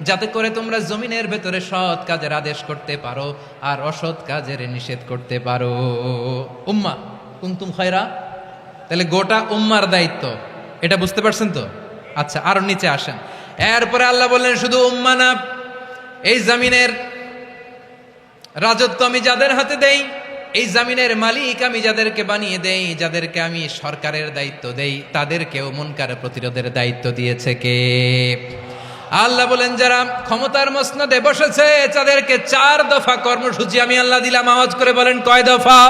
S1: যাতে করে তোমরা জমিনের ভেতরে সৎ কাজের আদেশ করতে পারো আর অসৎ কাজের নিষেধ করতে পারো। উম্মাহ কুনতুম খায়রা, তাহলে গোটা উম্মার দায়িত্ব, এটা বুঝতে পারছেন তো? আচ্ছা, আরো নিচে আসেন। এরপরে আল্লাহ বললেন, শুধু উম্মাহ না, এই জমিনের রাজত্ব আমি যাদের হাতে দেই, এই জমিনের মালিক আমি যাদেরকে বানিয়ে দেই, যাদেরকে আমি সরকারের দায়িত্ব দেই, তাদেরকেও মুনকার প্রতিরোধের দায়িত্ব দিয়েছে কে? আল্লাহ বলেন, যারা ক্ষমতার মসনদে বসেছে তাদেরকে 4 দফা কর্মসূচি আমি আল্লাহ দিলাম। আওয়াজ করে বলেন, কয় দফা?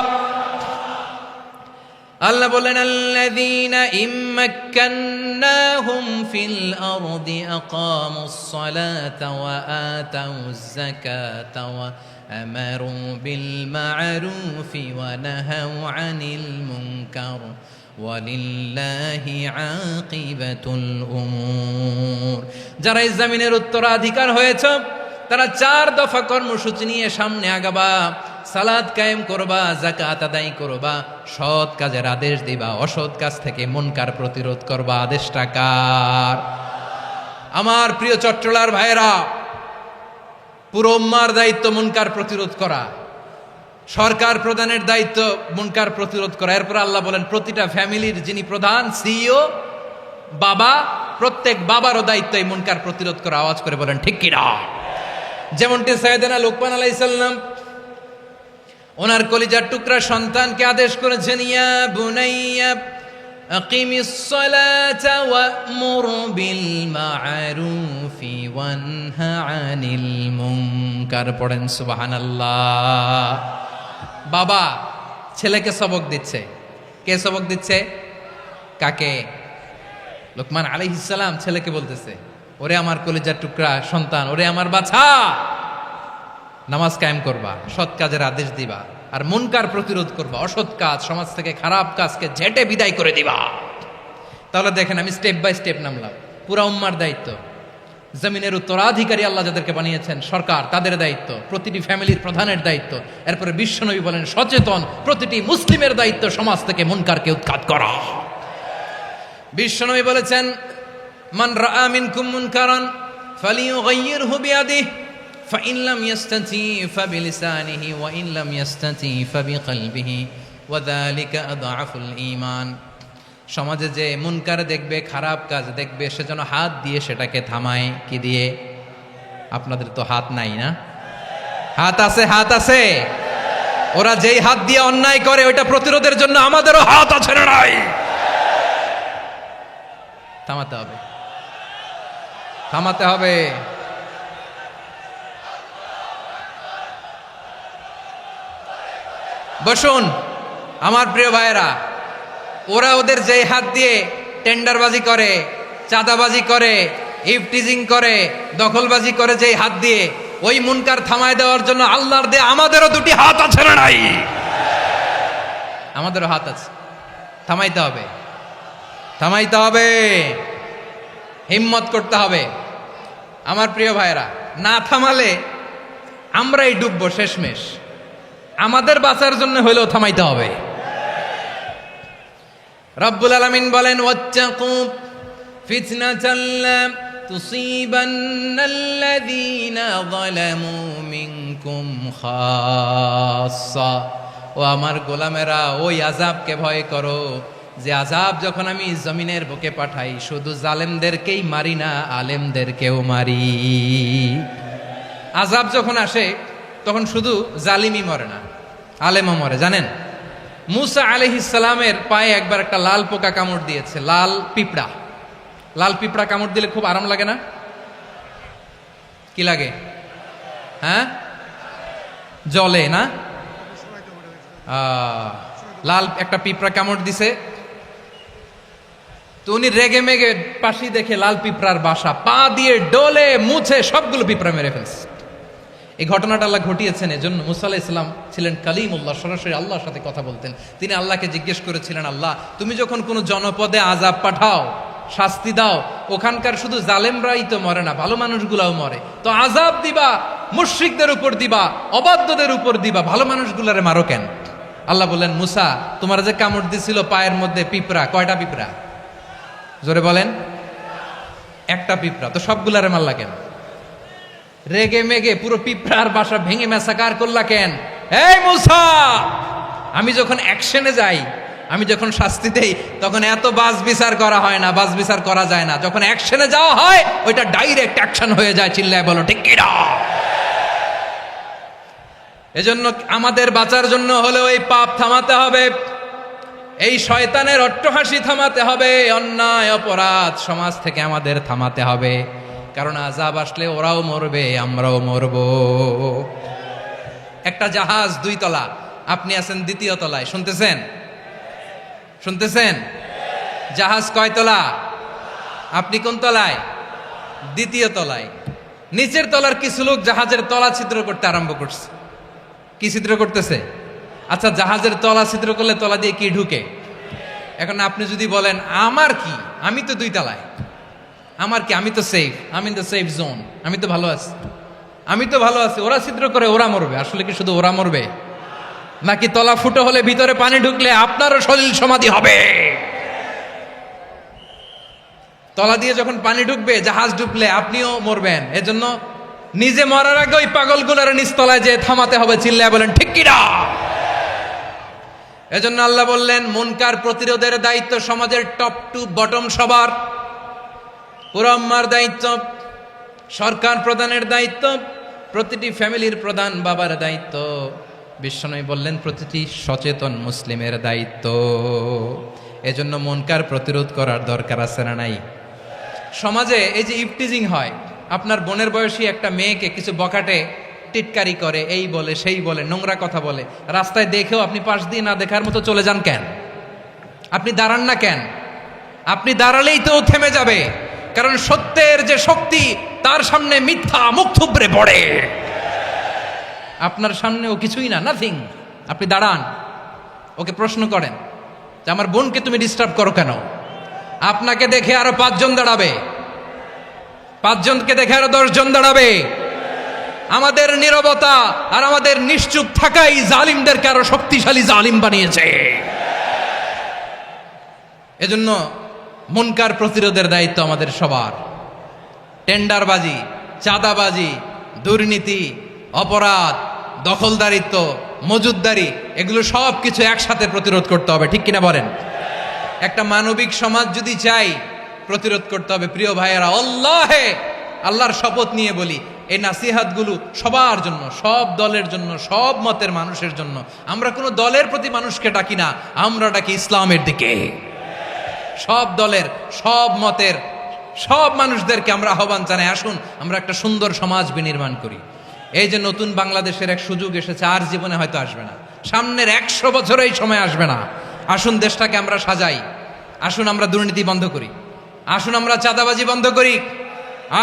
S1: আল্লাহ বলেন, আল্লাযীনা ইম্মাক্কান্নাহুম ফিল আরদি আকামুস সালাতা ওয়া আতাউয যাকাতা ওয়া আমারু বিল মা'রুফি ওয়া নাহাউ আনিল মুনকার ওয়ালিল্লাহি আকিবাতুল উমুর। যারা এই জমিনের উত্তরাধিকার হয়েছ তারা 4 দফা কর্মসূচি নিয়ে সামনে আগাবা। সালাত কায়েম করবা, যাকাত আদায় করবা, সৎ কাজের আদেশ দিবা, অসৎ কাজ থেকে মুনকার প্রতিরোধ করবা। আদেশটা কার? আমার প্রিয় চট্টলার ভাইয়েরা, পুরো উম্মার দায়িত্ব মুনকার প্রতিরোধ করা, সরকার প্রধানের দায়িত্ব মুনকার প্রতিরোধ করা। এরপর আল্লাহ বলেন, প্রতিটা ফ্যামিলির যিনি প্রধান সিইও বাবা, প্রত্যেক বাবারও দায়িত্ব এই মুনকার প্রতিরোধ করা। আওয়াজ করে বলেন, ঠিক কিনা? যেমনটি সাইয়েদনা লোকমান আলাইহিস সালাম ওনার কলিজার টুকরা সন্তানকে আদেশ করেছেন, ইয়া বুনাইয়া আকিমিস সালাতা ওয়া'মুর বিল মা'রুফি ওয়ানহা আনিল মুনকার। পড়েন সুবহানাল্লাহ। বাবা ছেলেকে সবক দিচ্ছে। কে সবক দিচ্ছে? কাকে? লোকমান আলাইহিস সালাম ছেলেকে বলতেছে, ওরে আমার কলিজার টুকরা সন্তান, ওরে আমার বাছা, নামাজ কায়েম করবা, সৎ কাজের আদেশ দিবা, আর মুনকার প্রতিরোধ করবা, অসৎ কাজ, সমাজ থেকে খারাপ কাজকে ঝেঁটে বিদায় করে দিবা। তাহলে দেখেন, আমি স্টেপ বাই স্টেপ নামলাম। পুরা উম্মার দায়িত্ব, জমিনের উত্তরাধিকারী আল্লাহ যাদেরকে বানিয়েছেন সরকার, তাদের দায়িত্ব, প্রতিটি ফ্যামিলির প্রধানের দায়িত্ব। এরপরে বিশ্বনবী বলেন, সচেতন প্রতিটি মুসলিমের দায়িত্ব সমাজ থেকে মুনকারকে উৎখাত করা। বিশ্বনবী বলেছেন, মান রাআ মিনকুম মুনকারান ফালিয়ুগাইয়িরহু বিয়াদিহি ফাইন লাম ইয়াস্তাতি ফাবিলিসানিহি ওয়া ইন লাম ইয়াস্তাতি ফাবিকলবিহি ওয়া যালিকা আযআফুল ঈমান। সমাজে যে মুনকার দেখবে, খারাপ কাজ দেখবে, সে যেন হাত দিয়ে সেটাকে থামায়। কি দিয়ে? আপনাদের তো হাত নাই না? হাত আছে, হাত আছে। ওরা যেই হাত দিয়ে অন্যায় করে ওইটা প্রতিরোধের জন্য আমাদেরও হাত আছে না নাই? থামাতে হবে, থামাতে হবে। বসুন আমার প্রিয় ভাইয়েরা, ওরা ওদের যেই হাত দিয়ে টেন্ডারবাজি করে, চাঁদাবাজি করে, ইফটিজিং করে, দখলবাজি করে, যেই হাত দিয়ে, ওই মুনকার থামায় দেওয়ার জন্য আল্লাহর দিয়ে আমাদেরও দুটি হাত আছে না নাই? আমাদেরও হাত আছে। থামাইতে হবে, থামাইতে হবে, হিম্মত করতে হবে। আমার প্রিয় ভাইয়েরা, না থামালে আমরাই ডুববো শেষমেশ। আমাদের বাঁচার জন্য হইলেও থামাইতে হবে। রব্বুল আলামিন বলেন, ওয়াত্তাকু ফিতনাতাল লা তুসিবান্নাল্লাযীনা যালামু মিনকুম খাসসা। ও আমার গোলামেরা, ওই আযাবকে ভয় করো যে আযাব যখন আমি জমিনের বুকে পাঠাই শুধু জালেমদেরকেই মারি না, আলেমদেরকেও মারি। আযাব যখন আসে তখন শুধু জালিমই মরে না, আলেমও মরে। জানেন, মুসা আলাইহিস সালামের পায়ে একবার একটা লাল পোকা কামড় দিয়েছে, লাল পিঁপড়া। লাল পিঁপড়া কামড় দিলে খুব আরাম লাগে না? কি লাগে? হ্যাঁ, জলে না? লাল একটা পিঁপড়া কামড় দিছে, তো উনি রেগে মেগে পাশি দেখে লাল পিঁপড়ার বাসা, পা দিয়ে ডলে মুছে সবগুলো পিঁপড়া মেরে ফেলছে। এই ঘটনাটা আল্লাহ ঘটিয়েছেন এজন্য মুসা আলাইহিস সালাম ছিলেন কালিমুল্লাহ, সরাসরি আল্লাহর সাথে কথা বলতেন। তিনি আল্লাহকে জিজ্ঞেস করেছিলেন, আল্লাহ তুমি যখন কোনো জনপদে আযাব পাঠাও, শাস্তি দাও, ওখানকার শুধু জালেমরাই তো মরে না, ভালো মানুষগুলাও মরে, তো আযাব দিবা মুশরিকদের উপর দিবা, অবাধ্যদের উপর দিবা, ভালো মানুষগুলারে মারো কেন? আল্লাহ বললেন, মুসা তোমার যে কামড় দিছিল পায়ের মধ্যে পিঁপড়া, কয়টা পিঁপড়া? জোরে বলেন। একটা পিঁপড়া, তো সবগুলারে মারলা কেন? রেগে মেগে পুরো পিঁপড়ার বাসা ভেঙে ম্যাসাকার করলা কেন? এই মুসা, আমি যখন অ্যাকশনে যাই, আমি যখন শাস্তি দেই, তখন এত বাস বিচার করা হয় না, বাস বিচার করা যায় না। যখন অ্যাকশনে যাওয়া হয় ওইটা ডাইরেক্ট অ্যাকশন হয়ে যায়। চিল্লায় বলো ঠিক কি না? এজন্য আমাদের বাঁচার জন্য হলেও এই পাপ থামাতে হবে, এই শয়তানের অট্টহাসি থামাতে হবে, অন্যায় অপরাধ সমাজ থেকে আমাদের থামাতে হবে। কারণ আযাব আসলে ওরাও মরবে, আমরাও মরব। একটা জাহাজ 2 তলা, আপনি আছেন 2য় তলায়, শুনতেছেন? শুনতেছেন? জাহাজ কয় তলা? আপনি কোন তলায়? 2য় তলায়। নিচের তলার কিছু লোক জাহাজের তলা ছিদ্র করতে আরম্ভ করছে। কি ছিদ্র করতেছে? আচ্ছা, জাহাজের তলা ছিদ্র করলে তলা দিয়ে কি ঢুকে? এখন আপনি যদি বলেন আমার কি, আমি তো 2 তলায়, আমার কি, আমি তো সেফ, আমি ইন দ্য সেফ জোন, আমি তো ভালো আছি, আমি তো ভালো আছি, ওরা ছিদ্র করে ওরা মরবে। আসলে কি শুধু ওরা মরবে, নাকি তলা ফুটো হলে ভিতরে পানি ঢুকলে আপনারও সলিল সমাধি হবে? তলা দিয়ে যখন পানি ঢুকবে, জাহাজ ঢুকলে আপনিও মরবেন। এজন্য নিজে মরার আগে ওই পাগলগুলোর নিচতলায় যে থামাতে হবে। চিল্লায় বলেন ঠিক কি না? এজন্য আল্লাহ বললেন, মুনকার প্রতিরোধের দায়িত্ব সমাজের টপ টু বটম সবার। পুরো আম্মার দায়িত্ব, সরকার প্রধানের দায়িত্ব, প্রতিটি ফ্যামিলির প্রধান বাবার দায়িত্ব, বিশ্বনবী বললেন প্রতিটি সচেতন মুসলিমের দায়িত্ব। এজন্য মুনকার প্রতিরোধ করার দরকার আছে না নাই? সমাজে এই যে ইফটিজিং হয়, আপনার বোনের বয়সী একটা মেয়েকে কিছু বকাটে টিটকারি করে, এই বলে সেই বলে, নোংরা কথা বলে, রাস্তায় দেখেও আপনি পাশ দিয়ে না দেখার মতো চলে যান কেন? আপনি দাঁড়ান না কেন? আপনি দাঁড়ালেই তো থেমে যাবে। কারণ সত্যের যে শক্তি, তার সামনে মিথ্যা মুখ থুবড়ে পড়ে। আপনার সামনে ও কিছুই না, নাথিং। আপনি দাঁড়ান, ওকে প্রশ্ন করেন যে আমার বোনকে তুমি ডিস্টার্ব করো কেন? আপনাকে দেখে আরো 5 জন দাঁড়াবে, 5 জনকে দেখে আরো 10 জন দাঁড়াবে। আমাদের নীরবতা আর আমাদের নিশ্চুপ থাকাই জালিমদেরকে আরো শক্তিশালী জালিম বানিয়েছে। এজন্য মুনকার প্রতিরোধের দায়িত্ব আমাদের সবার। টেন্ডারবাজি, চাঁদাবাজি, দুর্নীতি, অপরাধ, দখলদারিত্ব, মজুদদারি, এগুলো সব কিছু একসাথে প্রতিরোধ করতে হবে। ঠিক কিনা বলেন? একটা মানবিক সমাজ যদি চাই, প্রতিরোধ করতে হবে। প্রিয় ভাইয়েরা, আল্লাহর শপথ নিয়ে বলি, এই নাসিহাতগুলো সবার জন্য, সব দলের জন্য, সব মতের মানুষের জন্য। আমরা কোনো দলের প্রতি মানুষকে ডাকি না, আমরা ডাকি ইসলামের দিকে। সব দলের, সব মতের, সব মানুষদেরকে আমরা আহ্বান জানাই, আসুন আমরা একটা সুন্দর সমাজ বিনির্মাণ করি। এই যে নতুন বাংলাদেশের এক সুযোগ এসেছে, আর জীবনে হয়তো আসবে না, সামনের 100 বছর এই সময় আসবে না। আসুন দেশটাকে আমরা সাজাই, আসুন আমরা দুর্নীতি বন্ধ করি, আসুন আমরা চাঁদাবাজি বন্ধ করি,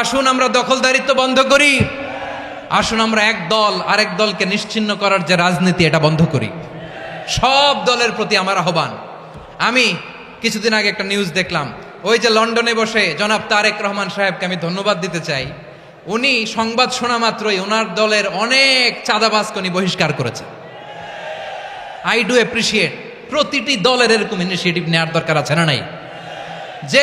S1: আসুন আমরা দখলদারিত্ব বন্ধ করি, আসুন আমরা এক দল আরেক দলকে নিশ্চিহ্ন করার যে রাজনীতি, এটা বন্ধ করি। সব দলের প্রতি আমার আহ্বান। আমি কিছুদিন আগে একটা নিউজ দেখলাম, ওই যে লন্ডনে বসে জনাব তারেক রহমান সাহেবকে আমি ধন্যবাদ দিতে চাই। উনি সংবাদ শোনা মাত্রই ওনার দলের অনেক চাঁদাবাজকে উনি বহিষ্কার করেছে। I do appreciate. প্রতিটি দলের এরকম ইনিশিয়েটিভ নেওয়ার দরকার আছে না নাই? যে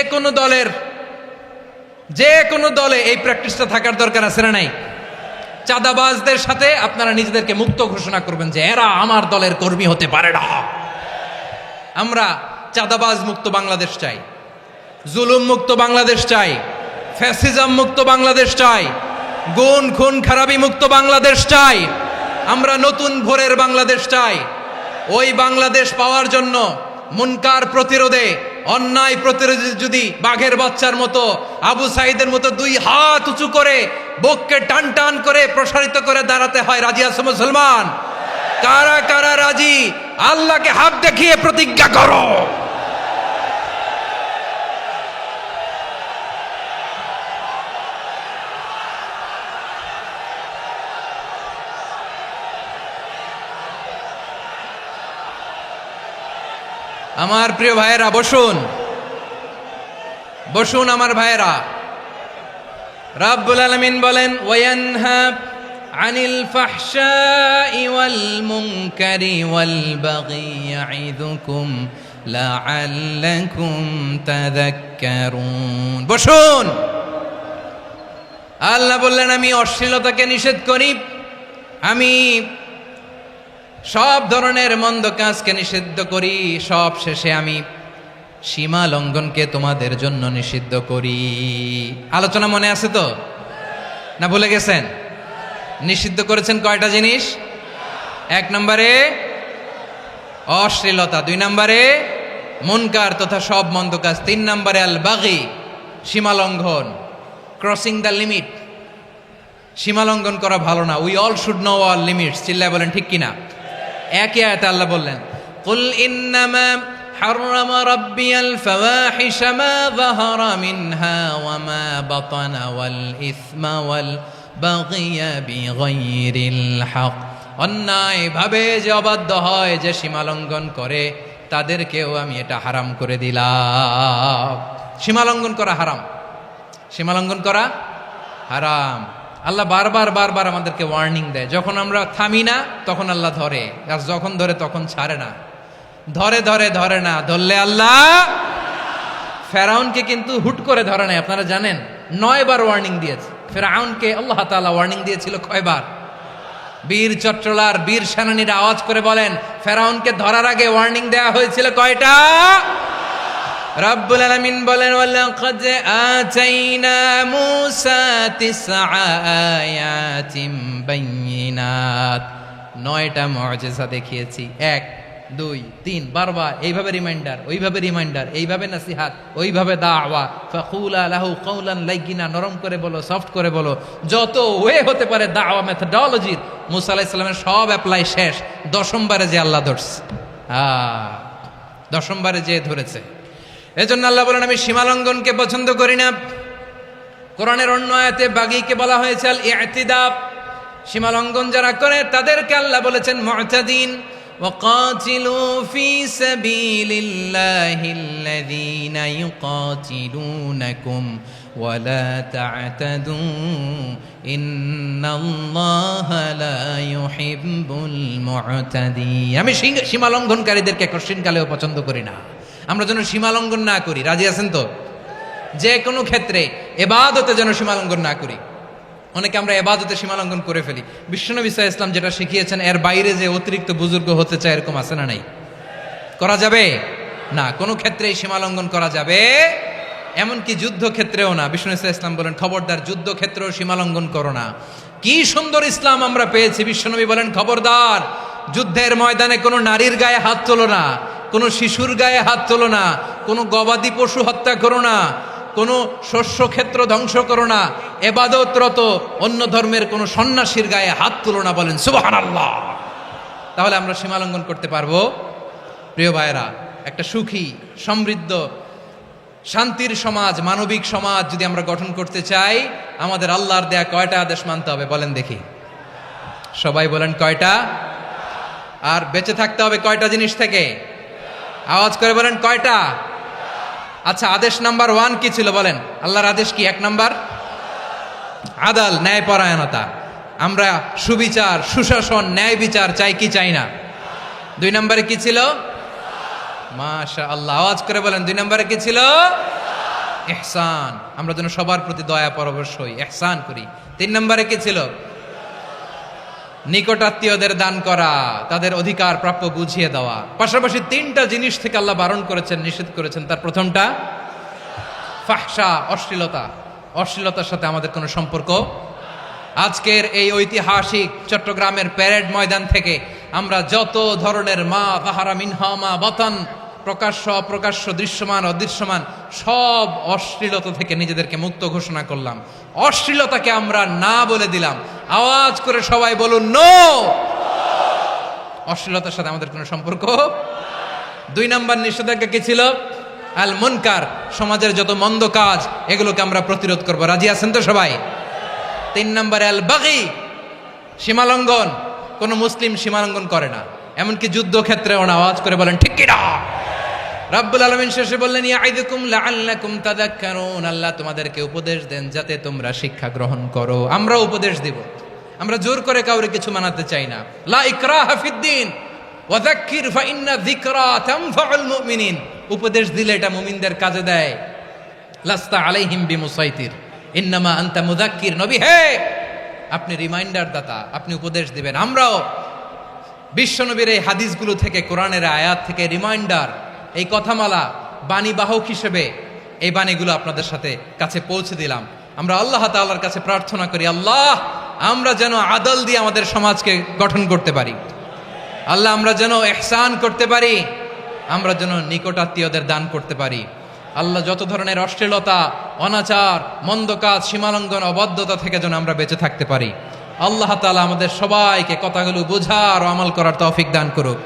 S1: কোনো দলে এই প্র্যাকটিসটা থাকার দরকার আছে না নাই? চাঁদাবাজদের সাথে আপনারা নিজেদেরকে মুক্ত ঘোষণা করবেন যে এরা আমার দলের কর্মী হতে পারে না। আমরা চাঁদাবাজ মুক্ত বাংলাদেশ চাই, জুলুম মুক্ত বাংলাদেশ চাই, ফ্যাসিজম মুক্ত বাংলাদেশ চাই, গুণ খুন খারাপি মুক্ত বাংলাদেশ চাই। আমরা নতুন ভোরের বাংলাদেশ চাই। ওই বাংলাদেশ পাওয়ার জন্য মুনকার প্রতিরোধে, অন্যায় প্রতিরোধে যদি বাঘের বাচ্চার মতো, আবু সাইদের মতো 2 হাত উঁচু করে বুককে টান টান করে প্রসারিত করে দাঁড়াতে হয়, রাজি আছো মুসলমান? কারা কারা রাজি? আল্লাহকে হাত দেখিয়ে প্রতিজ্ঞা করো। আমার প্রিয় ভাইয়েরা, বসুন বসুন আমার ভাইয়েরা। রাব্বুল আলামিন বলেন, ওয়ায়ানহা আনিল ফাহশাই ওয়াল মুনকারি ওয়াল বাগি ইয়াইদুকুম লাআল্লাকুম তাযাক্কারুন। বসুন। আল্লাহ বললেন, আমি অশ্লীলতাকে নিষেধ করি, আমি সব ধরনের মন্দ কাজকে নিষিদ্ধ করি, সব শেষে আমি সীমা লঙ্ঘনকে তোমাদের জন্য নিষিদ্ধ করি। আলোচনা মনে আছে তো, না ভুলে গেছেন? নিষিদ্ধ করেছেন কয়টা জিনিস? 1 নম্বরে অশ্লীলতা, 2 নম্বরে মুনকার তথা সব মন্দ কাজ, 3 নম্বরে আল বাগি, সীমা লঙ্ঘন, ক্রসিং দ্য লিমিট। সীমা লঙ্ঘন করা ভালো না। We all should know our limits. চিল্লায় বলেন ঠিক কিনা? একই আয়াতে আল্লাহ বললেন, কুল ইন্নামা হাররামা রাব্বিয়াল ফাওয়াহিশা মা যাহারা মিনহা ওয়া মা বাতানা ওয়াল ইসমা ওয়াল বাগিয়া বিগাইরিল হক। অন্যায়ভাবে যে অবাধ্য হয়, যে সীমা লঙ্ঘন করে, তাদেরকেও আমি এটা হারাম করে দিলাম। সীমা লঙ্ঘন করা হারাম, সীমা লঙ্ঘন করা হারাম। আল্লাহ বারবার আমাদেরকে ওয়ার্নিং দেয়। যখন আমরা থামি না তখন আল্লাহ ধরে, আর যখন ধরে তখন ছাড়ে না। ধরে না, ধরলে আল্লাহ। ফেরাউনকে কিন্তু হুট করে ধরে নাই, আপনারা জানেন 9 বার ওয়ার্নিং দিয়েছে। ফেরাউনকে আল্লাহ তাআলা ওয়ার্নিং দিয়েছিল কয়বার? বীর চট্টলার বীর সেনানীরা আওয়াজ করে বলেন, ফেরাউনকে ধরার আগে ওয়ার্নিং দেওয়া হয়েছিল কয়টা? রাব্বুল আলামিন বলেন, ওয়ালাকাদ আতাইনা মূসা 9 আয়াতিন বাইয়িনাত। 9টা মুআজিজা দেখিয়েছি। 1 2 3 বারবার এইভাবে রিমাইন্ডার, ওইভাবে রিমাইন্ডার, এইভাবে নসিহাত, ওইভাবে দাওয়া। ফাকুলা লাহু কাওলান লাইয়িনা, নরম করে বলো, সফট করে বলো, যত ওয়ে হতে পারে দাওয়া মেথডোলজির। মূসা আলাইহিস সালামের সব অ্যাপ্লাই শেষ। 10ম বারে যে আল্লাহ ধরছে, 10ম বারে যে ধরেছে। এজন্য আল্লাহ বলেন, আমি সীমালঙ্ঘনকে পছন্দ করি না। কোরআনের অন্য আয়াতে বাগীকে বলা হয়েছে আল ইতিদা। সীমালঙ্ঘন যারা করে তাদেরকে আল্লাহ বলেছেন মুতাদিন। ওয়াকাতিলু ফি সাবিলিল্লাহিল্লাযীনা ইউকাতিলুনাকুম ওয়ালা তা'তাদু ইন্নাল্লাহা লা ইউহিব্বুল মুতাদিন। আমি সীমালঙ্ঘনকারীদেরকে কঠিনকালেও পছন্দ করি না। আমরা যেন সীমালঙ্ঘন না করি, রাজি আছেন তো? যে কোনো ক্ষেত্রে ইবাদতে যেন সীমালঙ্ঘন না করি। অনেকে আমরা ইবাদতে সীমালঙ্ঘন করে ফেলি। বিশ্বনবী সাল্লাল্লাহু আলাইহি ওয়াসাল্লাম যেটা শিখিয়েছেন, এর বাইরে যে অতিরিক্ত বুজুর্গ হতে চায়, এরকম আছে না নাই? করা যাবে? না, কোনো ক্ষেত্রেই সীমালঙ্ঘন করা যাবে, এমনকি যুদ্ধক্ষেত্রেও না। বিষ্ণু ইসলাম বলেন, খবরদার যুদ্ধক্ষেত্রেও সীমালঙ্ঘন করো না। কি সুন্দর ইসলাম আমরা পেয়েছি। বিশ্বনবী বলেন, খবরদার যুদ্ধের ময়দানে কোনো নারীর গায়ে হাত তোলো না, কোনো শিশুর গায়ে হাত তোলো না, কোনো গবাদি পশু হত্যা করো না, কোনো শস্য ক্ষেত্র ধ্বংস করো না, এবাদতরত অন্য ধর্মের কোনো সন্ন্যাসীর গায়ে হাত তোলো না। বলেন সুবহানাল্লাহ। তাহলে আমরা সীমালঙ্ঘন করতে পারবো? প্রিয় ভাইরা, একটা সুখী, সমৃদ্ধ, শান্তির সমাজ, মানবিক সমাজ যদি আমরা গঠন করতে চাই, আমাদের আল্লাহর দেয়া কয়টা আদেশ মানতে হবে বলেন দেখি? সবাই বলেন কয়টা? আর বেঁচে থাকতে হবে কয়টা জিনিস থেকে? আওয়াজ করে বলেন কয়টা? আচ্ছা, আদেশ নাম্বার 1 কি ছিল বলেন? আল্লাহর আদেশ কি? 1 নাম্বার আদাল, ন্যায়পরায়ণতা। আমরা সুবিচার, সুশাসন, ন্যায় বিচার চাই কি চাই না? 2 নম্বরে কি ছিল? মাশাআল্লাহ, আওয়াজ করে বলেন 2 নম্বরে কি ছিল? ইহসান, আমরা যেন সবার প্রতি দয়া পরবশ হই, ইহসান করি। 3 নম্বরে কি ছিল? নিকটাত্মীয়দের দান করা, তাদের অধিকার প্রাপ্য বুঝিয়ে দেওয়া। পাশাপাশি 3টা জিনিস থেকে আল্লাহ বারণ করেছেন, নিষেধ করেছেন। তার প্রথমটা ফাহশা, অশ্লীলতা। অশ্লীলতার সাথে আমাদের কোনো সম্পর্ক। আজকের এই ঐতিহাসিক চট্টগ্রামের প্যারেড ময়দান থেকে আমরা যত ধরনের মা তাহারা মিনহা মা বাতান, প্রকাশ্য অপ্রকাশ্য, দৃশ্যমান অদৃশ্যমান, সব অশ্লীলতা থেকে নিজেদেরকে মুক্ত ঘোষণা করলাম। অশ্লীলতাকে আমরা না বলে দিলাম। আওয়াজ করে সবাই বলুন নো। অশ্লীলতার সাথে আমাদের কোনো সম্পর্ক। 2 নম্বর নিষেধাজ্ঞা কি ছিল? আল মুনকার, সমাজের যত মন্দ কাজ এগুলোকে আমরা প্রতিরোধ করব। রাজি আছেন তো সবাই? 3 নম্বরে আল বাগি, সীমালঙ্ঘন। কোন মুসলিম সীমালঙ্ঘন করে না, এমনকি যুদ্ধক্ষেত্রেও না। আওয়াজ করে বলেন ঠিক কি না? রাব্বুল আলামিন শেষে বললেন, ইয়াইদুকুম লাআল্লাকুম তাযাক্কারুন, আল্লাহ তোমাদেরকে উপদেশ দেন যাতে তোমরা শিক্ষা গ্রহণ করো। আমরা উপদেশ দেব, আমরা জোর করে কাউরে কিছু মানাতে চাই না। লা ইকরাহা ফিদ্দিন ওয়া যাক্কির ফাইন্না যিকরা তানফাউল মুমিনিন। উপদেশ দিলে এটা মুমিনদের কাজে দেয়। লাস্তা আলাইহিম বিমুসাইতির ইন্নামা আনতা মুযাক্কির। নবী হে, আপনি রিমাইন্ডার দাতা, আপনি উপদেশ দিবেন। আমরাও বিশ্বনবীর এই হাদিসগুলো থেকে, কোরআনের আয়াত থেকে রিমাইন্ডার, এই কথামালা, বাণীবাহক হিসেবে এই বাণীগুলো আপনাদের সাথে কাছে পৌঁছে দিলাম। আমরা আল্লাহ তাআলার কাছে প্রার্থনা করি, আল্লাহ আমরা যেন আদল দিয়ে আমাদের সমাজকে গঠন করতে পারি। আল্লাহ আমরা যেন ইহসান করতে পারি, আমরা যেন নিকটাত্মীয়দের দান করতে পারি। আল্লাহ যত ধরনের অশ্লীলতা, অনাচার, মন্দ কাজ, সীমালঙ্ঘন, অবাধ্যতা থেকে যেন আমরা বেঁচে থাকতে পারি। আল্লাহ তাআলা আমাদের সবাইকে কথাগুলো বোঝার ও আমল করার তৌফিক দান করুক।